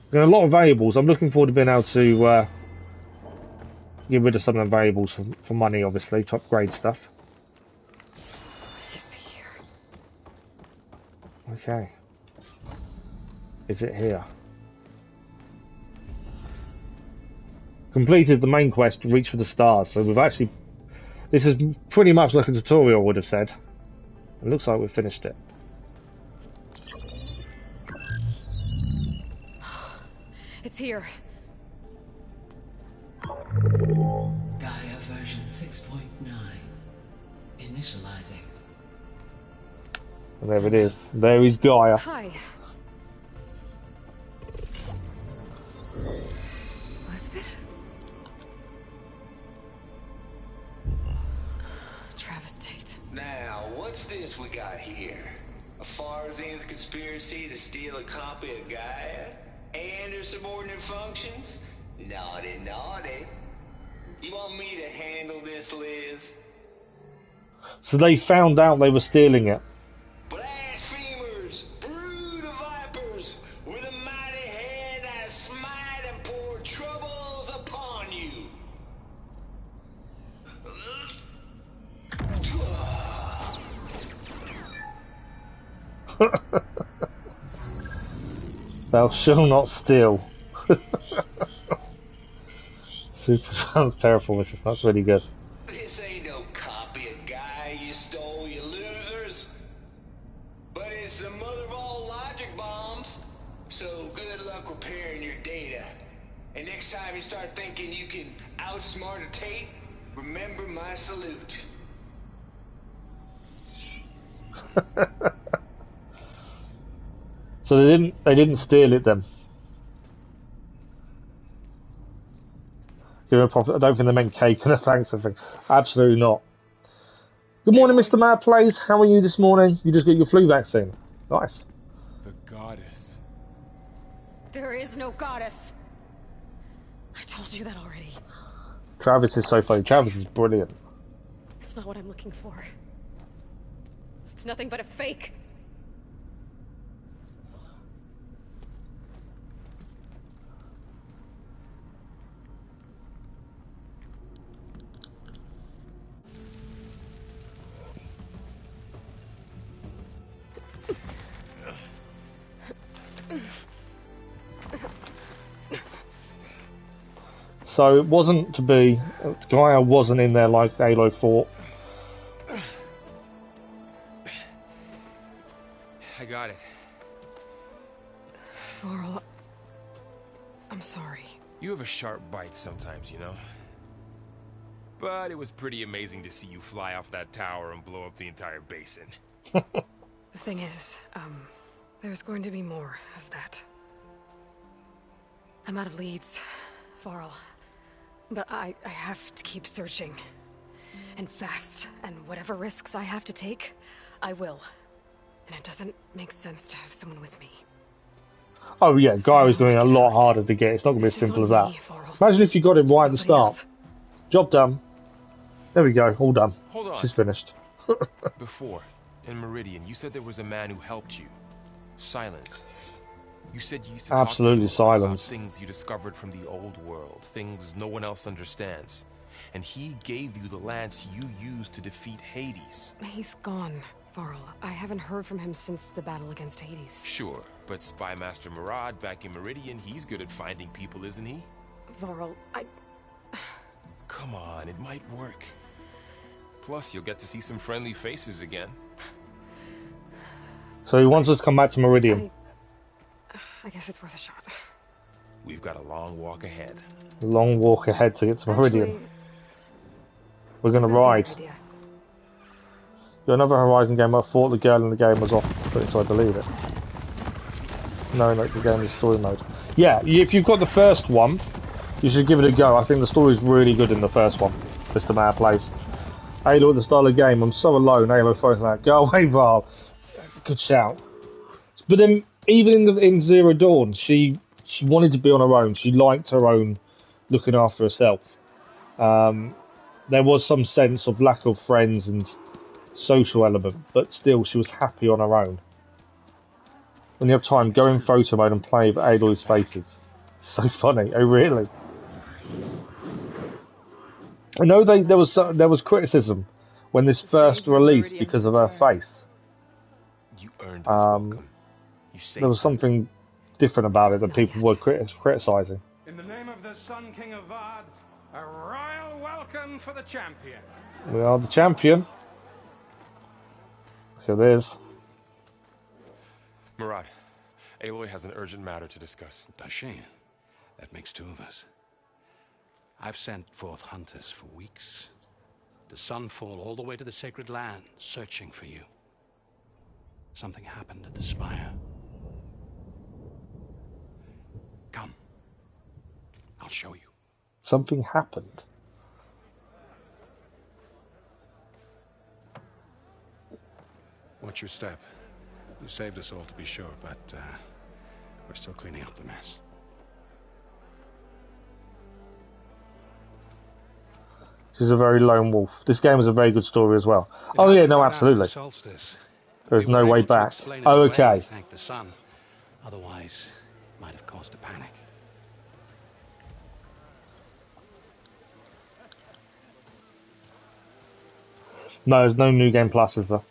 [SPEAKER 1] There are a lot of variables. I'm looking forward to being able to get rid of some of the variables for money, obviously, to upgrade stuff.
[SPEAKER 3] Please be here.
[SPEAKER 1] Okay. Is it here? Completed the main quest, reach for the stars. So we've actually... This is pretty much like a tutorial, I would have said. It looks like we've finished it.
[SPEAKER 3] It's here.
[SPEAKER 8] Gaia version 6.9. Initializing.
[SPEAKER 1] And there it is. There is Gaia.
[SPEAKER 3] Hi. Elizabeth? Travis Tate.
[SPEAKER 6] Now, what's this we got here? A
[SPEAKER 9] Farzine's conspiracy to steal a copy of Gaia and her subordinate functions? Naughty, naughty. You want me to handle this, Liz?
[SPEAKER 1] So they found out they were stealing it.
[SPEAKER 9] Blasphemers, brood of vipers, with a mighty hand I smite and pour troubles upon you.
[SPEAKER 1] Thou shalt not steal. Super sounds terrible, Mrs. That's really good.
[SPEAKER 9] This ain't no copy of Gaia you stole, you losers. But it's the mother of all logic bombs. So good luck repairing your data. And next time you start thinking you can outsmart a tape, remember my salute.
[SPEAKER 1] So they didn't steal it then. Give a profit. I don't think they meant cake and a thanks or thing. Absolutely not. Good morning, Mr. Mad Plays. How are you this morning? You just got your flu vaccine. Nice.
[SPEAKER 4] The goddess.
[SPEAKER 3] There is no goddess. I told you that already.
[SPEAKER 1] Travis is so funny. Travis is brilliant.
[SPEAKER 3] It's not what I'm looking for. It's nothing but a fake.
[SPEAKER 1] So it wasn't to be. Gaia wasn't in there like Aloy thought.
[SPEAKER 4] I got it.
[SPEAKER 3] Varl, I'm sorry.
[SPEAKER 4] You have a sharp bite sometimes, you know? But it was pretty amazing to see you fly off that tower and blow up the entire basin.
[SPEAKER 3] The thing is, there's going to be more of that. I'm out of leads, Varl. But I have to keep searching. And fast. And whatever risks I have to take, I will. And it doesn't make sense to have someone with me.
[SPEAKER 1] Oh yeah, Gaia was doing a lot harder to get. It's not going to be as simple as that. Imagine if you got it right at the start. Job done. There we go, all done.
[SPEAKER 4] Hold on.
[SPEAKER 1] She's finished.
[SPEAKER 4] Before, in Meridian, you said there was a man who helped you. Silence. You said you used to
[SPEAKER 1] Absolutely
[SPEAKER 4] talk to him
[SPEAKER 1] silence.
[SPEAKER 4] about things you discovered from the old world, things no one else understands. And he gave you the lance you used to defeat Hades.
[SPEAKER 3] He's gone, Varl. I haven't heard from him since the battle against Hades.
[SPEAKER 4] Sure, but Spy Master Murad back in Meridian, he's good at finding people, isn't he?
[SPEAKER 3] Varl,
[SPEAKER 4] Come on, it might work. Plus, you'll get to see some friendly faces again.
[SPEAKER 1] So he wants us to come back to Meridian.
[SPEAKER 3] I guess it's worth a shot.
[SPEAKER 4] We've got a long walk ahead.
[SPEAKER 1] A long walk ahead to get to Meridian. We're going to ride. Got another Horizon game. I thought the girl in the game was off, but so I delete it. No, like the game is story mode. Yeah, if you've got the first one, you should give it a go. I think the story's really good in the first one. Mr. Mad Plays. Halo at the start of the game. I'm so alone. Halo throws that. Go away, Varl. That's a good shout. But then, even in Zero Dawn, she wanted to be on her own. She liked her own looking after herself. There was some sense of lack of friends and social element, but still she was happy on her own. When you have time, go in photo mode and play with Aloy's faces. So funny. Oh really? I know there was criticism when this first released because of her face.
[SPEAKER 4] You earned this welcome.
[SPEAKER 1] There was something different about it that people were criticising.
[SPEAKER 10] In the name of the Sun King of Vard, a royal welcome for the champion.
[SPEAKER 1] We are the champion. So there's.
[SPEAKER 4] Murad, Aloy has an urgent matter to discuss.
[SPEAKER 10] Does she? That makes two of us. I've sent forth hunters for weeks. To Sunfall all the way to the Sacred Land, searching for you. Something happened at the Spire. Come. I'll show you.
[SPEAKER 1] Something happened.
[SPEAKER 10] Watch your step. You saved us all, to be sure, but we're still cleaning up the mess.
[SPEAKER 1] She's a very lone wolf. This game is a very good story as well. Oh yeah, no, absolutely. There's no way back. Oh, okay.
[SPEAKER 10] Thank the sun. Otherwise, might have caused a panic.
[SPEAKER 1] No, there's no New Game Plus, is there?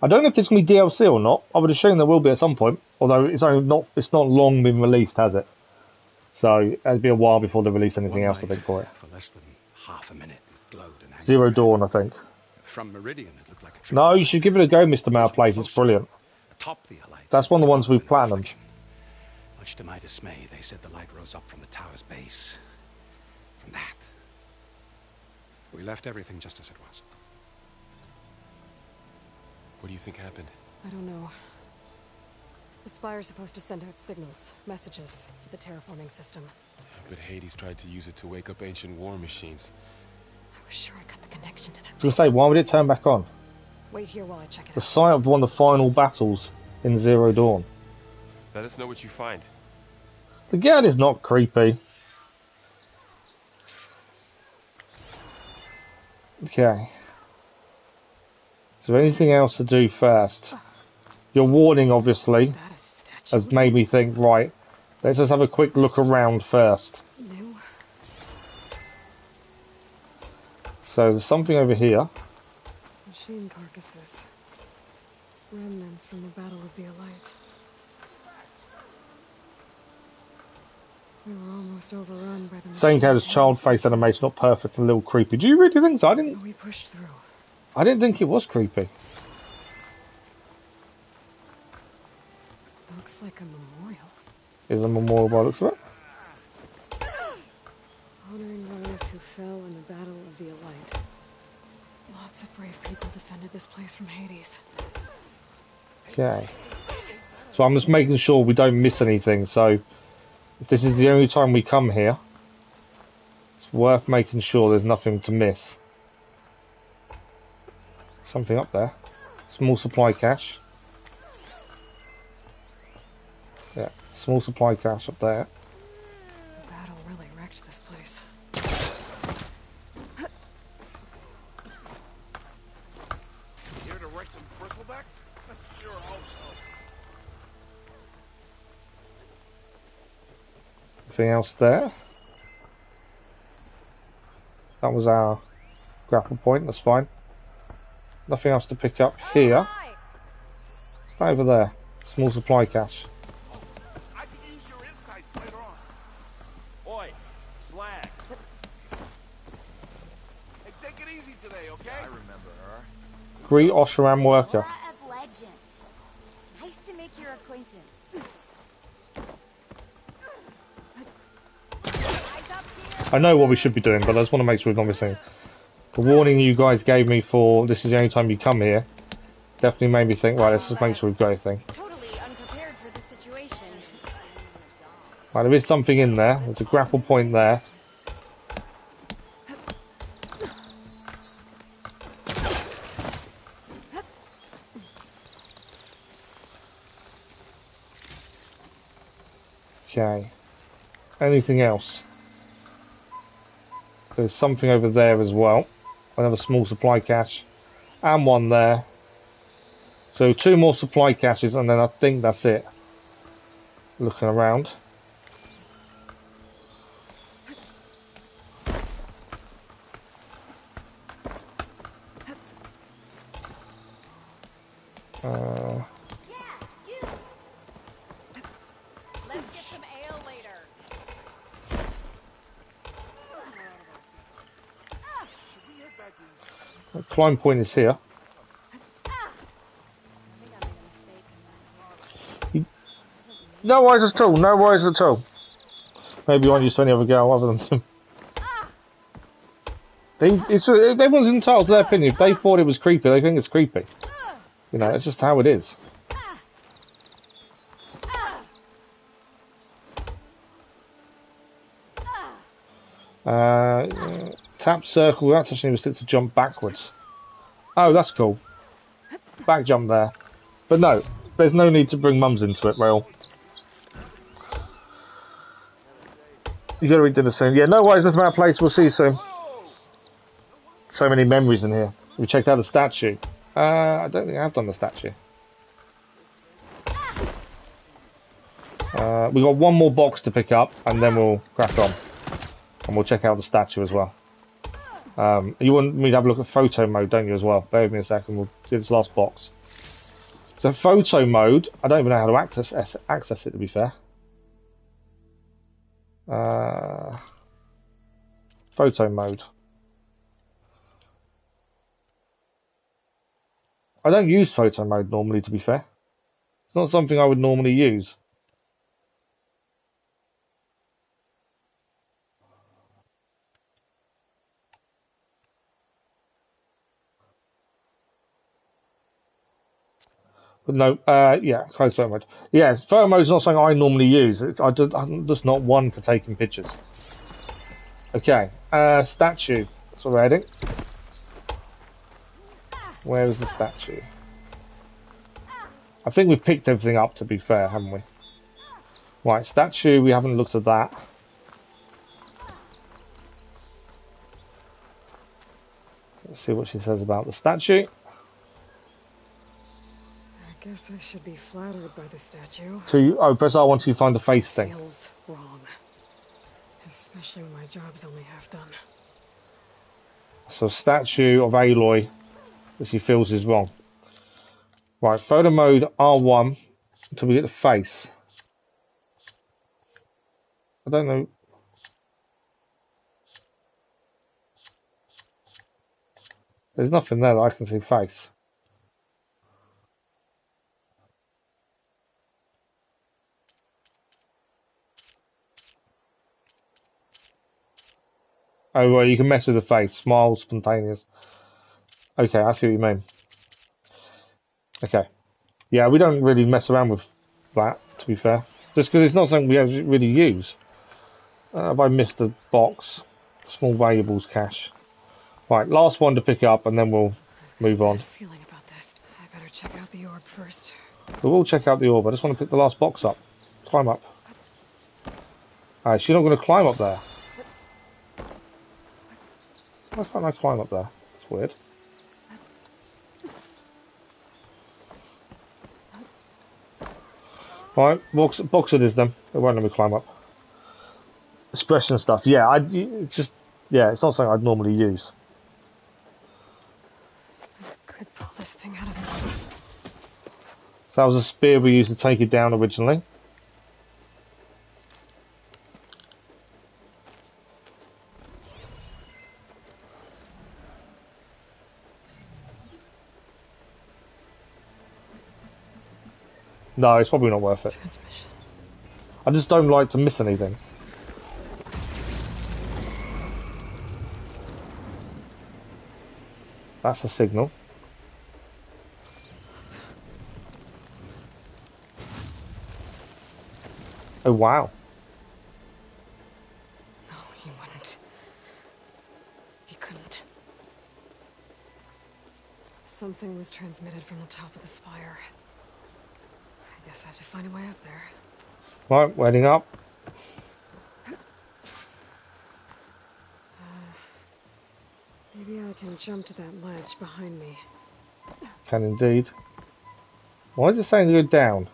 [SPEAKER 1] I don't know if there's going to be DLC or not. I would assume there will be at some point. Although it's not long been released, has it? So it'll be a while before they release anything else, I think, for it.
[SPEAKER 10] For less than half a minute, it glowed and
[SPEAKER 1] Zero Dawn, I think.
[SPEAKER 10] From Meridian, it looked like a
[SPEAKER 1] No, you should give it a go, Mr. Malplace. It's brilliant.
[SPEAKER 10] atop the lights.
[SPEAKER 1] That's one of the ones we've planned.
[SPEAKER 10] Much to my dismay, they said the light rose up from the tower's base. From that. We left everything just as it was.
[SPEAKER 4] What do you think happened?
[SPEAKER 3] I don't know. The Spire's supposed to send out signals, messages, for the terraforming system.
[SPEAKER 4] But Hades tried to use it to wake up ancient war machines.
[SPEAKER 3] I was sure I got the connection to them.
[SPEAKER 1] I was going to say, why would it turn back on?
[SPEAKER 3] Wait here while I check it
[SPEAKER 1] The
[SPEAKER 3] out.
[SPEAKER 1] site of one of the final battles in Zero Dawn.
[SPEAKER 4] Let us know what you find.
[SPEAKER 1] The guard is not creepy. Okay. Is there anything else to do first? Your warning, obviously, has made me think, right, let's just have a quick look around first.
[SPEAKER 3] New.
[SPEAKER 1] So there's something over here.
[SPEAKER 3] Machine carcasses. Remnants from the Battle of the Elite. We were almost overrun by the
[SPEAKER 1] Same kind of child face animation, not perfect and a little creepy. Do you really think so?
[SPEAKER 3] We pushed through.
[SPEAKER 1] I didn't think it was creepy.
[SPEAKER 3] Looks like a memorial.
[SPEAKER 1] Is a memorial by the looks of it?
[SPEAKER 3] Honoring those who fell in the Battle of the Elite. Lots of brave people defended this place from Hades.
[SPEAKER 1] Okay. So I'm just making sure we don't miss anything. So if this is the only time we come here, it's worth making sure there's nothing to miss. Something up there. Small supply cache. Yeah, small supply cache up there.
[SPEAKER 3] The battle really wrecked this place.
[SPEAKER 11] Here to wreck some bristlebacks? Sure hope so.
[SPEAKER 1] Anything else there? That was our grapple point, that's fine. Nothing else to pick up here. It's over there. Small supply cache.
[SPEAKER 11] I can use your insights later on. Oi, slag. Hey, take it easy today, okay? I remember her.
[SPEAKER 1] Greet Osharam worker.
[SPEAKER 12] Of legend. Nice to make your acquaintance.
[SPEAKER 1] I know what we should be doing, but I just want to make sure we're not missing. The warning you guys gave me for this is the only time you come here definitely made me think, right, let's just make sure we've got everything.
[SPEAKER 12] Totally unprepared for this situation.
[SPEAKER 1] Right, there is something in there. There's a grapple point there. Okay. Anything else? There's something over there as well. Another small supply cache. And one there. So 2 more supply caches and then I think that's it. Looking around.
[SPEAKER 12] Let's get some ale later.
[SPEAKER 1] Climb point is here. No worries at all, no worries at all. Maybe you aren't used to any other girl other than him. Everyone's entitled to their opinion. If they thought it was creepy, they think it's creepy. You know, it's just how it is. Tap circle without touching the stick to jump backwards. Oh, that's cool. Back jump there. But no, There's no need to bring mums into it, Rail. You gotta eat dinner soon. Yeah, no worries, that's our place. We'll see you soon. So many memories in here. We checked out the statue. I don't think I've done the statue. We got one more box to pick up, and then we'll crack on. And we'll check out the statue as well. You want me to have a look at photo mode, don't you, as well? Bear with me a second, we'll do this last box. So photo mode, I don't even know how to access it, to be fair. Photo mode. I don't use photo mode normally, to be fair. It's not something I would normally use. But no, yeah, close photo mode. Yeah, photo mode is not something I normally use. I'm just not one for taking pictures. Okay, statue. That's what we're heading. Where is the statue? I think we've picked everything up, to be fair, haven't we? Right, statue, we haven't looked at that. Let's see what she says about the statue.
[SPEAKER 3] I guess I should be flattered by the statue.
[SPEAKER 1] Oh, press R1 to find the face thing.
[SPEAKER 3] Feels wrong. Especially when my job's only half done.
[SPEAKER 1] So statue of Aloy that she feels is wrong. Right, photo mode R1 until we get the face. I don't know. There's nothing there that I can see face. Oh, well, you can mess with the face. Smile, spontaneous. Okay, I see what you mean. Okay. Yeah, we don't really mess around with that, to be fair. Just because it's not something we really use. Have I missed the box? Small valuables cache. Right, last one to pick up, and then we'll move on.
[SPEAKER 3] Feeling about this. I better check out the orb first.
[SPEAKER 1] We will check out the orb. I just want to pick the last box up. Climb up. She's not going to climb up there. Why can't I climb up there? That's weird. Right, box it is then. It won't let me climb up. Expression stuff. Yeah, it's not something I'd normally use.
[SPEAKER 3] Could pull this thing out of it.
[SPEAKER 1] So that was a spear we used to take it down originally. No, it's probably not worth it. I just don't like to miss anything. That's a signal. Oh, wow.
[SPEAKER 3] No, he wouldn't. He couldn't. Something was transmitted from the top of the spire. I guess I have to find a way up there.
[SPEAKER 1] Right, we're heading up.
[SPEAKER 3] Maybe I can jump to that ledge behind me.
[SPEAKER 1] Can indeed. Why is it saying to go down?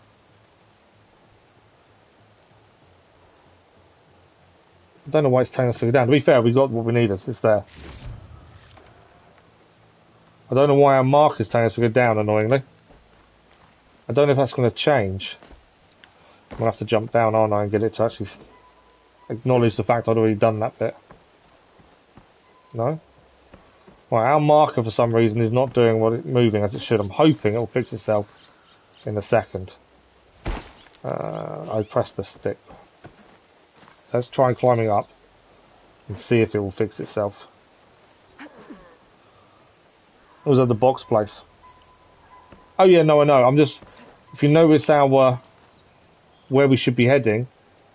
[SPEAKER 1] I don't know why it's telling us to go down. To be fair, we got what we needed. It's there. I don't know why our mark is telling us to go down, annoyingly. I don't know if that's going to change. I'm going to have to jump down, aren't I, and get it to actually acknowledge the fact I'd already done that bit. No? Right, our marker for some reason is not doing what it's moving as it should. I'm hoping it will fix itself in a second. I pressed the stick. Let's try climbing up and see if it will fix itself. It was at the box place. Oh yeah, no, I know. I'm just... If you notice our... where we should be heading,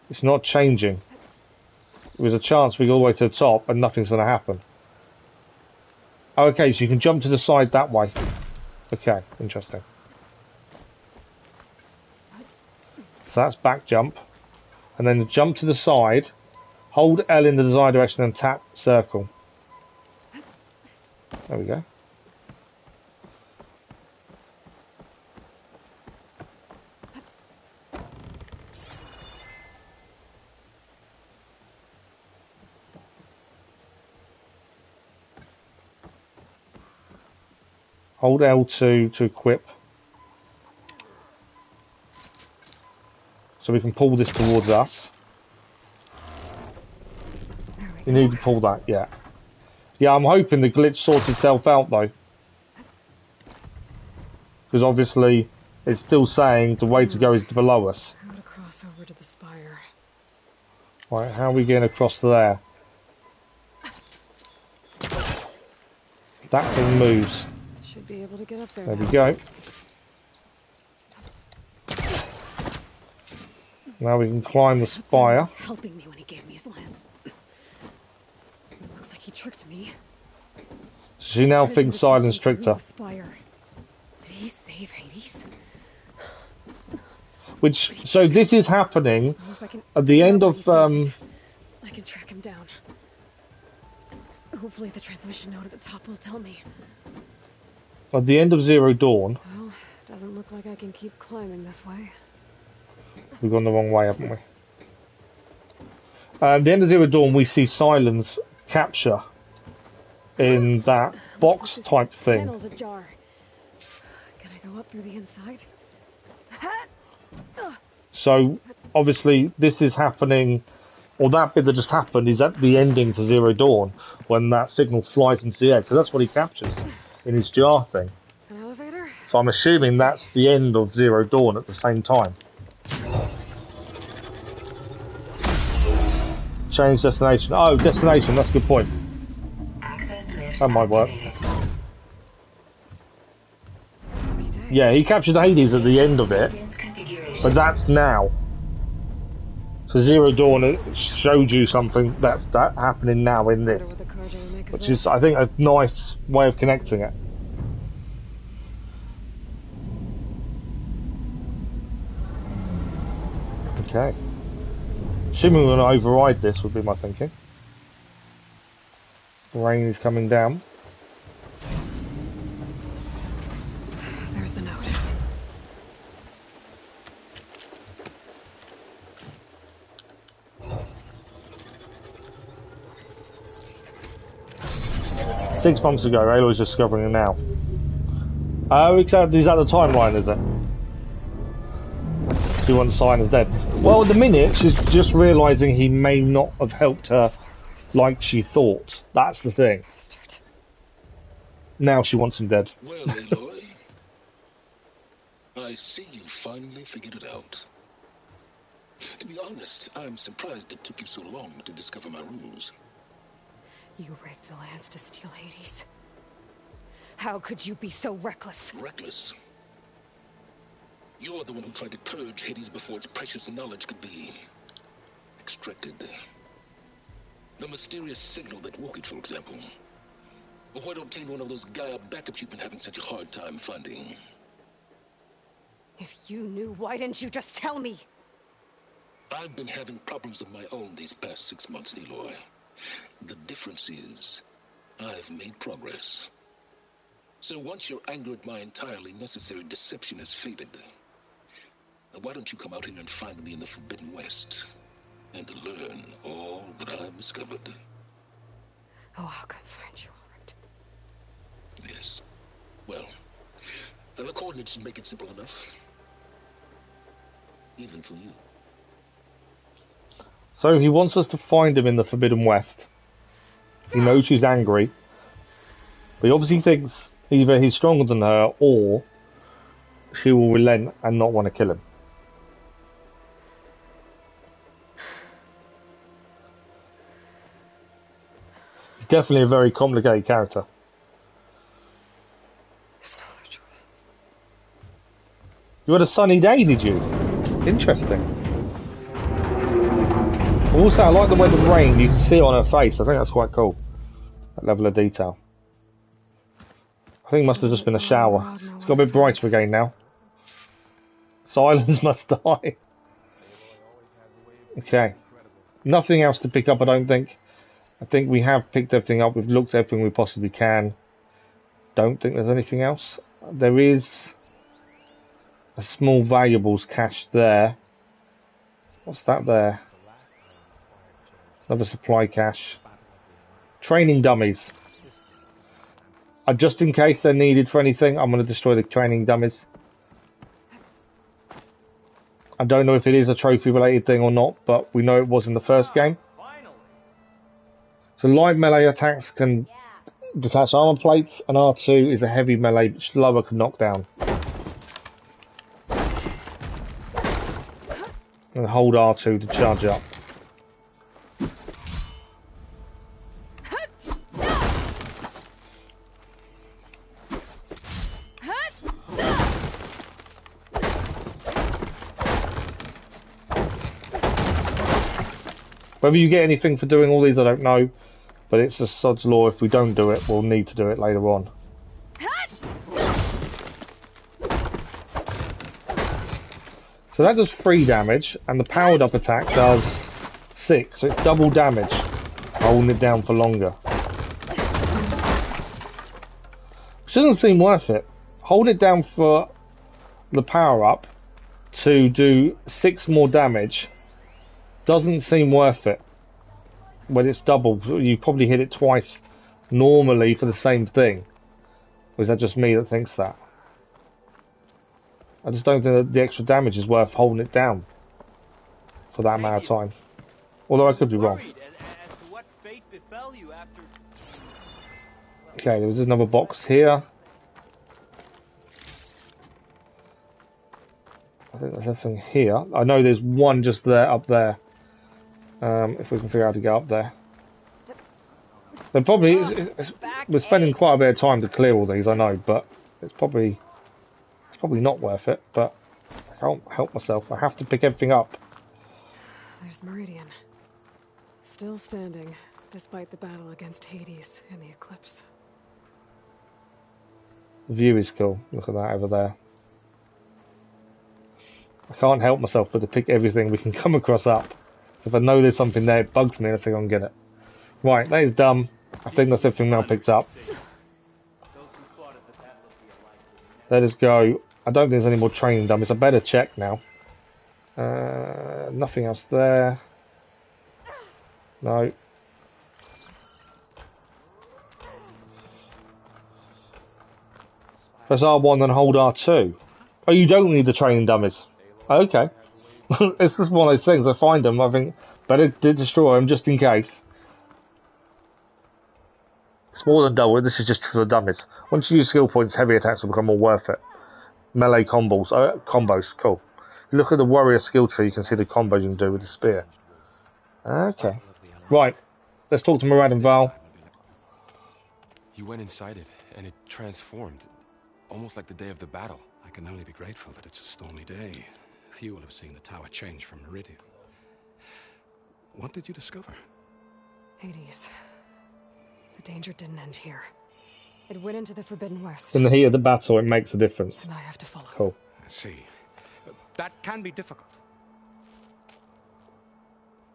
[SPEAKER 1] it's not changing. There's a chance we go all the way to the top and nothing's going to happen. Oh, okay, so you can jump to the side that way. Okay, interesting. So that's back jump. And then jump to the side. Hold L in the desired direction and tap circle. There we go. Hold L2 to equip. So we can pull this towards us. You need to pull that, yeah. Yeah, I'm hoping the glitch sorts itself out though. Because obviously it's still saying the way to go is below us.
[SPEAKER 3] How to cross over to the spire.
[SPEAKER 1] Right, how are we getting across to there? That thing moves.
[SPEAKER 3] Should be able to get up there.
[SPEAKER 1] There
[SPEAKER 3] now.
[SPEAKER 1] we go. Now we can climb the spire.
[SPEAKER 3] He was helping me when he gave me his lance. Looks like he tricked me.
[SPEAKER 1] She now thinks Silence tricked her.
[SPEAKER 3] Did he save Hades?
[SPEAKER 1] Which, so this is happening at the end of
[SPEAKER 3] I can track him down. Hopefully the transmission note at the top will tell me.
[SPEAKER 1] At the end of Zero Dawn.
[SPEAKER 3] Well, doesn't look like I can keep climbing this way.
[SPEAKER 1] We've gone the wrong way, haven't we? At the end of Zero Dawn, we see Silence capture in that box type thing.
[SPEAKER 3] Panel's ajar. Can I go up through the inside?
[SPEAKER 1] So obviously this is happening, or that bit that just happened is at the ending to Zero Dawn when that signal flies into the air, because that's what he captures in his jar thing.
[SPEAKER 3] An elevator?
[SPEAKER 1] So I'm assuming that's the end of Zero Dawn at the same time. Change destination. Oh, destination, that's a good point. That might work. Yeah, he captured Hades at the end of it, but that's now. So Zero Dawn showed you something that's happening now in this, which is, I think, a nice way of connecting it. Okay. Assuming we're going to override this would be my thinking. The rain is coming down.
[SPEAKER 3] There's the note.
[SPEAKER 1] Six months ago, Aloy's discovering it now. Oh, exactly. Is that the timeline, is it? She wants Signus dead. Well, at the minute, she's just realising he may not have helped her like she thought. That's the thing. Now she wants him dead.
[SPEAKER 2] Well, Aloy, I see you finally figured it out. To be honest, I'm surprised it took you so long to discover my rules.
[SPEAKER 3] You rigged the lance to steal Hades. How could you be so reckless?
[SPEAKER 2] Reckless? You're the one who tried to purge Hades before its precious knowledge could be extracted. The mysterious signal that woke it, for example. Or why to obtain one of those Gaia backups you've been having such a hard time finding.
[SPEAKER 3] If you knew, why didn't you just tell me?
[SPEAKER 2] I've been having problems of my own these past 6 months, Aloy. The difference is, I've made progress. So once your anger at my entirely necessary deception has faded, why don't you come out here and find me in the Forbidden West, and learn all that I've discovered?
[SPEAKER 3] Oh, I'll come find you, all right.
[SPEAKER 2] Yes. Well, and the coordinates make it simple enough. Even for you.
[SPEAKER 1] So he wants us to find him in the Forbidden West. He knows she's angry. But he obviously thinks either he's stronger than her, or she will relent and not want to kill him. He's definitely a very complicated character.
[SPEAKER 3] There's no other choice.
[SPEAKER 1] You had a sunny day, did you? Interesting. Also, I like the way the rain, you can see it on her face. I think that's quite cool. That level of detail. I think it must have just been a shower. It's got a bit brighter again now. Silence must die. Okay. Nothing else to pick up, I don't think. I think we have picked everything up. We've looked at everything we possibly can. Don't think there's anything else. There is a small valuables cache there. What's that there? Another supply cache. Training dummies. Just in case they're needed for anything, I'm going to destroy the training dummies. I don't know if it is a trophy related thing or not, but we know it was in the first game. So light melee attacks can detach armor plates, and R2 is a heavy melee which lower can knock down. And hold R2 to charge up. Whether you get anything for doing all these, I don't know. But it's a sod's law. If we don't do it, we'll need to do it later on. So that does 3 damage, and the powered up attack does 6. So it's double damage, holding it down for longer. Which doesn't seem worth it. Hold it down for the power up to do 6 more damage. Doesn't seem worth it. When it's double, you probably hit it twice normally for the same thing. Or is that just me that thinks that? I just don't think that the extra damage is worth holding it down for that amount of time. Although I could be wrong. Okay, there was another box here. I think there's nothing here. I know there's one just there, up there. If we can figure out how to get up there. Then probably we're spending quite a bit of time to clear all these, I know, but it's probably not worth it. But I can't help myself. I have to pick everything up.
[SPEAKER 3] There's Meridian, still standing despite the battle against Hades and the eclipse.
[SPEAKER 1] The view is cool. Look at that over there. I can't help myself but to pick everything we can come across up. If I know there's something there, it bugs me and I think I can get it. Right, that is done. I think that's everything now picked up. Let us go. I don't think there's any more training dummies. I better check now. Nothing else there. No. Press R1 and hold R2. Oh, you don't need the training dummies. Okay. It's just one of those things. I find them, I think, better destroy them just in case. It's more than double. This is just for the dummies. Once you use skill points, heavy attacks will become more worth it. Melee combos, cool. You look at the warrior skill tree, you can see the combos you can do with the spear. Okay. Right. Let's talk to Murad and Val.
[SPEAKER 4] You went inside it, and it transformed. Almost like the day of the battle.
[SPEAKER 10] I can only be grateful that it's a stormy day. Few will have seen the tower change from Meridian. What did you discover?
[SPEAKER 3] Hades. The danger didn't end here. It went into the Forbidden West.
[SPEAKER 1] In the heat of the battle, it makes a difference.
[SPEAKER 3] And I have to follow.
[SPEAKER 1] Cool.
[SPEAKER 10] I see. That can be difficult.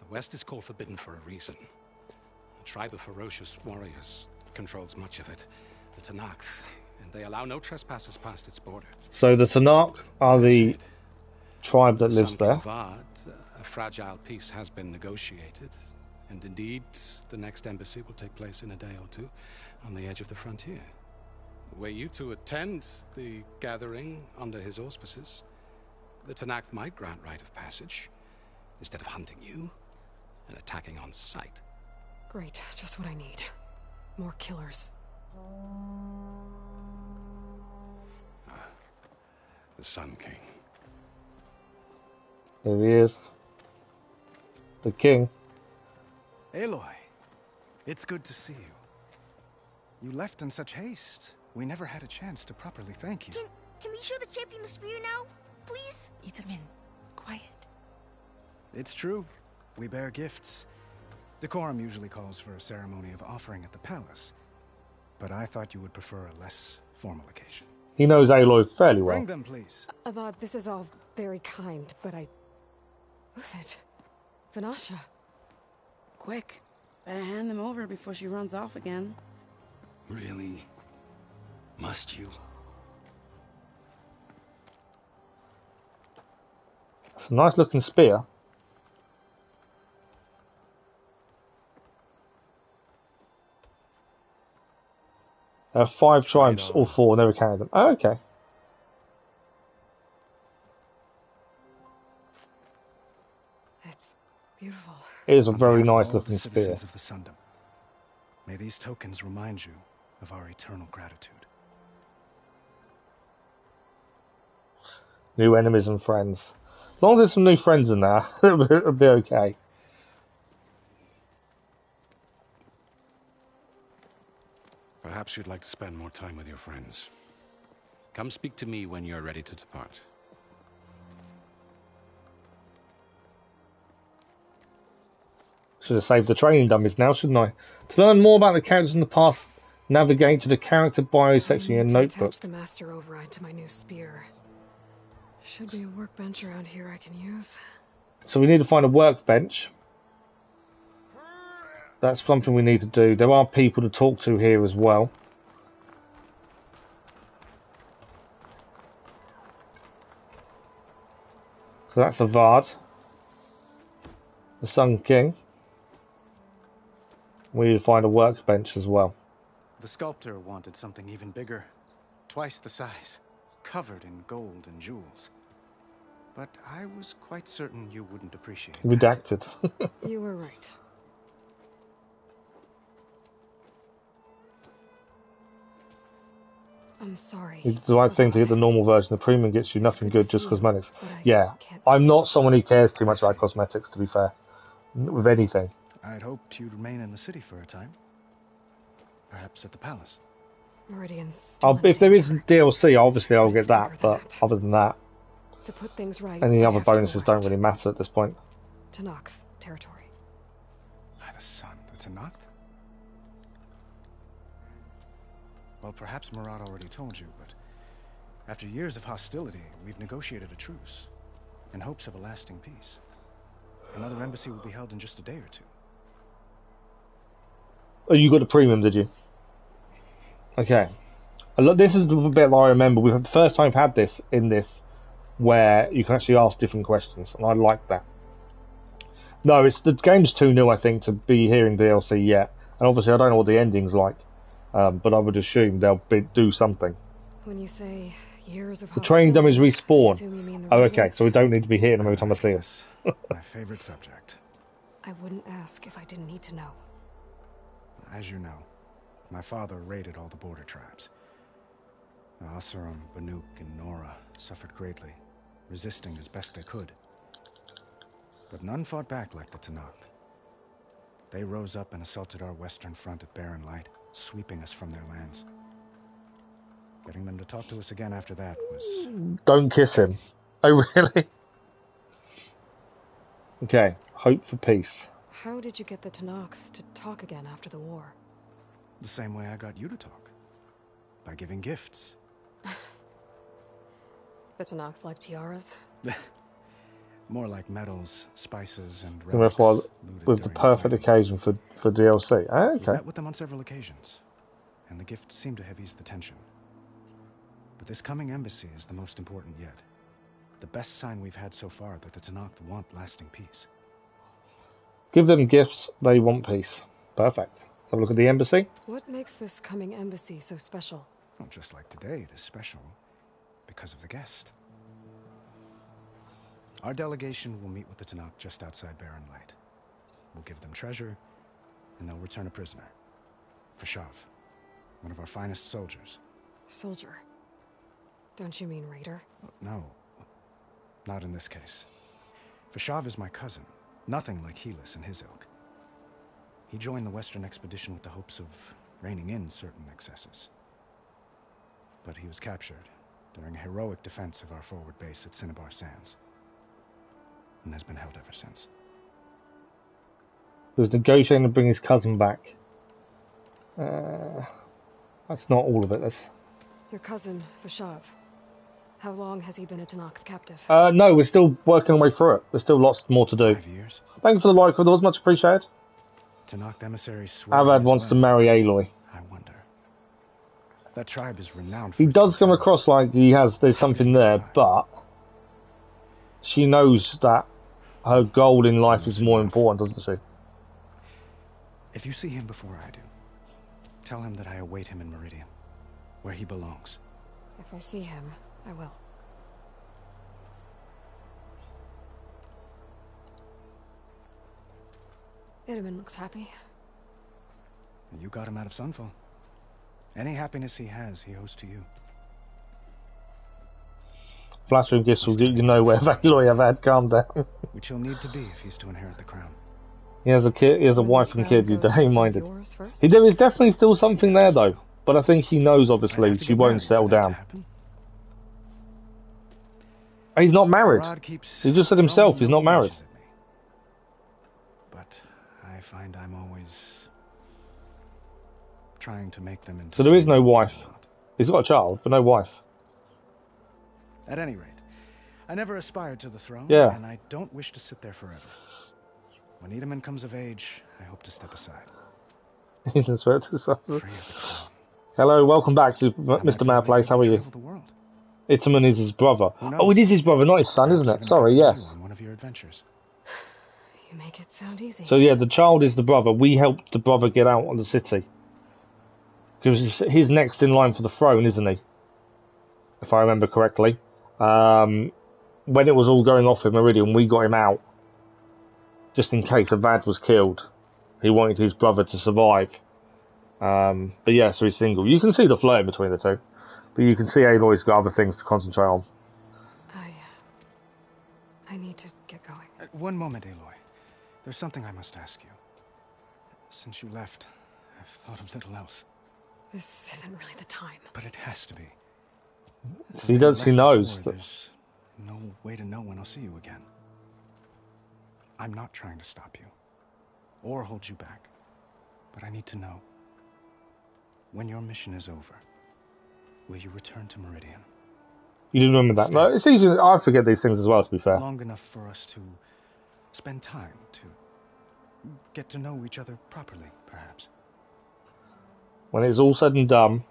[SPEAKER 10] The West is called Forbidden for a reason. A tribe of ferocious warriors controls much of it. The Tanakh. And they allow no trespassers past its border.
[SPEAKER 1] So the Tanakh are the tribe that lives there.
[SPEAKER 10] A fragile peace has been negotiated, and indeed, the next embassy will take place in a day or two on the edge of the frontier. Were you to attend the gathering under his auspices, the Tanakh might grant right of passage instead of hunting you and attacking on sight.
[SPEAKER 3] Great, just what I need. More killers.
[SPEAKER 10] The Sun King.
[SPEAKER 1] There he is. The king.
[SPEAKER 13] Aloy, it's good to see you. You left in such haste. We never had a chance to properly thank you.
[SPEAKER 12] Can we show the champion the spear now? Please?
[SPEAKER 14] Itamin, quiet.
[SPEAKER 13] It's true. We bear gifts. Decorum usually calls for a ceremony of offering at the palace. But I thought you would prefer a less formal occasion.
[SPEAKER 1] He knows Aloy fairly well.
[SPEAKER 13] Bring them, please.
[SPEAKER 3] Avad, this is all very kind, but Uthed, Vanasha.
[SPEAKER 14] Quick. Better hand them over before she runs off again.
[SPEAKER 10] Really? Must you?
[SPEAKER 1] It's a nice looking spear. There are 5 tribes, all 4, never counted them. Oh, okay.
[SPEAKER 3] It's beautiful.
[SPEAKER 1] It is a very
[SPEAKER 13] behalf of
[SPEAKER 1] nice
[SPEAKER 13] all
[SPEAKER 1] looking
[SPEAKER 13] the citizens
[SPEAKER 1] spear.
[SPEAKER 13] of the Sundom, may these tokens remind you of our eternal gratitude.
[SPEAKER 1] New enemies and friends. As long as there's some new friends in there, it'll be okay.
[SPEAKER 10] Perhaps you'd like to spend more time with your friends. Come speak to me when you're ready to depart.
[SPEAKER 1] Should have saved the training dummies now, shouldn't I? To learn more about the characters in the past, navigate to the character bio section in your notebook.
[SPEAKER 3] Attach the master override to my new spear. Should be a workbench around here I can use.
[SPEAKER 1] So we need to find a workbench. That's something we need to do. There are people to talk to here as well. So that's a Vard. The Sun King. We need to find a workbench as well.
[SPEAKER 13] The sculptor wanted something even bigger. Twice the size. Covered in gold and jewels. But I was quite certain you wouldn't appreciate that.
[SPEAKER 1] Redacted.
[SPEAKER 3] You were right. I'm sorry.
[SPEAKER 1] It's the right thing to get the normal version. The premium gets you nothing good, just cosmetics. Yeah, I'm not someone who cares too much about cosmetics, to be fair. With anything.
[SPEAKER 13] I'd hoped you'd remain in the city for a time. Perhaps at the palace.
[SPEAKER 3] Meridian's
[SPEAKER 1] If there is DLC, obviously I'll get that, but other than that,
[SPEAKER 3] to put things right,
[SPEAKER 1] any other bonuses don't really matter at this point.
[SPEAKER 3] Tanakh territory.
[SPEAKER 13] By the sun, the Tanakh? Well, perhaps Murad already told you, but after years of hostility, we've negotiated a truce in hopes of a lasting peace. Another embassy will be held in just a day or 2.
[SPEAKER 1] Oh, you got a premium, did you? Okay. This is the bit that I remember. We've had the first time I've had this in this, where you can actually ask different questions, and I like that. No, the game's too new, I think, to be hearing DLC yet, and obviously I don't know what the ending's like, but I would assume they'll do something.
[SPEAKER 3] When you say years of
[SPEAKER 1] the training dummies respawn. Oh, okay, so we don't need to be hitting them every time I see them.
[SPEAKER 13] My favorite subject.
[SPEAKER 3] I wouldn't ask if I didn't need to know.
[SPEAKER 13] As you know, my father raided all the border tribes. The Asuram, Banuk, and Nora suffered greatly, resisting as best they could. But none fought back like the Tanakh. They rose up and assaulted our western front at Barren Light, sweeping us from their lands. Getting them to talk to us again after that was...
[SPEAKER 1] Don't kiss him. Oh, really? Okay, hope for peace.
[SPEAKER 3] How did you get the Tanakh to talk again after the war?
[SPEAKER 13] The same way I got you to talk. By giving gifts.
[SPEAKER 3] The Tanakh like tiaras?
[SPEAKER 13] More like medals, spices, and
[SPEAKER 1] And therefore, with the perfect occasion for DLC. Ah,
[SPEAKER 13] We've
[SPEAKER 1] okay.
[SPEAKER 13] met with them on several occasions, and the gifts seem to have eased the tension. But this coming embassy is the most important yet. The best sign we've had so far that the Tanakh want lasting peace.
[SPEAKER 1] Give them gifts, they want peace. Perfect. Let's have a look at the embassy.
[SPEAKER 3] What makes this coming embassy so special?
[SPEAKER 13] Well, just like today, it is special because of the guest. Our delegation will meet with the Tanakh just outside Barren Light. We'll give them treasure, and they'll return a prisoner. Fashav, one of our finest soldiers.
[SPEAKER 3] Soldier? Don't you mean raider?
[SPEAKER 13] No, not in this case. Fashav is my cousin, nothing like Helis and his ilk. He joined the Western expedition with the hopes of reining in certain excesses. But he was captured during a heroic defense of our forward base at Cinnabar Sands, and has been held ever since.
[SPEAKER 1] He was negotiating to bring his cousin back. That's not all of it. That's...
[SPEAKER 3] Your cousin, Fashav. How long has he been a Tanakh captive?
[SPEAKER 1] No, we're still working our way through it. There's still lots more to do.
[SPEAKER 13] 5 years.
[SPEAKER 1] Thank you for the like, it was much appreciated.
[SPEAKER 13] Tanakh emissaries swear
[SPEAKER 1] Avad
[SPEAKER 13] as
[SPEAKER 1] wants
[SPEAKER 13] well.
[SPEAKER 1] to marry Aloy.
[SPEAKER 13] I wonder. That tribe is renowned for
[SPEAKER 1] He
[SPEAKER 13] its
[SPEAKER 1] does come
[SPEAKER 13] brutality.
[SPEAKER 1] across like there's something there, but she knows that her goal in life is more important, doesn't she?
[SPEAKER 13] If you see him before I do, tell him that I await him in Meridian, where he belongs.
[SPEAKER 3] If I see him, I will. Itaman looks happy.
[SPEAKER 13] You got him out of Sunfall. Any happiness he has, he owes to you.
[SPEAKER 1] Flattering gifts will get you nowhere. Aloy, Avad, calm down.
[SPEAKER 13] Which he'll need to be if he's to inherit the crown.
[SPEAKER 1] He has a kid. He has a wife and kid. You minded. There is definitely still something there, though. But I think he knows, obviously, she won't settle down. He's not married. He just said himself he's not married.
[SPEAKER 13] But I find I'm always trying to make them into.
[SPEAKER 1] So there is no wife. He's got a child, but no wife.
[SPEAKER 13] At any rate, I never aspired to the throne, and I don't wish to sit there forever. When Itaman comes of age, I hope to step aside.
[SPEAKER 1] Hello, welcome back to Mr. Madplace. How are you? Itaman is his brother. Oh, it is his brother, not his son, isn't it? Sorry, yes.
[SPEAKER 13] One of your adventures.
[SPEAKER 3] You make it sound easy.
[SPEAKER 1] So yeah, the child is the brother. We helped the brother get out of the city. Because he's next in line for the throne, isn't he? If I remember correctly. When it was all going off in Meridian, we got him out. Just in case Avad was killed. He wanted his brother to survive. But yeah, so he's single. You can see the flirt between the two. But you can see Aloy's got other things to concentrate on.
[SPEAKER 3] I need to get going.
[SPEAKER 13] One moment, Aloy. There's something I must ask you. Since you left, I've thought of little else.
[SPEAKER 3] This isn't really the time.
[SPEAKER 13] But it has to be.
[SPEAKER 1] She knows.
[SPEAKER 13] There's no way to know when I'll see you again. I'm not trying to stop you. Or hold you back. But I need to know. When your mission is over, will you return to Meridian?
[SPEAKER 1] You didn't remember that. No, it's easy. I forget these things as well, to be fair.
[SPEAKER 13] Long enough for us to spend time, to get to know each other properly, perhaps.
[SPEAKER 1] When it's all said and done,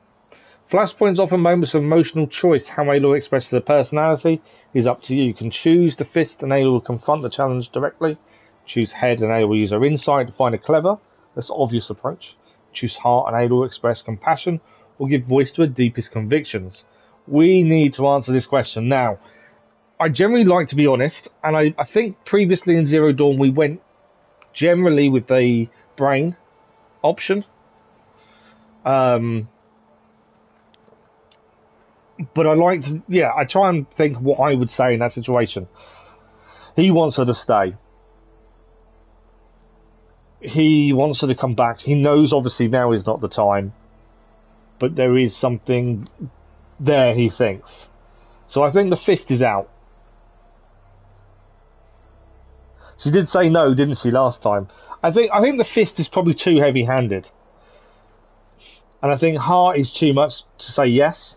[SPEAKER 1] Flashpoints offer moments of emotional choice. How Aloy expresses her personality is up to you. You can choose the fist and Aloy will confront the challenge directly. Choose head and Aloy will use her insight to find a clever, less obvious approach. Choose heart and Aloy will express compassion or give voice to her deepest convictions. We need to answer this question. Now, I generally like to be honest, and I think previously in Zero Dawn we went generally with the brain option. But I like to, I try and think what I would say in that situation. He wants her to stay. He wants her to come back. He knows obviously now is not the time. But there is something there, he thinks. So I think the fist is out. She did say no, didn't she, last time? I think the fist is probably too heavy-handed. And I think heart is too much to say yes.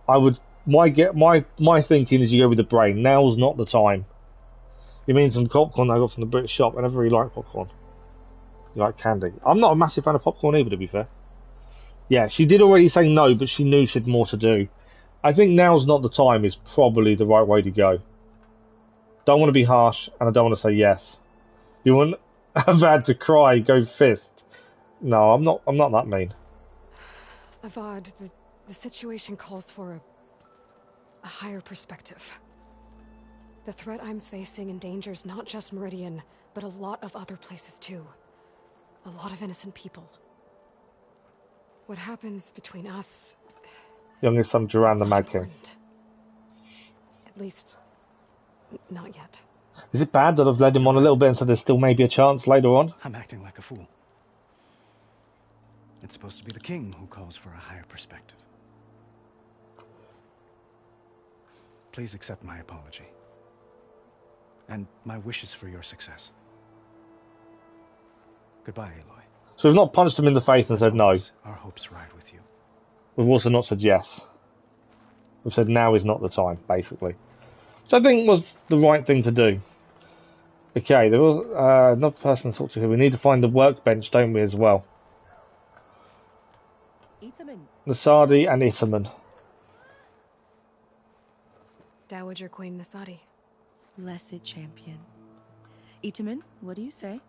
[SPEAKER 1] My thinking is you go with the brain. Now's not the time. You mean some popcorn I got from the British shop? I never really like popcorn. You like candy? I'm not a massive fan of popcorn either, to be fair. Yeah, she did already say no, but she knew she had more to do. I think now's not the time is probably the right way to go. Don't want to be harsh, and I don't want to say yes. You want Avad to cry, go fist. No, I'm not that mean.
[SPEAKER 3] Avad, the situation calls for a higher perspective. The threat I'm facing endangers not just Meridian, but a lot of other places too. A lot of innocent people. What happens between us...
[SPEAKER 1] Youngest son, Duran the Mad King.
[SPEAKER 3] At least, not yet.
[SPEAKER 1] Is it bad that I've led him on a little bit and so there's still maybe a chance later on?
[SPEAKER 13] I'm acting like a fool. It's supposed to be the king who calls for a higher perspective. Please accept my apology. And my wishes for your success. Goodbye, Aloy.
[SPEAKER 1] So we've not punched him in the face and said no.
[SPEAKER 13] Our hopes ride with you.
[SPEAKER 1] We've also not said yes. We've said now is not the time, basically. Which I think was the right thing to do. Okay, there was another person to talk to here. We need to find the workbench, don't we, as well? Nasadi and Itaman.
[SPEAKER 3] Dowager Queen Nasadi.
[SPEAKER 15] Blessed champion. Itaman, what do you say?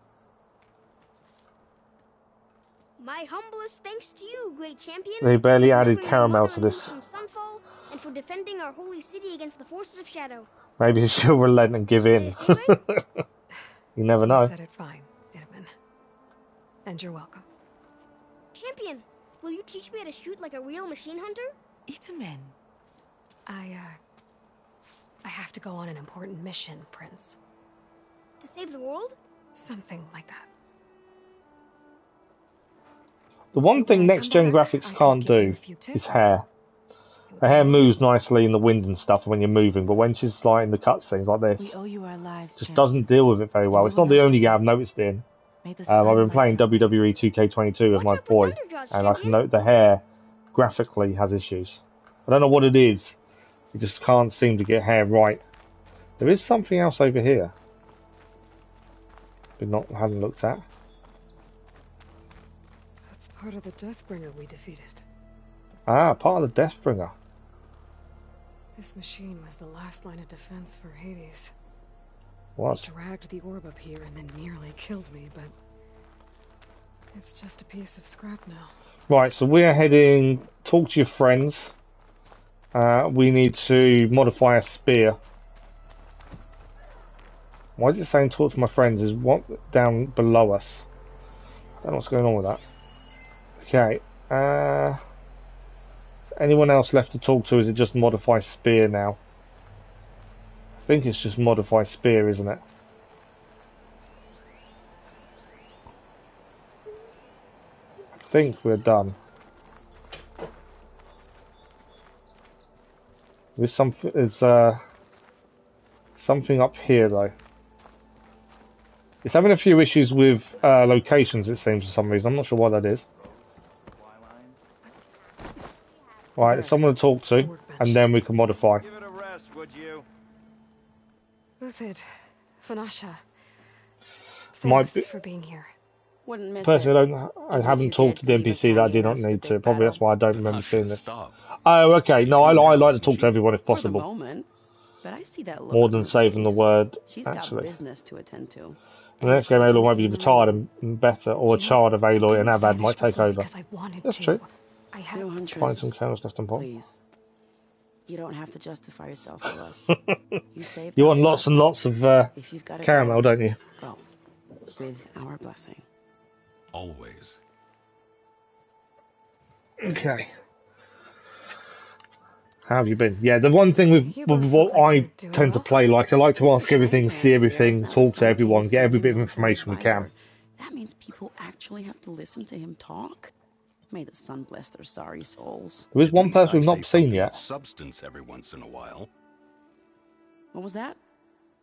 [SPEAKER 16] My humblest thanks to you, great champion.
[SPEAKER 1] They barely
[SPEAKER 16] for
[SPEAKER 1] added
[SPEAKER 16] delivering my
[SPEAKER 1] caramel
[SPEAKER 16] mother
[SPEAKER 1] to
[SPEAKER 16] and
[SPEAKER 1] this.
[SPEAKER 16] Lucian Sunfall, and for defending our holy city against the forces of shadow.
[SPEAKER 1] Maybe she'll relent and give in. You never know.
[SPEAKER 3] You said it fine, Itaman. And you're welcome.
[SPEAKER 16] Champion, will you teach me how to shoot like a real machine hunter?
[SPEAKER 15] Itaman.
[SPEAKER 3] I have to go on an important mission, Prince.
[SPEAKER 16] To save the world?
[SPEAKER 3] Something like that.
[SPEAKER 1] The one thing next-gen graphics can't do is hair. Her hair moves nicely in the wind and stuff when you're moving, but when she's like in the cutscenes like this,
[SPEAKER 15] We owe you our lives,
[SPEAKER 1] just doesn't deal with it very well. It's not the only game I've noticed in. I've been playing WWE 2K22 with my boy, and I can note the hair graphically has issues. I don't know what it is. You just can't seem to get hair right. There is something else over here we haven't looked at.
[SPEAKER 3] That's part of the Deathbringer we defeated.
[SPEAKER 1] Ah, part of the Deathbringer.
[SPEAKER 3] This machine was the last line of defense for Hades.
[SPEAKER 1] What?
[SPEAKER 3] It dragged the orb up here and then nearly killed me, but it's just a piece of scrap now.
[SPEAKER 1] Right, so we are heading. Talk to your friends. We need to modify a spear. Why is it saying talk to my friends? Is what down below us? I don't know what's going on with that. Okay. Is anyone else left to talk to? Is it just modify spear now? I think it's just modify spear, isn't it? I think we're done. There's something up here though. It's having a few issues with locations, it seems, for some reason. I'm not sure why that is. Right, there's someone to talk to, and then we can modify.
[SPEAKER 11] Give it a rest, would you?
[SPEAKER 3] Uthid, Fanasha,
[SPEAKER 1] Might
[SPEAKER 3] thanks
[SPEAKER 1] be-
[SPEAKER 3] for being here.
[SPEAKER 14] Wouldn't miss
[SPEAKER 1] Personally,
[SPEAKER 14] it.
[SPEAKER 1] I haven't talked to the NPC that I did not need to. Probably that's why I don't remember seeing this.
[SPEAKER 10] Stop.
[SPEAKER 1] Oh, okay. No, I like to talk to everyone if
[SPEAKER 14] For the
[SPEAKER 1] possible.
[SPEAKER 14] moment, but I see that look
[SPEAKER 1] More
[SPEAKER 14] on
[SPEAKER 1] than
[SPEAKER 14] her
[SPEAKER 1] saving the
[SPEAKER 14] face.
[SPEAKER 1] word,
[SPEAKER 14] She's got
[SPEAKER 1] actually.
[SPEAKER 14] business to attend to.
[SPEAKER 1] The next game, Aloy might be the child and better, or a child of Aloy and Avad might take over.
[SPEAKER 3] Because I wanted
[SPEAKER 1] That's
[SPEAKER 3] to.
[SPEAKER 1] true.
[SPEAKER 3] I had
[SPEAKER 14] No, Huntress,
[SPEAKER 1] Find some candles left on pot.
[SPEAKER 14] please. You don't have to justify yourself to us. You saved
[SPEAKER 1] You
[SPEAKER 14] our
[SPEAKER 1] want lots and
[SPEAKER 14] butts.
[SPEAKER 1] lots of
[SPEAKER 14] If you've got to
[SPEAKER 1] caramel,
[SPEAKER 14] go,
[SPEAKER 1] don't you?
[SPEAKER 14] Go. With our blessing.
[SPEAKER 2] Always.
[SPEAKER 1] Okay. How have you been? Yeah, the one thing with what I tend to play like, I like to ask everything, see everything, talk to everyone, get every bit of information we can.
[SPEAKER 14] That means people actually have to listen to him talk? May the sun bless their sorry souls.
[SPEAKER 1] There is one person we've
[SPEAKER 2] I
[SPEAKER 1] not
[SPEAKER 2] say
[SPEAKER 1] seen
[SPEAKER 2] something
[SPEAKER 1] yet.
[SPEAKER 2] of substance every once in a while.
[SPEAKER 14] What was that?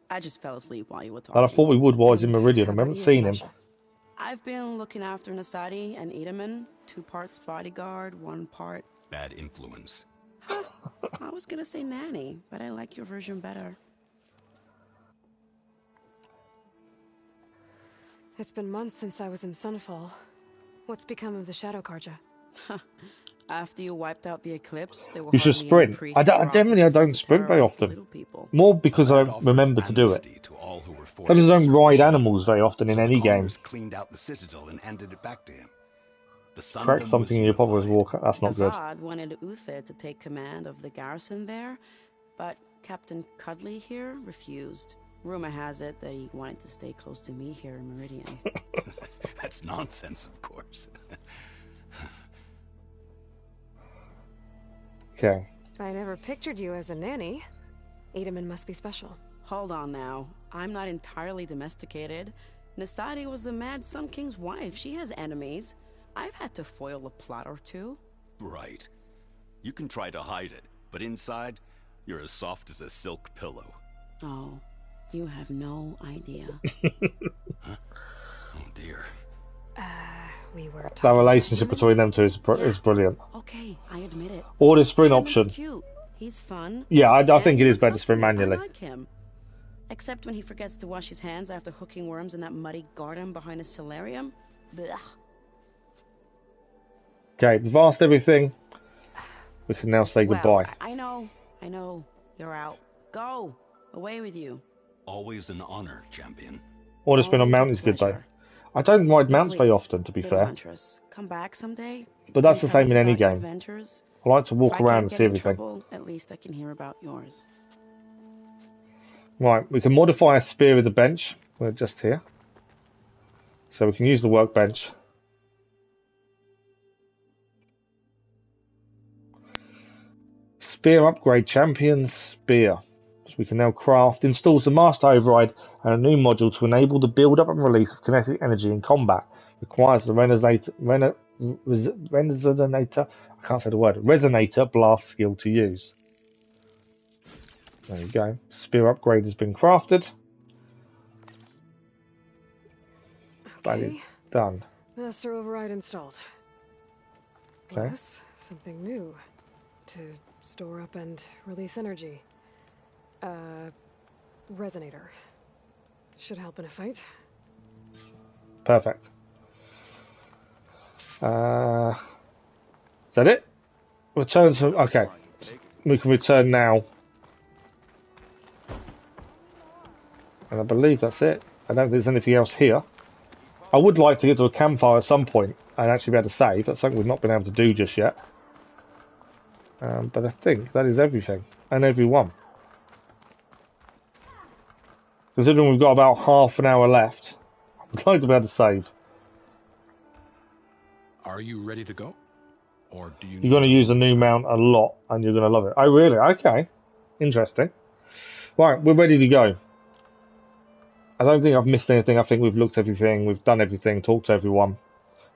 [SPEAKER 14] I just fell asleep while you were
[SPEAKER 1] And I
[SPEAKER 14] talking.
[SPEAKER 1] thought we would while I was in Meridian. I haven't seen him.
[SPEAKER 14] I've been looking after Nasadi and Itaman. 2 parts bodyguard, 1 part...
[SPEAKER 2] Bad influence.
[SPEAKER 14] I was gonna say nanny, but I like your version better.
[SPEAKER 3] It's been months since I was in Sunfall. What's become of the Shadow Karja?
[SPEAKER 14] After you wiped out the eclipse, there were
[SPEAKER 1] You should
[SPEAKER 14] hardly any
[SPEAKER 1] sprint.
[SPEAKER 14] priests
[SPEAKER 1] I
[SPEAKER 14] or
[SPEAKER 1] generally
[SPEAKER 14] officers
[SPEAKER 1] don't
[SPEAKER 14] to
[SPEAKER 1] sprint very
[SPEAKER 14] terrorize the
[SPEAKER 1] often.
[SPEAKER 14] little people.
[SPEAKER 1] More because I don't remember to do it. Sometimes I don't ride animals very often in any game.
[SPEAKER 2] Cleaned out the citadel and handed it back to him. The
[SPEAKER 1] Correct something in your Popper's Walker. That's not good.
[SPEAKER 14] Avad wanted Uther to take command of the garrison there, but Captain Cudley here refused. Rumor has it that he wanted to stay close to me here in Meridian.
[SPEAKER 2] That's nonsense, of course.
[SPEAKER 1] Okay.
[SPEAKER 3] I never pictured you as a nanny. Itaman must be special.
[SPEAKER 14] Hold on now. I'm not entirely domesticated. Nasadi was the Mad Sun King's wife. She has enemies. I've had to foil a plot or 2.
[SPEAKER 2] Right. You can try to hide it, but inside, you're as soft as a silk pillow.
[SPEAKER 14] Oh, you have no idea.
[SPEAKER 2] Huh? Oh dear.
[SPEAKER 3] We were
[SPEAKER 1] That relationship between them two is brilliant.
[SPEAKER 14] Okay, I admit it.
[SPEAKER 1] Or the sprint
[SPEAKER 14] Itaman's
[SPEAKER 1] option.
[SPEAKER 14] cute. He's fun.
[SPEAKER 1] Yeah, I
[SPEAKER 14] and
[SPEAKER 1] think it
[SPEAKER 14] he
[SPEAKER 1] is
[SPEAKER 14] looks
[SPEAKER 1] better
[SPEAKER 14] up
[SPEAKER 1] to spin
[SPEAKER 14] me.
[SPEAKER 1] manually.
[SPEAKER 14] I like him. Except when he forgets to wash his hands after hooking worms in that muddy garden behind his solarium. Blech.
[SPEAKER 1] Okay, we've asked everything. We can now say goodbye.
[SPEAKER 14] Well, I know. You're out. Go. Away with you.
[SPEAKER 10] Always an honor, champion.
[SPEAKER 1] Or to spin on mount is good though. I don't ride mounts very often, to be fair.
[SPEAKER 14] Huntress, come back someday.
[SPEAKER 1] But that's the same in any
[SPEAKER 14] your
[SPEAKER 1] game.
[SPEAKER 14] adventures.
[SPEAKER 1] I like to walk
[SPEAKER 14] If I
[SPEAKER 1] around
[SPEAKER 14] can't
[SPEAKER 1] and
[SPEAKER 14] get
[SPEAKER 1] see
[SPEAKER 14] in
[SPEAKER 1] everything.
[SPEAKER 14] trouble, at least I can hear about yours.
[SPEAKER 1] Right, we can modify a spear with the bench. We're just here. So we can use the workbench. Spear upgrade, champion spear. So we can now craft, installs the master override and a new module to enable the build up and release of kinetic energy in combat. Requires the resonator, I can't say the word, resonator blast skill to use. There you go. Spear upgrade has been crafted. That is done.
[SPEAKER 3] Master override installed.
[SPEAKER 1] Okay.
[SPEAKER 3] Plus, something new to store up and release energy. Resonator. Should help in a fight.
[SPEAKER 1] Perfect. Is that it? Return to... Okay. We can return now. And I believe that's it. I don't think there's anything else here. I would like to get to a campfire at some point and actually be able to save. That's something we've not been able to do just yet. But I think that is everything. And everyone. Considering we've got about half an hour left, I would like to be able to save.
[SPEAKER 10] Are you ready to go? Or do you...
[SPEAKER 1] You're going to use the new mount a lot, and you're going to love it. Oh, really? Okay. Interesting. Right, we're ready to go. I don't think I've missed anything. I think we've looked at everything, we've done everything, talked to everyone.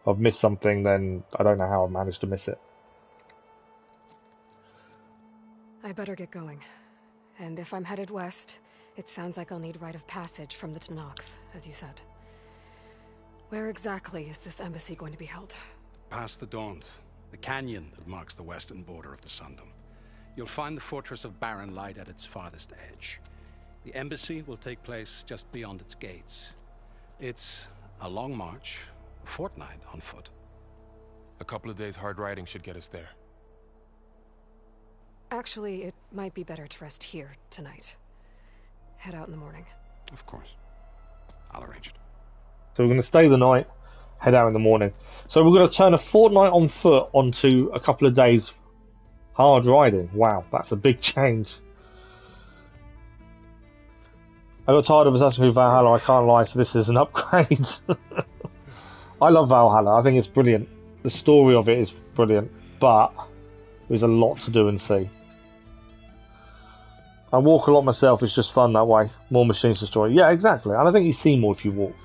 [SPEAKER 1] If I've missed something, then I don't know how I've managed to miss it.
[SPEAKER 3] I better get going. And if I'm headed west, it sounds like I'll need rite of passage from the Tenakth, as you said. Where exactly is this embassy going to be held?
[SPEAKER 10] Past the Daunt, the canyon that marks the western border of the Sundom. You'll find the fortress of Barren Light at its farthest edge. The embassy will take place just beyond its gates. It's a long march, a fortnight on foot.
[SPEAKER 4] A couple of days hard riding should get us there.
[SPEAKER 3] Actually, it might be better to rest here tonight. Head out in the morning.
[SPEAKER 10] Of course. I'll arrange it.
[SPEAKER 1] So we're going to stay the night, head out in the morning. So we're going to turn a fortnight on foot onto a couple of days hard riding. Wow, that's a big change. I got tired of Assassin's Creed Valhalla, I can't lie, so this is an upgrade. I love Valhalla, I think it's brilliant. The story of it is brilliant, but there's a lot to do and see. I walk a lot myself, it's just fun that way. More machines to destroy. Yeah, exactly, and I think you see more if you walk.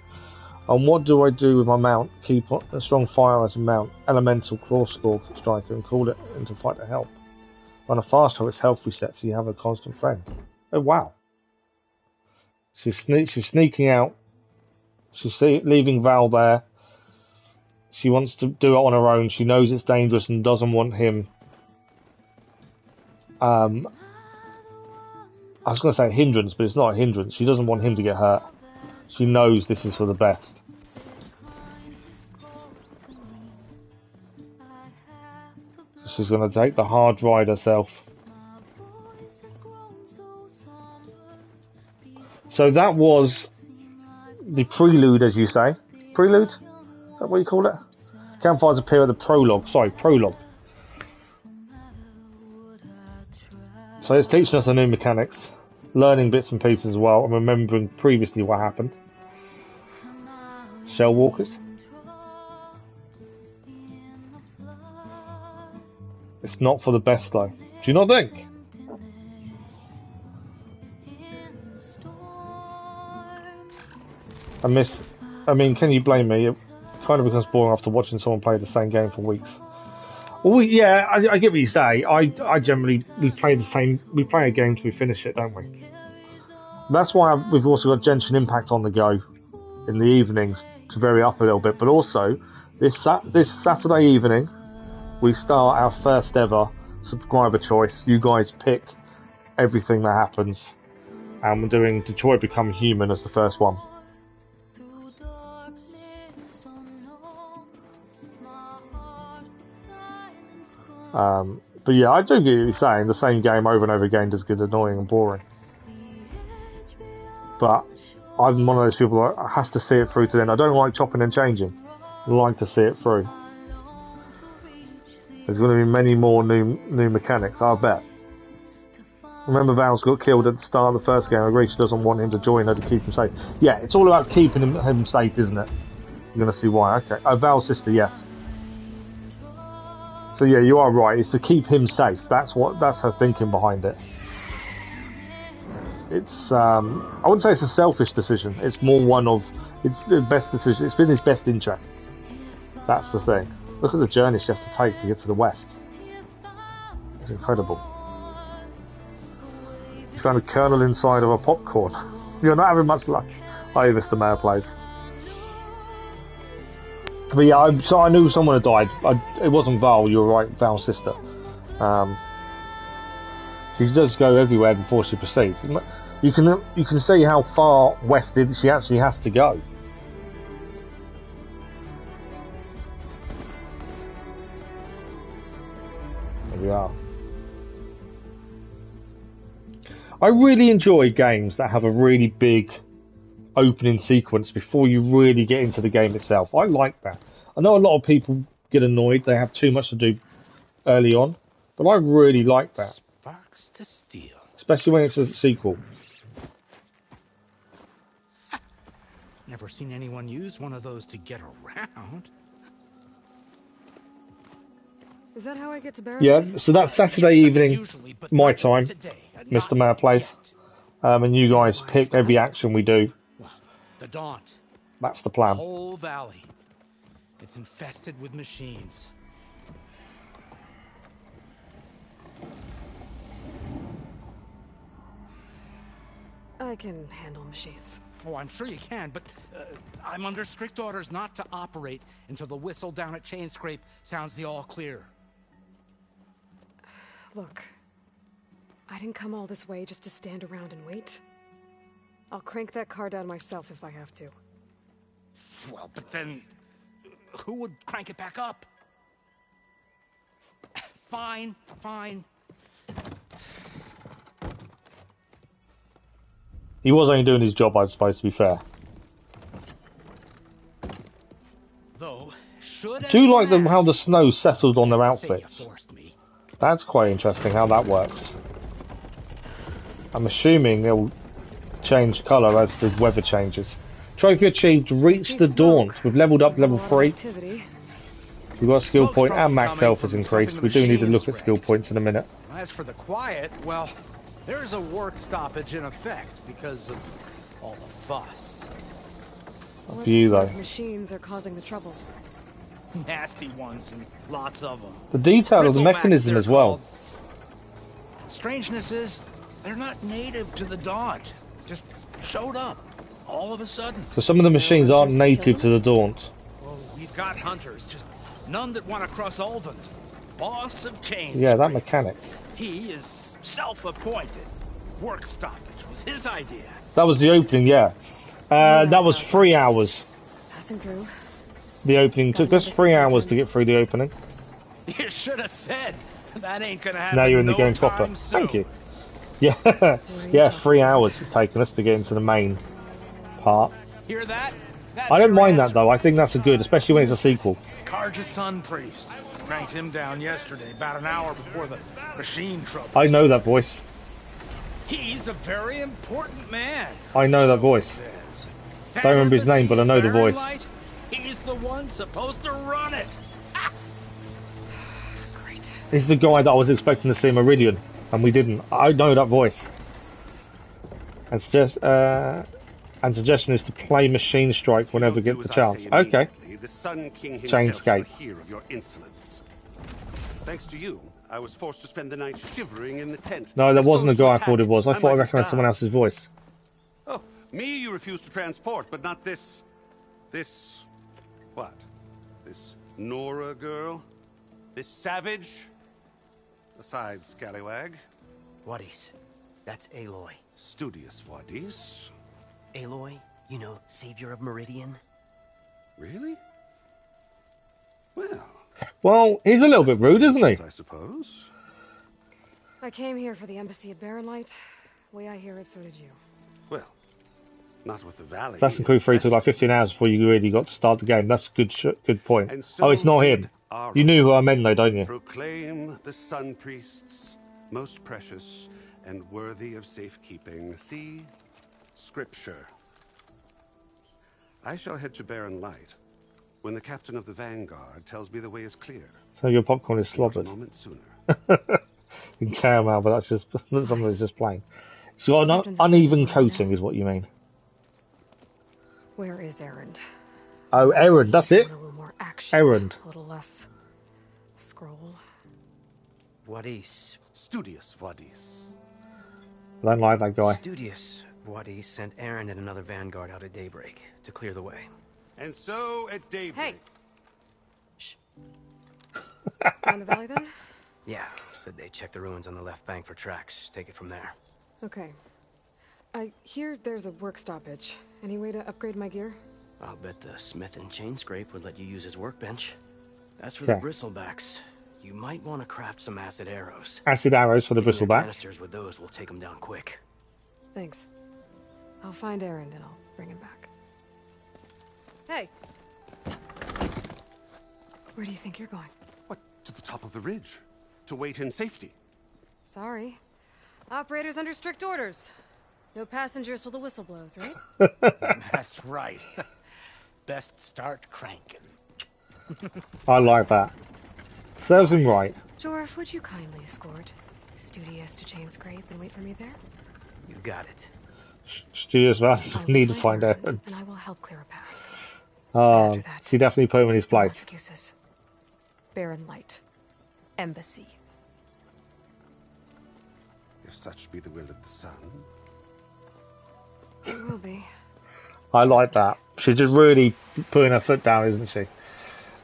[SPEAKER 1] And what do I do with my mount? Keep a strong fire as a mount. Elemental claw striker and call it into fight to help. On a fast travel, it's health reset, so you have a constant friend. Oh wow. She's sneaking out. She's leaving Val there. She wants to do it on her own. She knows it's dangerous and doesn't want him. I was going to say a hindrance, but it's not a hindrance. She doesn't want him to get hurt. She knows this is for the best. So she's going to take the hard ride herself. So that was the prelude, as you say. Prelude? Is that what you call it? Campfires appear at the prologue. Sorry, prologue. So it's teaching us the new mechanics, learning bits and pieces as well, and remembering previously what happened. Shell walkers. It's not for the best though. Do you not think? I mean, can you blame me? It kind of becomes boring after watching someone play the same game for weeks. Well, yeah, I get what you say. I generally, we play a game till we finish it, don't we? That's why we've also got Genshin Impact on the go in the evenings to vary up a little bit. But also, this Saturday evening, we start our first ever subscriber choice. You guys pick everything that happens. And we're doing Detroit Become Human as the first one. But yeah, I do get what you're saying. The same game over and over again does get annoying and boring. But I'm one of those people that has to see it through to the end. I don't like chopping and changing. I like to see it through. There's going to be many more new mechanics, I bet. Remember, Val's got killed at the start of the first game. I agree she doesn't want him to join her to keep him safe. Yeah, it's all about keeping him safe, isn't it? You're going to see why. Okay. Oh, Val's sister, yes. So yeah, you are right. It's to keep him safe. That's her thinking behind it. It's I wouldn't say it's a selfish decision. It's more one of it's the best decision. It's in his best interest. That's the thing. Look at the journey she has to take to get to the west. It's incredible. She found a kernel inside of a popcorn. You're not having much luck. Oh, Mr. Mayor plays. But yeah, so I knew someone had died. It wasn't Val, you were right, Val's sister. She does go everywhere before she proceeds. You can see how far wested she actually has to go. There we are. I really enjoy games that have a really big opening sequence before you really get into the game itself. I like that. I know a lot of people get annoyed, they have too much to do early on, but I really like that.
[SPEAKER 10] Sparks to steel.
[SPEAKER 1] Especially when it's a sequel.
[SPEAKER 10] Never seen anyone use one of those to get around.
[SPEAKER 3] Is that how I get to Barrett?
[SPEAKER 1] Yeah, so that's Saturday evening, my time, Mr. Mayor plays. And you guys pick every action we do.
[SPEAKER 10] The Daunt.
[SPEAKER 1] That's the plan.
[SPEAKER 10] The whole valley. It's infested with machines.
[SPEAKER 3] I can handle machines.
[SPEAKER 10] Oh, I'm sure you can, but I'm under strict orders not to operate until the whistle down at Chain Scrape sounds the all clear.
[SPEAKER 3] Look, I didn't come all this way just to stand around and wait. I'll crank that car down myself if I have to.
[SPEAKER 10] Well, but then who would crank it back up? Fine, fine.
[SPEAKER 1] He was only doing his job, I suppose, to be fair.
[SPEAKER 10] Though, should
[SPEAKER 1] I do like how the snow settled on their outfits. That's quite interesting how that works. I'm assuming it'll change colour as the weather changes. Trophy achieved, reach the Daunt. We've leveled up to level 3. We've got a skill point and max health has increased. We do need to look at skill points in a minute.
[SPEAKER 10] As for the quiet, well, there's a work stoppage in effect because of all the fuss.
[SPEAKER 1] Up to you, though.
[SPEAKER 3] Machines are causing the trouble.
[SPEAKER 10] Nasty ones and lots of them.
[SPEAKER 1] The detail of the mechanism as well.
[SPEAKER 10] Strangeness is, they're not native to the Daunt. Just showed up all of a sudden.
[SPEAKER 1] So some of the machines aren't native to the Daunt.
[SPEAKER 10] Well, we've got hunters, just none that want to cross Ulven. Boss of Chain.
[SPEAKER 1] Yeah, that mechanic.
[SPEAKER 10] He is self-appointed. Work stoppage was his idea.
[SPEAKER 1] That was the opening, yeah. That was 3 hours.
[SPEAKER 3] Passing through.
[SPEAKER 1] The opening took us 3 hours to get through the opening.
[SPEAKER 10] You should have said that ain't gonna happen.
[SPEAKER 1] Now you're in the
[SPEAKER 10] no
[SPEAKER 1] game proper.
[SPEAKER 10] time soon.
[SPEAKER 1] Thank you. Yeah, yeah. 3 hours it's taken us to get into the main part.
[SPEAKER 10] Hear that?
[SPEAKER 1] I don't mind that though. I think that's a good, especially when it's a sequel.
[SPEAKER 10] Karja's son priest cranked him down yesterday, about an hour before the machine trouble.
[SPEAKER 1] I know that voice.
[SPEAKER 10] He's a very important man.
[SPEAKER 1] I know that voice. Don't remember his name, but I know the voice.
[SPEAKER 10] He's the one supposed to run it.
[SPEAKER 3] Great.
[SPEAKER 1] He's the guy that I was expecting to see Meridian, and we didn't. I know that voice. And suggestion is to play Machine Strike whenever you get the chance. Okay.
[SPEAKER 17] The Sun King
[SPEAKER 1] Chainscape.
[SPEAKER 17] Hear of your insolence. Thanks to you, I was forced to spend the night shivering in the tent.
[SPEAKER 1] No, that wasn't the guy I thought it was. I thought I recognised someone else's voice.
[SPEAKER 17] Oh, me you refuse to transport, but not this... What? This Nora girl? This savage? Besides, scallywag.
[SPEAKER 18] Wadis. That's Aloy.
[SPEAKER 17] Studious Wadis.
[SPEAKER 18] Aloy, you know, savior of Meridian.
[SPEAKER 17] Really? Well...
[SPEAKER 1] Well, he's a little bit rude, isn't he?
[SPEAKER 17] I suppose.
[SPEAKER 3] I came here for the embassy at Barrenlight. Way I hear it, so did you.
[SPEAKER 17] Well, not with the valley.
[SPEAKER 1] Assassin's Creed 3 took like 15 hours before you really got to start the game. That's a good point.
[SPEAKER 17] So
[SPEAKER 1] oh, it's not him. You knew who I meant, though, don't you?
[SPEAKER 17] Proclaim the Sun Priests most precious and worthy of safekeeping. See Scripture. I shall head to Barren Light when the captain of the Vanguard tells me the way is clear.
[SPEAKER 1] So your popcorn is slobbered.
[SPEAKER 17] Not a moment sooner.
[SPEAKER 1] In caramel, but that's just something that's just plain. It's got an uneven coating, is what you mean.
[SPEAKER 3] Where is Erend?
[SPEAKER 1] Oh, Erend, that's it.
[SPEAKER 3] A little more action.
[SPEAKER 1] Erend.
[SPEAKER 3] A little less scroll.
[SPEAKER 18] Wadis.
[SPEAKER 17] Studious Wadis.
[SPEAKER 1] I don't like that guy.
[SPEAKER 18] Studious Wadis sent Erend and another Vanguard out at daybreak to clear the way.
[SPEAKER 17] And so at daybreak.
[SPEAKER 3] Hey. Shh. Down the valley then?
[SPEAKER 18] Yeah, said they checked the ruins on the left bank for tracks. Take it from there.
[SPEAKER 3] Okay. I hear there's a work stoppage. Any way to upgrade my gear?
[SPEAKER 18] I'll bet the smith and chain scrape would let you use his workbench. As for the bristlebacks, you might want to craft some acid arrows.
[SPEAKER 1] Acid arrows for the bristlebacks.
[SPEAKER 18] Canisters with those will take them down quick.
[SPEAKER 3] Thanks. I'll find Erend and I'll bring him back. Hey! Where do you think you're going?
[SPEAKER 17] What? To the top of the ridge. To wait in safety.
[SPEAKER 3] Sorry. Operator's under strict orders. No passengers till the whistle blows, right?
[SPEAKER 18] That's right. Best start cranking.
[SPEAKER 1] I like that. Serves him right.
[SPEAKER 3] Jorf, would you kindly escort Studious to Chain Scrape and wait for me there?
[SPEAKER 18] You got it.
[SPEAKER 1] Studious, I need to find out.
[SPEAKER 3] And I will help clear a path.
[SPEAKER 1] He definitely put him in his place.
[SPEAKER 3] No excuses. Barren Light. Embassy.
[SPEAKER 17] If such be the will of the sun.
[SPEAKER 3] It will be.
[SPEAKER 1] I like that. She's just really putting her foot down, isn't she?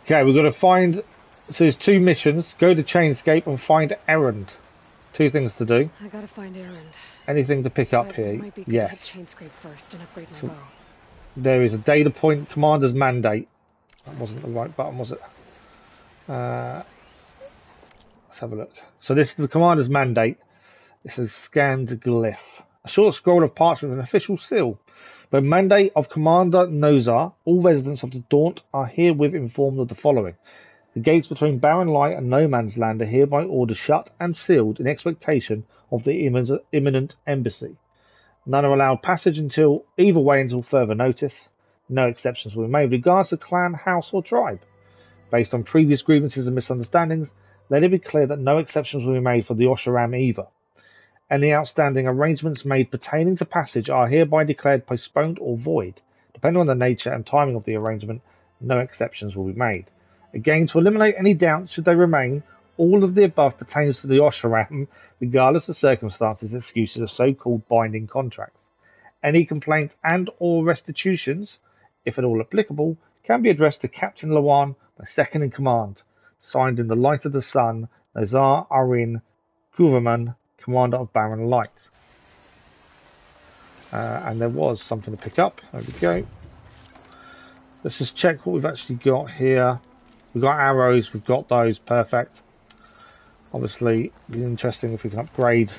[SPEAKER 1] Okay, we've got to find... So there's 2 missions. Go to Chainscape and find Erend. 2 things to do.
[SPEAKER 3] I gotta find Erend.
[SPEAKER 1] Anything to pick up here?
[SPEAKER 3] Might be good
[SPEAKER 1] yes.
[SPEAKER 3] to hit Chainscrape first and upgrade my bow.
[SPEAKER 1] There is a data point commander's mandate. That wasn't the right button, was it? Let's have a look. So this is the commander's mandate. This is scanned glyph. A short scroll of parchment with an official seal. By mandate of Commander Nozar, all residents of the Daunt are herewith informed of the following. The gates between Barren Light and No Man's Land are hereby ordered shut and sealed in expectation of the imminent embassy. None are allowed passage either way until further notice. No exceptions will be made regardless of clan, house or tribe. Based on previous grievances and misunderstandings, let it be clear that no exceptions will be made for the Osharam either. Any outstanding arrangements made pertaining to passage are hereby declared postponed or void. Depending on the nature and timing of the arrangement, no exceptions will be made. Again, to eliminate any doubts should they remain, all of the above pertains to the Osharam, regardless of circumstances and excuses of so-called binding contracts. Any complaints and or restitutions, if at all applicable, can be addressed to Captain Lawan, my second in command. Signed in the light of the sun, Nazar Arin Guverman, Commander of Barren Light. And there was something to pick up. There we go. Let's just check what we've actually got here. We've got arrows, we've got those, perfect. Obviously, it'd be interesting if we can upgrade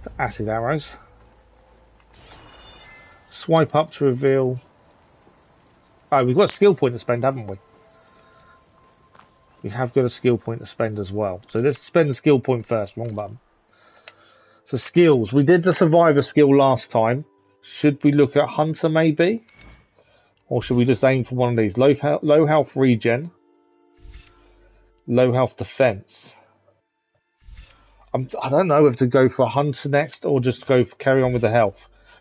[SPEAKER 1] to acid arrows. Swipe up to reveal... Oh, we've got a skill point to spend, haven't we? We have got a skill point to spend as well. So let's spend the skill point first. Wrong button. So skills. We did the survivor skill last time. Should we look at hunter maybe? Or should we just aim for one of these? Low health regen. Low health defense. I don't know whether to go for a hunter next or just go for carry on with the health.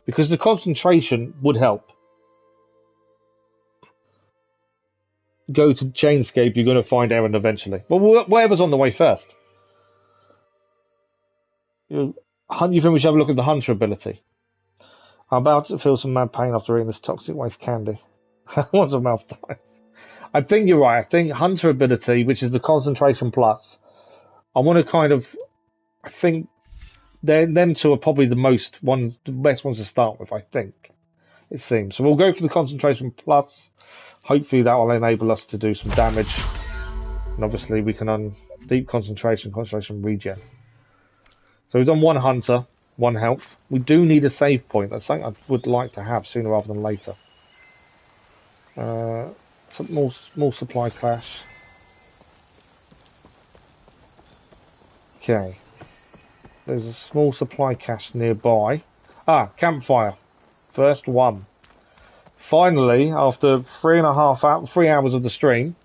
[SPEAKER 1] Because the concentration would help. Go to Chainscape, you're going to find Erend eventually. Well, whatever's on the way first. You think we should have a look at the Hunter ability. I'm about to feel some mad pain after eating this toxic waste candy. Once a mouth dies. I think you're right. I think Hunter ability, which is the concentration plus, I want to kind of, I think them two are probably the best ones to start with, I think, it seems. So we'll go for the concentration plus. Hopefully that will enable us to do some damage. And obviously we can deep concentration regen. So we've done one hunter, one health. We do need a save point. That's something I would like to have sooner rather than later. Some more supply clash. Okay. There's a small supply cache nearby. Campfire. First one. Finally, after 3 hours of the stream,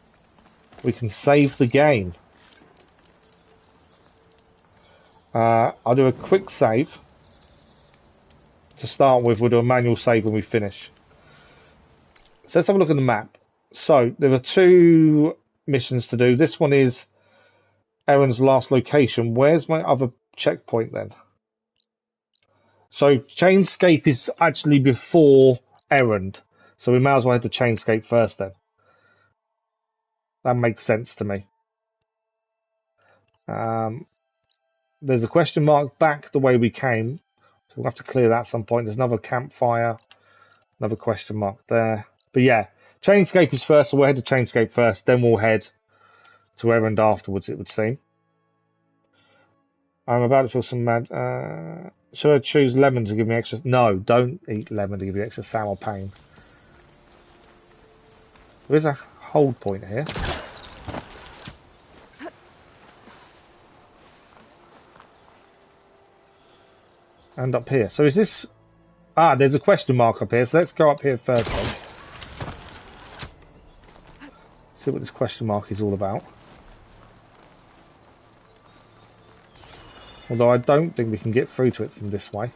[SPEAKER 1] we can save the game. I'll do a quick save. To start with, we'll do a manual save when we finish. So let's have a look at the map. So there are 2 missions to do. This one is Erin's last location. Where's my other checkpoint then? So Chainscape is actually before Errand. So we might as well head to Chainscape first then. That makes sense to me. There's a question mark back the way we came. So we'll have to clear that at some point. There's another campfire. Another question mark there. But yeah, Chainscape is first, so we'll head to Chainscape first. Then we'll head to Errand afterwards, it would seem. I'm about to feel some mad. Should I choose lemon to give me extra? No, don't eat lemon to give you extra sour pain. There is a hold point here. And up here. So is this... there's a question mark up here, so let's go up here first then. See what this question mark is all about. Although I don't think we can get through to it from this way.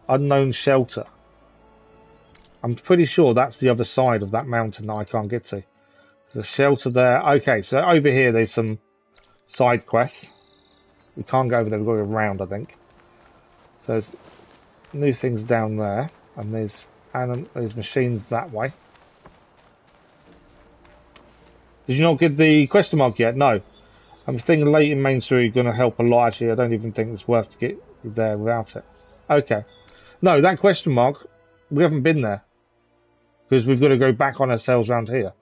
[SPEAKER 1] Unknown shelter. I'm pretty sure that's the other side of that mountain that I can't get to. There's a shelter there. Okay, so over here there's some side quests. We can't go over there, we've got to go around, I think. So there's new things down there. And there's machines that way. Did you not get the question mark yet? No. I'm thinking late in main story going to help a lot. Actually, I don't even think it's worth to get there without it. Okay. No, that question mark, we haven't been there. Because we've got to go back on ourselves around here.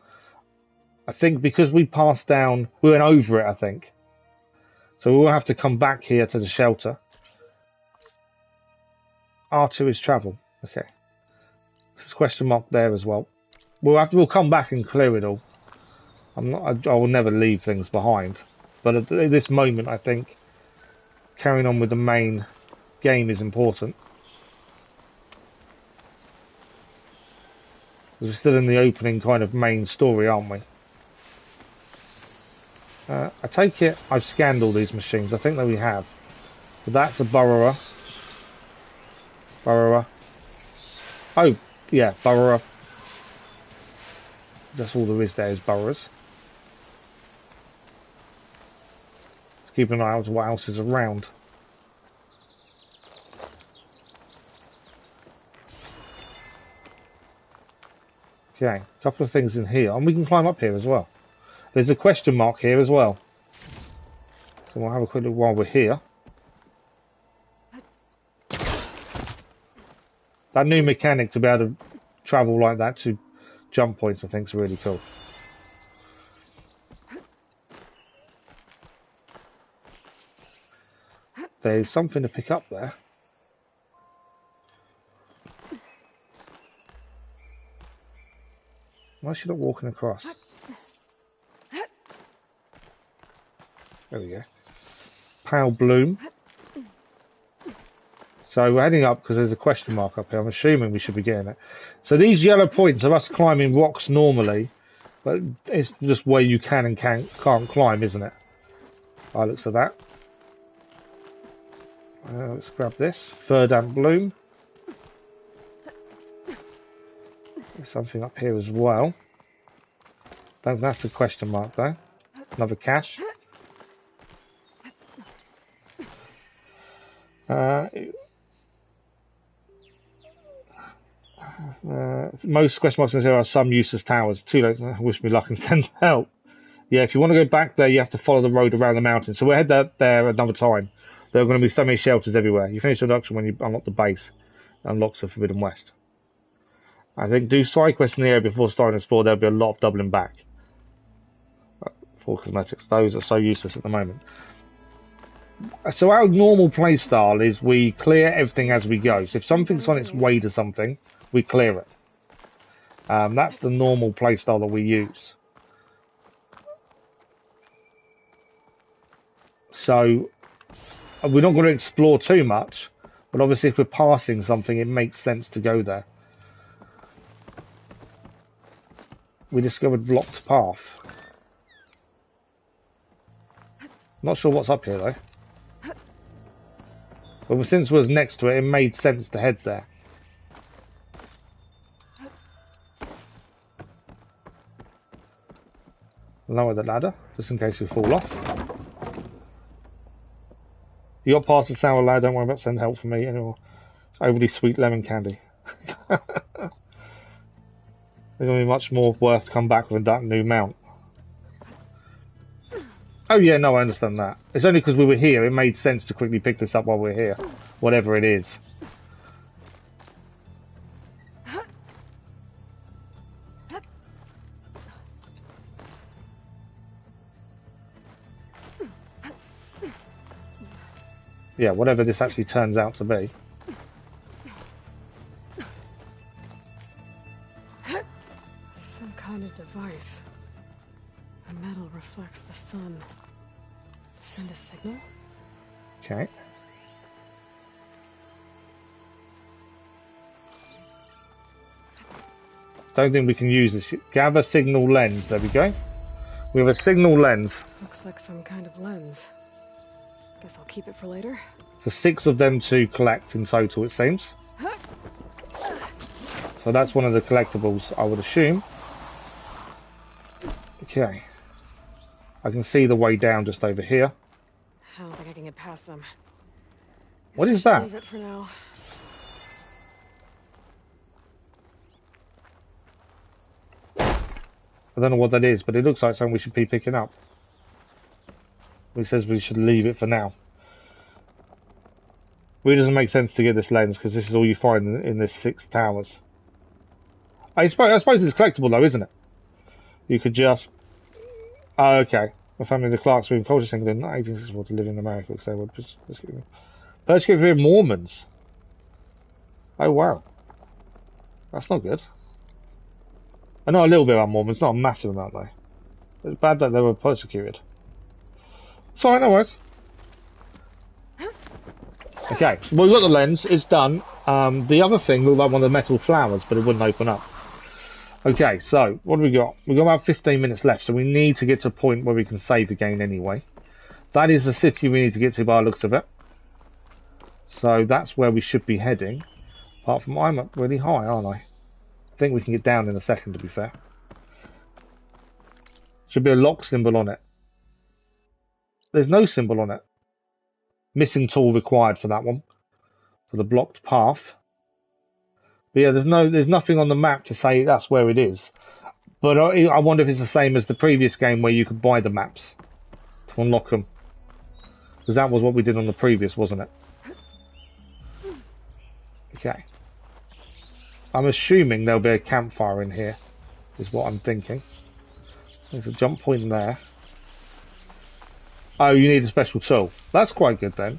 [SPEAKER 1] I think because we passed down, we went over it, I think. So we'll have to come back here to the shelter. R2 is travel. Okay. There's a question mark there as well. We'll come back and clear it all. I will never leave things behind. But at this moment, I think carrying on with the main game is important. We're still in the opening kind of main story, aren't we? I take it I've scanned all these machines. I think that we have. But that's a burrower. Burrower. Oh, yeah, burrower. That's all there is there is burrowers. Keep an eye out what else is around. Okay, a couple of things in here. And we can climb up here as well. There's a question mark here as well. So we'll have a quick look while we're here. That new mechanic to be able to travel like that to jump points I think is really cool. There's something to pick up there. Why is she not walking across? There we go. Pale bloom. So we're heading up because there's a question mark up here. I'm assuming we should be getting it. So these yellow points are us climbing rocks normally, but it's just where you can and can't climb, isn't it? By the looks of that. Let's grab this. Verdant bloom. There's something up here as well. Don't think that's the question mark though. Another cache. Most question marks in there are some useless towers. Too late. Wish me luck and send help. Yeah, if you want to go back there, you have to follow the road around the mountain. So we'll head there another time. There are going to be so many shelters everywhere. You finish the introduction when you unlock the base. It unlocks the Forbidden West. I think do side quests in the area before starting to explore. There'll be a lot of doubling back. For cosmetics. Those are so useless at the moment. So our normal play style is we clear everything as we go. So if something's on its way to something, we clear it. That's the normal play style that we use. So we're not going to explore too much, but obviously if we're passing something, it makes sense to go there. We discovered blocked path. Not sure what's up here though. But since we was next to it, it made sense to head there. Lower the ladder, just in case we fall off. You got past the sour lad, don't worry about sending help for me anymore. It's overly sweet lemon candy. There's going to be much more worth to come back with that new mount. Oh yeah, no, I understand that. It's only because we were here, it made sense to quickly pick this up while we're here. Whatever it is. Yeah, whatever this actually turns out to be.
[SPEAKER 3] Some kind of device. The metal reflects the sun. Send a signal?
[SPEAKER 1] Okay. Don't think we can use this. Gather signal lens. There we go. We have a signal lens.
[SPEAKER 3] Looks like some kind of lens. Guess I'll keep it for later.
[SPEAKER 1] For 6 of them to collect in total, it seems. So that's one of the collectibles, I would assume. Okay. I can see the way down just over here.
[SPEAKER 3] I don't think I can get past them.
[SPEAKER 1] What is that?
[SPEAKER 3] Leave it for now.
[SPEAKER 1] I don't know what that is, but it looks like something we should be picking up. It says we should leave it for now. Really doesn't make sense to get this lens because this is all you find in this 6 towers. I suppose it's collectible though, isn't it? You could just... Oh, okay. My family in the Clarks were in culture single in 1864 to live in America because they were persecuted Mormons. Oh wow. That's not good. I know a little bit about Mormons, not a massive amount though. It's bad that they were persecuted. Sorry, no worries. Okay, well we've got the lens, it's done. The other thing looked like one of the metal flowers, but it wouldn't open up. Okay, so what do we got? We've got about 15 minutes left, so we need to get to a point where we can save the game anyway. That is the city we need to get to by the looks of it. So that's where we should be heading. Apart from I'm up really high, aren't I? I think we can get down in a second, to be fair. Should be a lock symbol on it. There's no symbol on it. Missing tool required for that one. For the blocked path. But yeah, there's nothing on the map to say that's where it is. But I wonder if it's the same as the previous game where you could buy the maps to unlock them. Because that was what we did on the previous, wasn't it? Okay. I'm assuming there'll be a campfire in here, is what I'm thinking. There's a jump point there. Oh, you need a special tool. That's quite good then.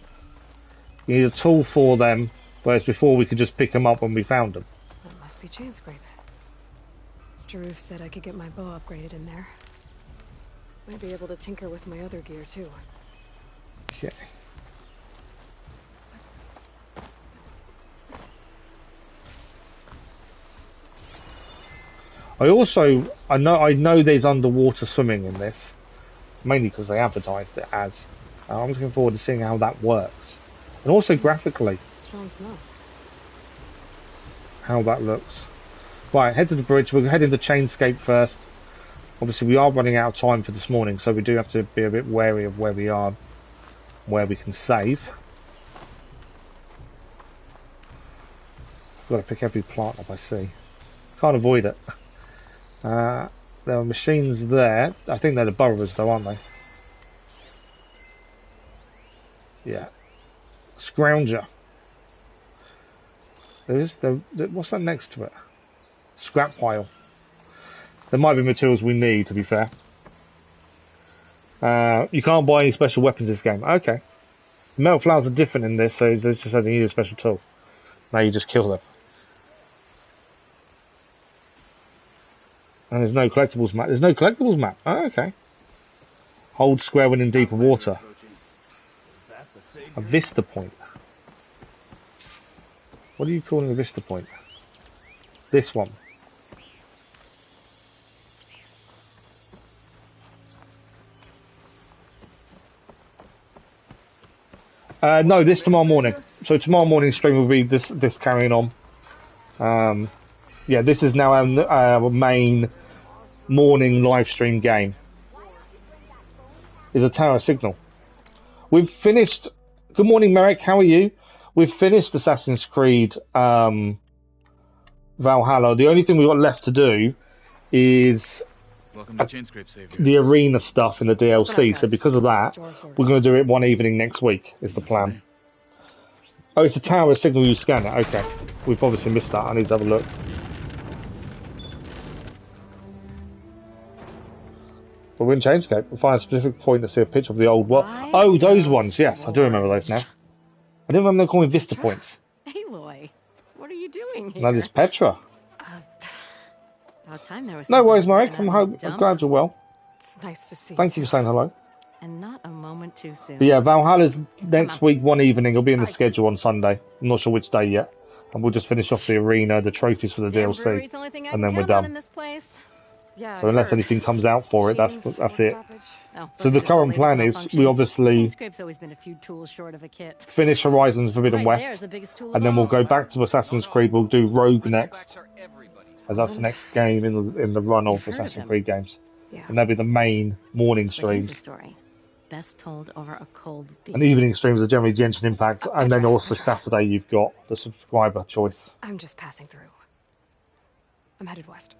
[SPEAKER 1] You need a tool for them, whereas before we could just pick them up when we found them.
[SPEAKER 3] That must be chain scrape. Jaruf said I could get my bow upgraded in there. Might be able to tinker with my other gear too.
[SPEAKER 1] Okay. I know there's underwater swimming in this, mainly because they advertised it as. I'm looking forward to seeing how that works, and also graphically.
[SPEAKER 3] Strong smell.
[SPEAKER 1] How that looks. Right, head to the bridge. We'll head into Chainscape first. Obviously, we are running out of time for this morning, so we do have to be a bit wary of where we are, where we can save. Got to pick every plant up I see. Can't avoid it. There are machines there. I think they're the burrowers though, aren't they? Yeah. Scrounger. What's that next to it? Scrap pile. There might be materials we need, to be fair. You can't buy any special weapons this game. Okay. Metal flowers are different in this, so they just said they need a special tool. Now you just kill them. And there's no collectibles map. There's no collectibles map. Oh, okay. Hold square when in deeper water. A vista point. What are you calling a vista point? This one. No, this tomorrow morning. So tomorrow morning stream will be this carrying on. Yeah, this is now our main morning live stream game. Is a tower signal. We've finished. Good morning, Merrick. How are you? We've finished Assassin's Creed Valhalla. The only thing we've got left to do is the arena stuff in the DLC. So because of that, we're going to do it one evening next week. Is the plan? Oh, it's a tower signal. You scan it. Okay, we've obviously missed that. I need to have a look. But we're in Chainscape. We'll find a specific point to see a picture of the old world. Oh, those ones. Yes, I do remember those now. I didn't remember them calling Vista points.
[SPEAKER 19] Aloy, what are you doing here?
[SPEAKER 1] That is Petra.
[SPEAKER 19] About time there was
[SPEAKER 1] No worries, Mike. I'm glad you're well.
[SPEAKER 3] It's nice to see
[SPEAKER 1] Thank you for saying hello.
[SPEAKER 19] And not a moment too soon.
[SPEAKER 1] But yeah, Valhalla's next week, one evening. It'll be in the schedule on Sunday. I'm not sure which day yet. And we'll just finish off the arena, the trophies for the DLC, and then we're done.
[SPEAKER 19] In this place.
[SPEAKER 3] Yeah,
[SPEAKER 1] so unless anything comes out for it, that's it. So the current plan is we obviously
[SPEAKER 19] always been a few tools short of a kit.
[SPEAKER 1] Finish Horizon Forbidden West, and then we'll go back to Assassin's Creed. We'll do Rogue next, as that's the next game in the run of Assassin's Creed games, and that'll be the main morning streams.
[SPEAKER 19] Best told over a cold beer.
[SPEAKER 1] And evening streams are generally Genshin Impact, and then also Saturday you've got the subscriber choice.
[SPEAKER 3] I'm just passing through. I'm headed west.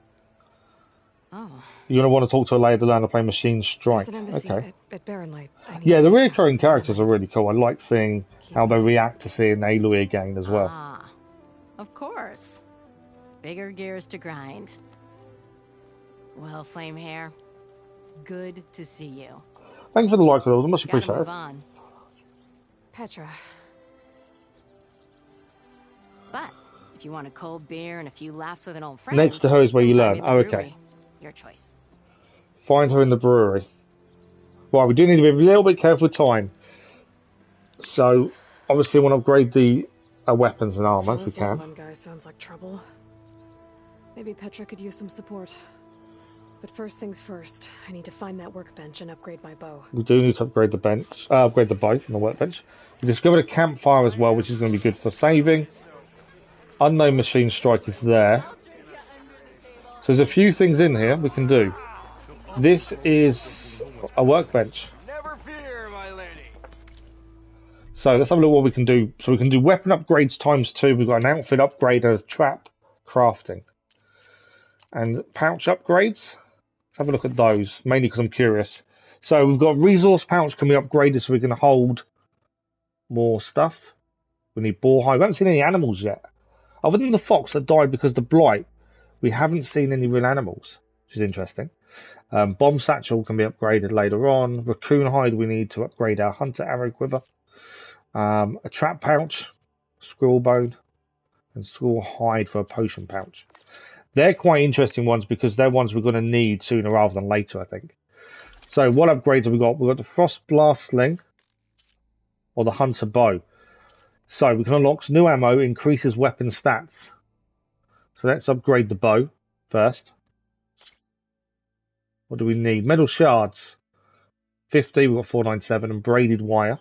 [SPEAKER 19] Oh.
[SPEAKER 1] You're going to want to talk to a lady down to play Machine Strike.
[SPEAKER 3] There's an embassy
[SPEAKER 1] okay.
[SPEAKER 3] at Barren Light.
[SPEAKER 1] Yeah, the recurring characters are really cool. I like seeing how they react to seeing Aloy again as well.
[SPEAKER 19] Ah, of course. Bigger gears to grind. Well, Flame Hair, good to see you.
[SPEAKER 1] Thank you for the like, I much appreciated.
[SPEAKER 3] Petra.
[SPEAKER 19] But if you want a cold beer and a few laughs with an old friend,
[SPEAKER 1] next to her is where you learn. Oh, okay.
[SPEAKER 19] Your choice.
[SPEAKER 1] Find her in the brewery. Right, we do need to be a little bit careful with time. So, obviously, we want to upgrade the weapons and armor if we can.
[SPEAKER 3] One guy sounds like trouble. Maybe Petra could use some support. But first things first, I need to find that workbench and upgrade my bow.
[SPEAKER 1] We do need to upgrade the bench, upgrade the bow from the workbench. We discovered a campfire as well, which is going to be good for saving. Unknown Machine Strike is there. So there's a few things in here we can do. This is a workbench.
[SPEAKER 11] Never fear, my lady.
[SPEAKER 1] So let's have a look what we can do. So we can do weapon upgrades ×2. We've got an outfit upgrade and a trap crafting. And pouch upgrades. Let's have a look at those, mainly because I'm curious. So we've got resource pouch can be upgraded so we can hold more stuff. We need boar hide. We haven't seen any animals yet. Other than the fox that died because of the blight, we haven't seen any real animals, which is interesting. Bomb satchel can be upgraded later on. Raccoon hide we need to upgrade our hunter arrow quiver. A trap pouch, squirrel bone, and squirrel hide for a potion pouch. They're quite interesting ones because they're ones we're going to need sooner rather than later, I think. So what upgrades have we got? We've got the frost blast sling or the hunter bow. So we can unlock new ammo, increases weapon stats. So let's upgrade the bow first. What do we need? Metal shards. 50, we've got 497, and braided wire.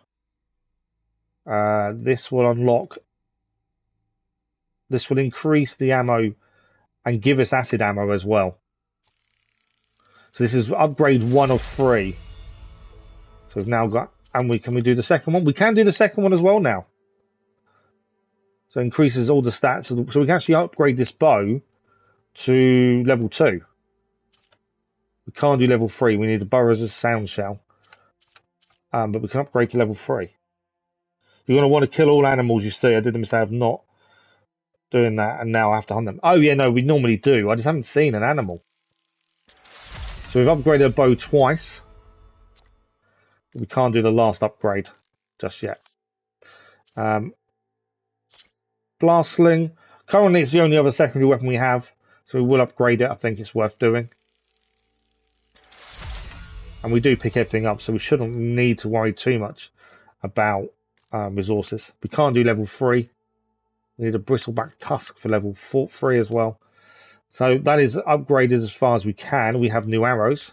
[SPEAKER 1] This will unlock. This will increase the ammo and give us acid ammo as well. So this is upgrade 1 of 3. So we've now got, and can we do the second one? We can do the second one as well now. So it increases all the stats. So we can actually upgrade this bow to level 2. We can't do level 3. We need a bow as a sound shell. But we can upgrade to level 3. You're going to want to kill all animals you see. I did the mistake of not doing that, and now I have to hunt them. Oh, yeah, no, we normally do. I just haven't seen an animal. So we've upgraded a bow twice. We can't do the last upgrade just yet. Blast sling. Currently, it's the only other secondary weapon we have, so we will upgrade it. I think it's worth doing. And we do pick everything up, so we shouldn't need to worry too much about resources. We can't do level 3. We need a bristleback tusk for level 3 as well. So that is upgraded as far as we can. We have new arrows.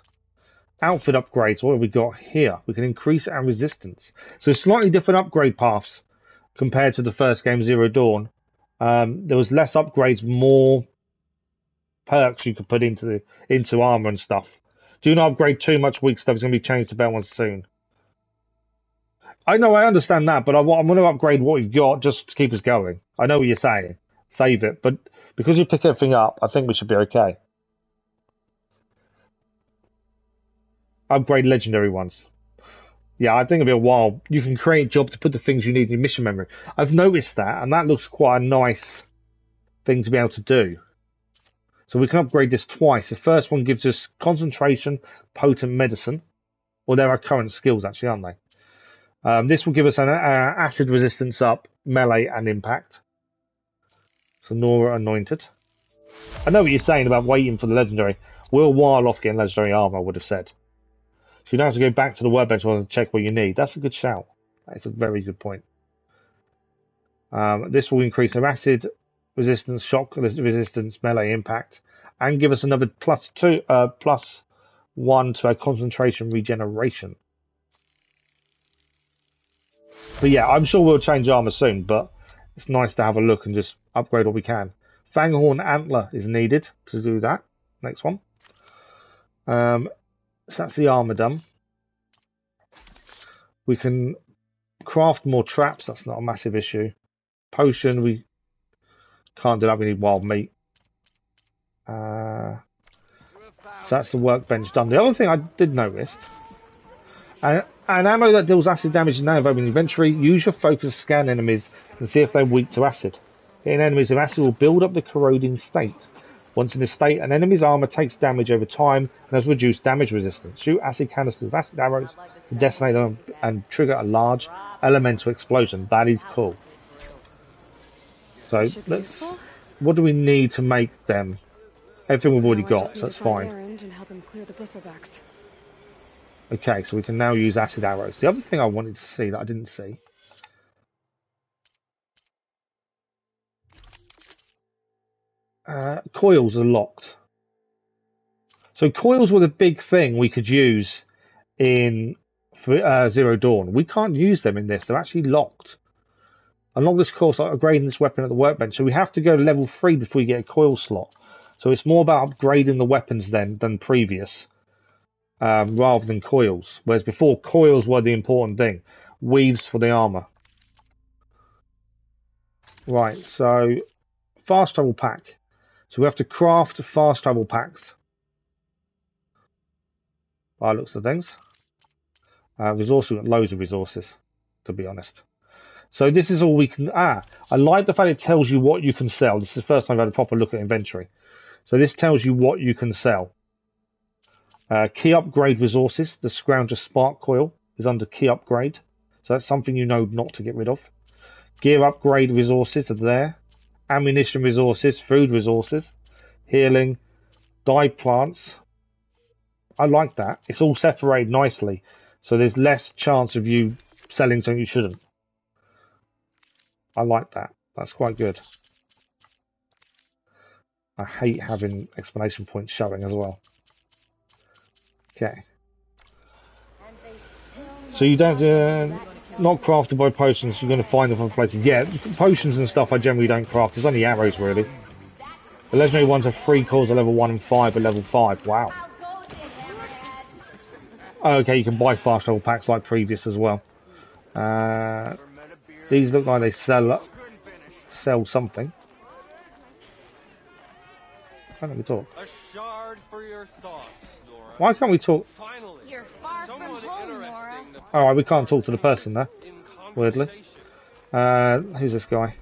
[SPEAKER 1] Outfit upgrades. What have we got here? We can increase our resistance. So slightly different upgrade paths compared to the first game, Zero Dawn. There was less upgrades, more perks you could put into armor and stuff. Do not upgrade too much weak stuff. It's going to be changed to better ones soon. I know, I understand that, but I'm going to upgrade what we've got just to keep us going. I know what you're saying. Save it. But because you pick everything up, I think we should be okay. Upgrade legendary ones. Yeah, I think it'll be a while. You can create jobs to put the things you need in your mission memory. I've noticed that, and that looks quite a nice thing to be able to do. So we can upgrade this twice. The first one gives us concentration, potent medicine. Well, they're our current skills, actually, aren't they? This will give us an acid resistance up, melee, and impact. So Nora anointed. I know what you're saying about waiting for the legendary. We're a while off getting legendary armor, I would have said. So you don't have to go back to the workbench and check what you need. That's a good shout. That's a very good point. This will increase our acid resistance, shock resistance, melee impact, and give us another +1 to our concentration regeneration. But yeah, I'm sure we'll change armor soon, but it's nice to have a look and just upgrade what we can. Fanghorn Antler is needed to do that. Next one. So that's the armor done. We can craft more traps. That's not a massive issue. Potion, we can't do that. We need wild meat. So that's the workbench done. The other thing I did notice, an ammo that deals acid damage is now available in the inventory. Use your focus to scan enemies and see if they're weak to acid. Hitting enemies with acid will build up the corroding state. Once in this state, an enemy's armor takes damage over time and has reduced damage resistance. Shoot acid canisters with acid arrows to detonate them and trigger a large elemental explosion. That is cool. So, what do we need to make them? Everything we've already got, so that's fine. Okay, so we can now use acid arrows. The other thing I wanted to see that I didn't see. Coils are locked. So coils were the big thing we could use in Zero Dawn. We can't use them in this. They're actually locked. Unlock this course, upgrading this weapon at the workbench. So we have to go to level 3 before we get a coil slot. So it's more about upgrading the weapons then than previous, rather than coils. Whereas before, coils were the important thing. Weaves for the armor. Right, so fast travel pack. So we have to craft fast travel packs. By the looks of things. Resources, we've got loads of resources, to be honest. So this is all we can... I like the fact it tells you what you can sell. This is the first time I've had a proper look at inventory. So this tells you what you can sell. Key upgrade resources. The Scrounger Spark Coil is under key upgrade. So that's something you know not to get rid of. Gear upgrade resources are there. Ammunition resources, food resources, healing, dye plants. I like that. It's all separated nicely. So there's less chance of you selling something you shouldn't. I like that. That's quite good. I hate having exclamation points showing as well. Okay. So you don't... not crafted by potions, you're going to find them from places. Yeah, potions and stuff I generally don't craft. There's only arrows, really. The legendary ones have 3 cores at level 1 and 5 at level 5. Wow. Okay, you can buy fast travel packs like previous as well. These look like they sell sell something. Why don't we talk?
[SPEAKER 20] A shard for your thoughts, Nora.
[SPEAKER 1] Why can't we talk?
[SPEAKER 20] Finally,
[SPEAKER 12] you're far from home, Nora.
[SPEAKER 1] Oh, we can't talk to the person there. Weirdly. Who's this guy?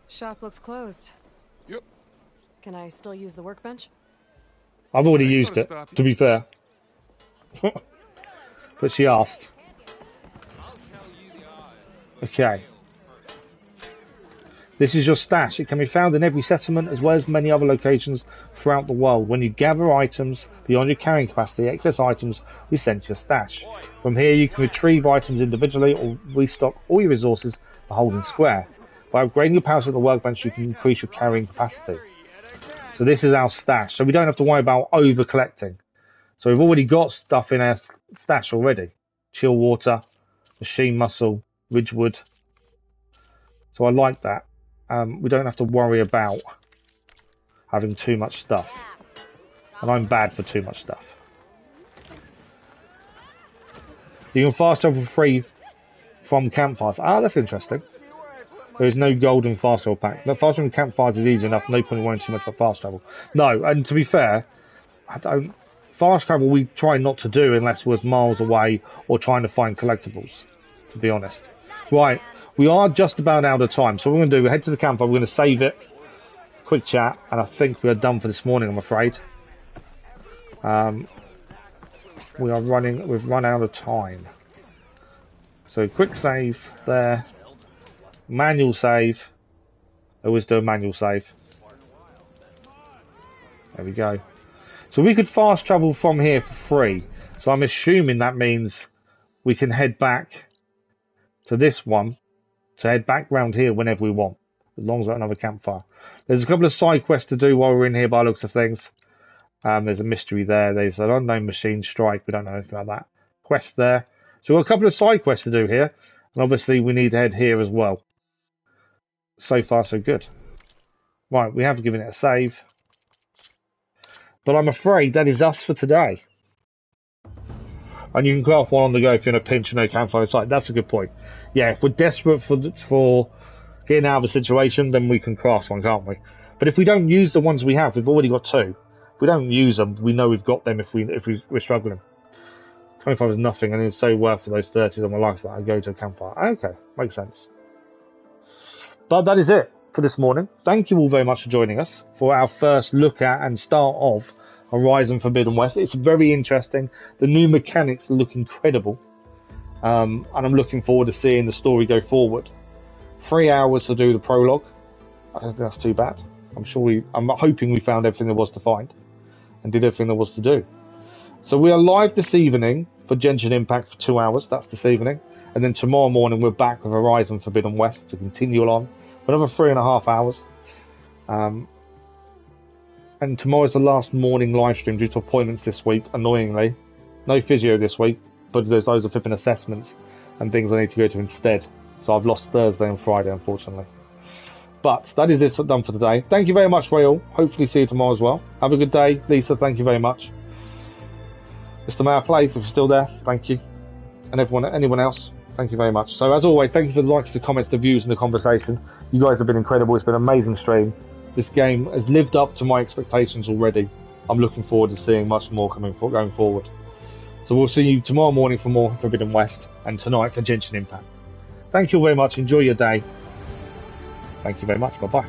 [SPEAKER 3] Shop looks closed.
[SPEAKER 20] Yep.
[SPEAKER 3] Can I still use the workbench?
[SPEAKER 1] I've already used it, to be fair. But she asked. Okay. This is your stash. It can be found in every settlement as well as many other locations throughout the world. When you gather items beyond your carrying capacity, excess items we send to your stash. From here you can retrieve items individually or restock all your resources for holding square. By upgrading your powers at the workbench you can increase your carrying capacity. So this is our stash. So we don't have to worry about over collecting. So we've already got stuff in our stash already. Chill water, machine muscle, ridgewood. So I like that. We don't have to worry about having too much stuff. And I'm bad for too much stuff. You can fast travel for free from campfires. Ah, that's interesting. There is no golden fast travel pack. No, fast travel campfires is easy enough. No point in worrying too much about fast travel. No, and to be fair, fast travel we try not to do unless we're miles away or trying to find collectibles, to be honest. Right. We are just about out of time, so what we're going to do, we'll head to the campfire, we're going to save it, quick chat, and I think we are done for this morning, I'm afraid. We've run out of time. So quick save there, manual save, always do a manual save. There we go. So we could fast travel from here for free, so I'm assuming that means we can head back to this one. So head back round here whenever we want, as long as we've got another campfire. There's a couple of side quests to do while we're in here by the looks of things. There's a mystery there. There's an unknown machine strike. We don't know anything about that. Quest there. So we've got a couple of side quests to do here. And obviously we need to head here as well. So far so good. Right, we have given it a save. But I'm afraid that is us for today. And you can craft one on the go if you're in a pinch and no campfire site. That's a good point. Yeah, if we're desperate for getting out of a situation, then we can craft one, can't we? But if we don't use the ones we have, we've already got two. If we don't use them, we know we've got them if we're struggling. 25 is nothing, and it's so worth for those 30s of my life that I go to a campfire. Okay, makes sense. But that is it for this morning. Thank you all very much for joining us for our first look at and start of Horizon Forbidden West. It's very interesting. The new mechanics look incredible. And I'm looking forward to seeing the story go forward. 3 hours to do the prologue. I don't think that's too bad. I'm hoping we found everything there was to find and did everything there was to do. So we are live this evening for Genshin Impact for 2 hours. That's this evening. And then tomorrow morning we're back with Horizon Forbidden West to continue on for another 3.5 hours. And tomorrow's the last morning live stream due to appointments this week, annoyingly. No physio this week. But there's loads of flipping assessments and things I need to go to instead. So I've lost Thursday and Friday, unfortunately. But that is it done for today. Thank you very much, Rael. Hopefully see you tomorrow as well. Have a good day. Lisa, thank you very much. Mr. Mayor Place, if you're still there, thank you. And anyone else, thank you very much. So as always, thank you for the likes, the comments, the views and the conversation. You guys have been incredible. It's been an amazing stream. This game has lived up to my expectations already. I'm looking forward to seeing much more going forward. So we'll see you tomorrow morning for more Forbidden West, and tonight for Genshin Impact. Thank you very much. Enjoy your day. Thank you very much. Bye-bye.